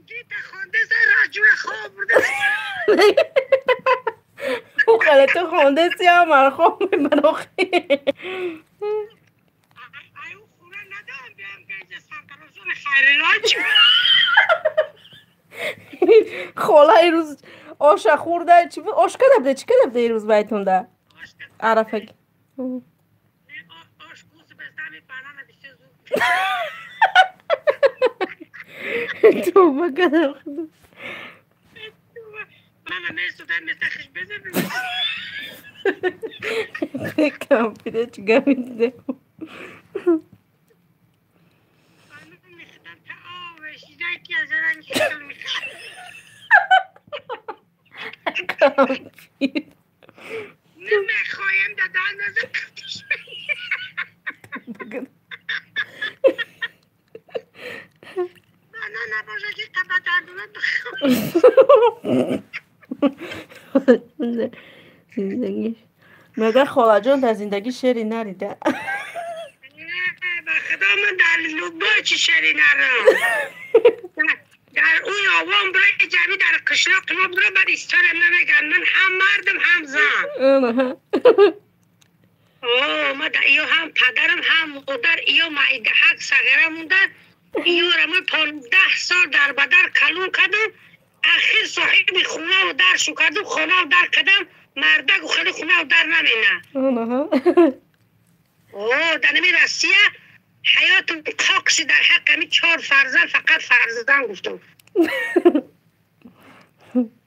گیت خوندسته راجو خواب بوده او خیلی تو خونده سیاه مرخوب مناخی ایو خونه ندارم بیام گنج سرکرازون خیرلاج خاله این روز آش خورده چی بود؟ آش کده بده چی کده بده این روز بیتون ده عرفه آش گوز بزنی بانان بیشه زود تو بگذار خدا من میستو در مثل بزن کم پیده چی گمید ده من میخدم تا آوش دیده که از رنگ شکل میخواد کم پیده نمیخوایم دادن نزد کتش نه نباشه که تبا دردونه بخواه زندگیش مگر خاله جان در زندگی شعری نریده به خدا من در لوبا چی شری نرم در اون آوام برای جمعی در قشلاق ما برای بر ایستارم نمیگن من هم مردم هم زن ما در ایو هم پدرم هم مادر ایو مایده حق صغیره موندن ایو را من 15 سال در بدر کلون کردم اخیر صاحب خونه و در شو کردم خونه و در کردم مردک و خیلی خونه و در نمینه در نمی رسیه حیاتم کاکسی در حق همی 4 فرزند فقط فرزندم گفتم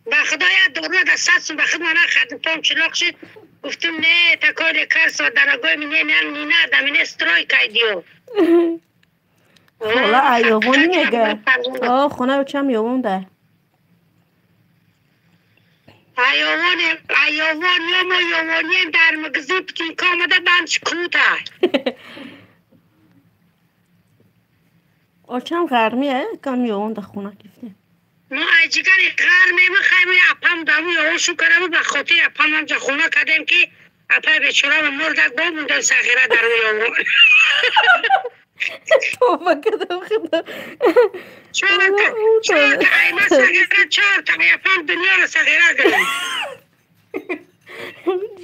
به خدا یاد دورو در ساتسون به خود منه خدمتام چلاق شد گفتم نه تکای کرس و درگاه منه نه دمینه استرای کایدیو خاله ایوانی میگه خونه و چم یوان ده ایوان ما یوانیم در مگزی پتون که آمده بمش کوته آچم غرمیه کم یوان ده خونه کفته ما اجگر غرمه ما خیمه اپم دمو یوان شو کرده به خاطر اپم همجا خونه کردیم که اپای بیچاره مردک با موندن صغیره در یوان توبه کدم خدا 4 تا ایمه صغیره 4 تا اپم دنیا رو صغیره کردیم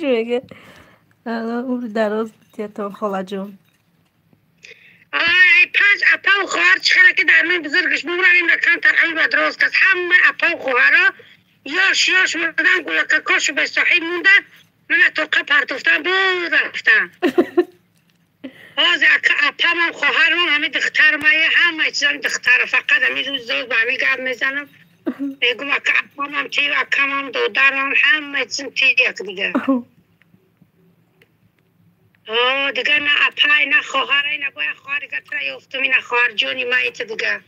چی میگه الان اون دراز بتیتان خاله جون ای 5 اپا و خواهر چخره که در من بزرگش بمرانیم رکن تر امی بدراز کس همه اپا و خواهرها یاش مردن گلککاشو به صحیح موندن من اتوقع پرتفتن بود رفتن باز اپا من خواهر من همه دختر مایه همه چیزان دختر فقط همی روز زود به همی گرد میزنم میگم اکا اپا من تیو اکا من دودر من همه چیزان تیو یک دیگه دیگه نه اپای نه خواهرای نه باید خواهری گتره یفتمی نه خواهر جونی ما ایت دیگه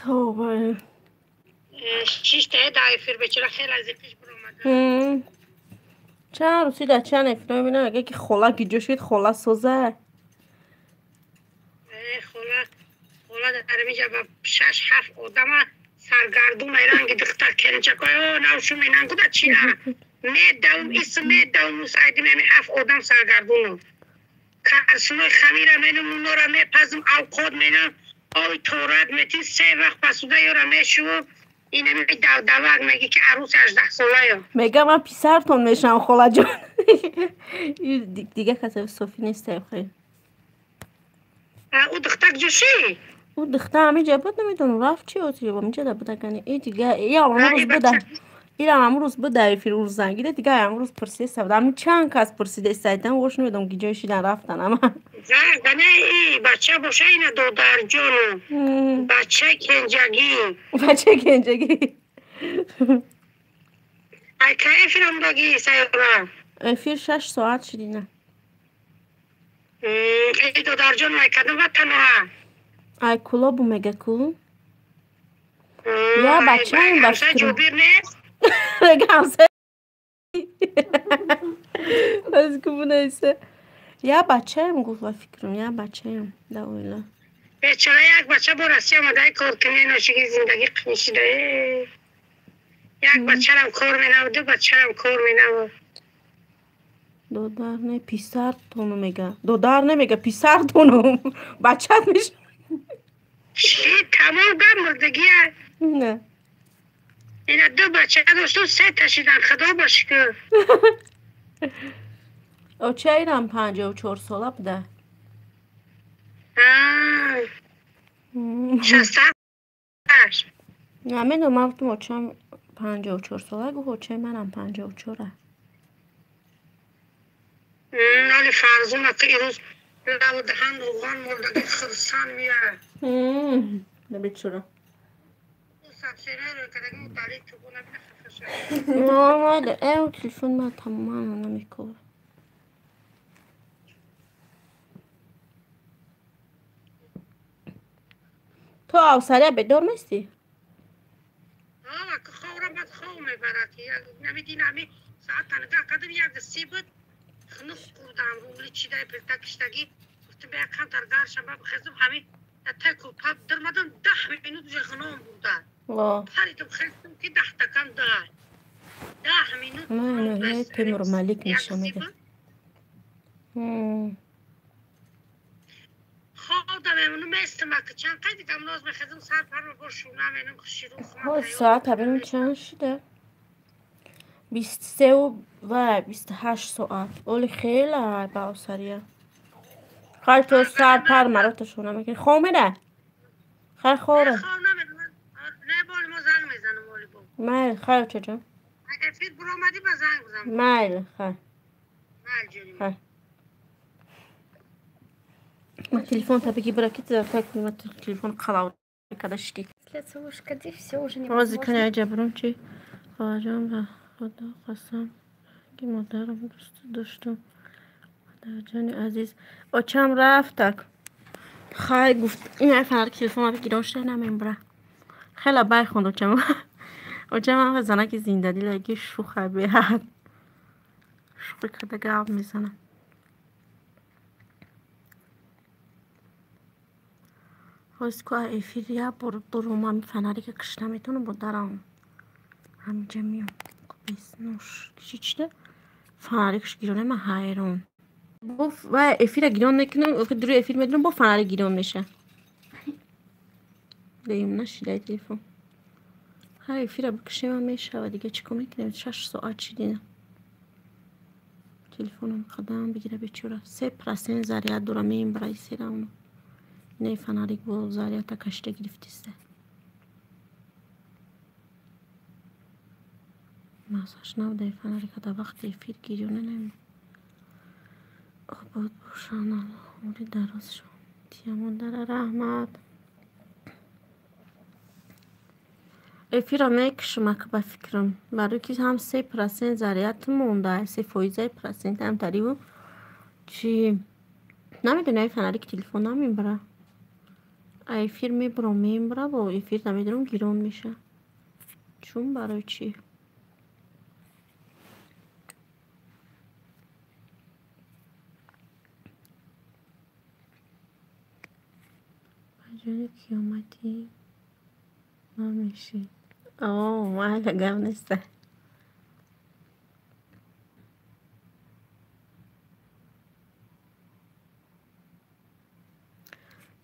توبه 6 تا دایفیر بچره خیلی از یکیش برامده چند روزی در چند اکنو بینم اگه که خولا گیجو شد خولا سوزه خولا در میجا با 6-7 آدم سرگردون ایران دختر کنچکای نوشو مینن گودا چی نه میدوم اسم میدوم مساعدی میمی 7 آدم سرگردونو کارسونوی خمیره مینم اونورا میپزم او کود مینم آوی تورات میتین 3 وقت پسوده یورا میشو اینه می دوگ میگی که عروس 18 ساله یا میگم من پیسرتون میشم خاله جان دیگه کسی صوفی نیسته خیلی او دختر جوشی او دختر همه جا بود نمیدونم رفت چی اوزی با میچه دا بوده کنی ای دیگه ای هم روز بوده ای هم روز بوده فیروز زنگیده دیگه هم روز پرسیده سبوده همین چند کس پرسیده سایدن وش نمیدونم گیجای شیدن رفتن اما زنگانه ای بچه باشه اینه دودر جونو بچه کنجگی ای که افیرم بگی سیارا افیر 6 ساعت شدینه ای دودر جونو ای کدوم وطنه ای کلا بو مگه کل یا بچه این باش همسه جوبیر نیست بگه همسه از کبو نیسته یا بچه هم گفت و فکرم یا بچه هم دویلا بیچاره یک بچه با رسی آمده کار کنی ناشگی زندگی قمیشیده یک بچه هم کار مینو 2 بچه هم کار مینو دودر نه پیسر تونو میگه دودر نمیگه پیسر تونو بچه میشه چی تمام گم مردگیه نه اینا 2 بچه داشتم 3 کشیدن خدا با شکر. او چه ایران 54 ساله بوده 68. همه دو مفتم اوچم 54 ساله گو اوچه منم 54 ولی فرزونه که ایروز لب دهن روغان مردگی خرسان میاره. نبید چرا سبسیره رو که دیگه مطالعه که بونه بینه خفشه. نامده او تلفن من تماما نمیکنه تو اوسره بدور میستی؟ که خورم بد خور میبره که نمیدین همی ساعت تنگه کدم یک سی بود خنوخ کردم روملی چیده پلتا کشتگی گفتم بیا کم ترگار شما بخیزم همی تکو پا درمدم 10 مینوت جه خنوم بودن پریدم خیزم که 10 تکم دار 10 مینوت نه تیمور ملیک میشه میگه خودم امونو میستم که چند قیدی کم ناز بخیزم سر پر رو برشونم اینم شیرون ها ساعت ببینیم چند شده 23 و 28 ساعت اولی خیلی با اوسریه خیلی تو سر پر مراتشونه میکنی خواه میره خیلی خوره خواه نمیدونم نه بالی ما زنگ میزنم بالی با میل خیلی چجا اگر فید برو آمدی با زنگ بزنم میل خیلی مال جونی خیلی ما تليفون تبقي براكت تاكل ما تليفون قلاو كداشكي Если ушкади, все уже не رازي كان يعجبهم شي خواجم و خدا قسم که مادرم دوست داشتم مادر جان عزیز بچم رفتک خیلی گفت این فرق تلفن ما بگیرم شده نمیم خیلی بای خوند بچم هم زنک زنده دیل اگه شوخه بیاد شوخه کده گاب میزنم Hosko a efiria por uma fanarica que está metendo no botarão. Hamja miu. Kopis nos kişiçte fanarik girone ma hayron. Bu ve efira giron nekino o kadar efir medron bu fanarik giron meşe. Deyim naşile telefon. Ha efira bu kişi ma meşe ve dige çıkım ikne 6 saat çidine. Telefonum kadam bigire beçura. 3% zaryat duramim برای سرام. نه فناریک با زاریاتا کشته گرفتیسته ماساش نبوده فناریک دا وقتی فیر گیرونه نمی بود باشان الله موری دراز شو تیامون در رحمت افیرا میکشم که بفکرم برای که هم 3% زاریات مونده 3% هم تریبو چی نمیدونه فناریک تلفن نمیبره ایفیر میبرم میبره با ایفیر نمیدونم گیرون میشه چون برای چی بجانه کیامتی ما میشی اوه ما لگم نیسته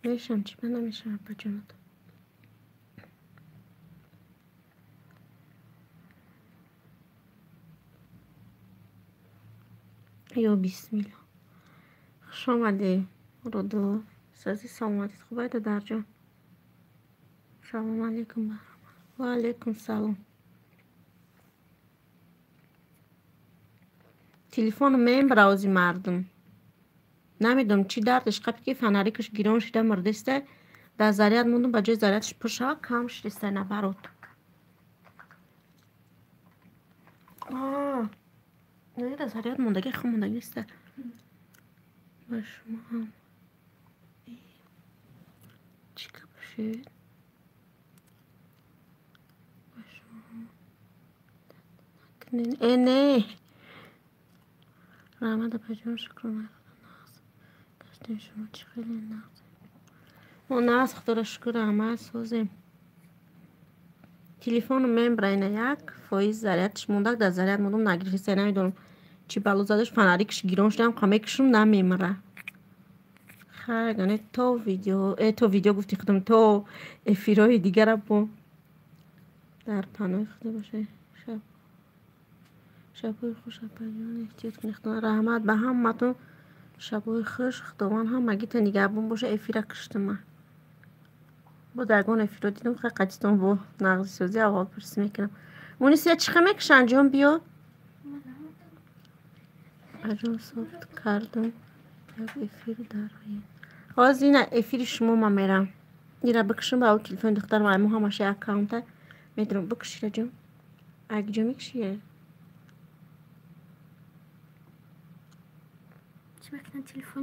میشم چی من نمیشم بجانت یا بیسمیلا خوش آمده رودو سازی سلامتیت خوبه در جان سلام علیکم و علیکم سلام تلفن من براوزی مردم نمیدونم چی دردش قبل که فناریکش گیرون شده مردسته در زریعت موندم با جای زریعتش پرشا کم شدسته نبرود نه در زریعت موندگی خود موندگی نیسته با شما هم چی که باشید با شما هم نه رحمت پجون شکر نکنم شما چی خیلی نقصه ما نقص خدا را شکر همه سوزیم تلفن من برای یک فایز زریعتش مونده در زریعت موندم نگرفته نمیدونم چی بلو زدش فناریکش گیرون شدم کمکشون نمیمره خیلی تو ویدیو گفتی خودم تو افیرای دیگر با در پناه خدا باشه. شبای خوش اپریان احتیاط کنید خدا رحمت به همتون. شبای خوش خداوند هم مگی تا نگهبون باشه. افیره کشتم من با درگان افیره دیدم خیلی قدیستان با نغزی سازی اول پرسی میکنم. مونیسیا چخه میکش انجام بیا انجام صافت کردم یک افیر در روی خواهد این افیر شما من میرم ایره بکشم با او تلفن دختر من امو همشه اکاونته میدونم بکشی رجم اگه جا میکشیه چه بکنم تلفن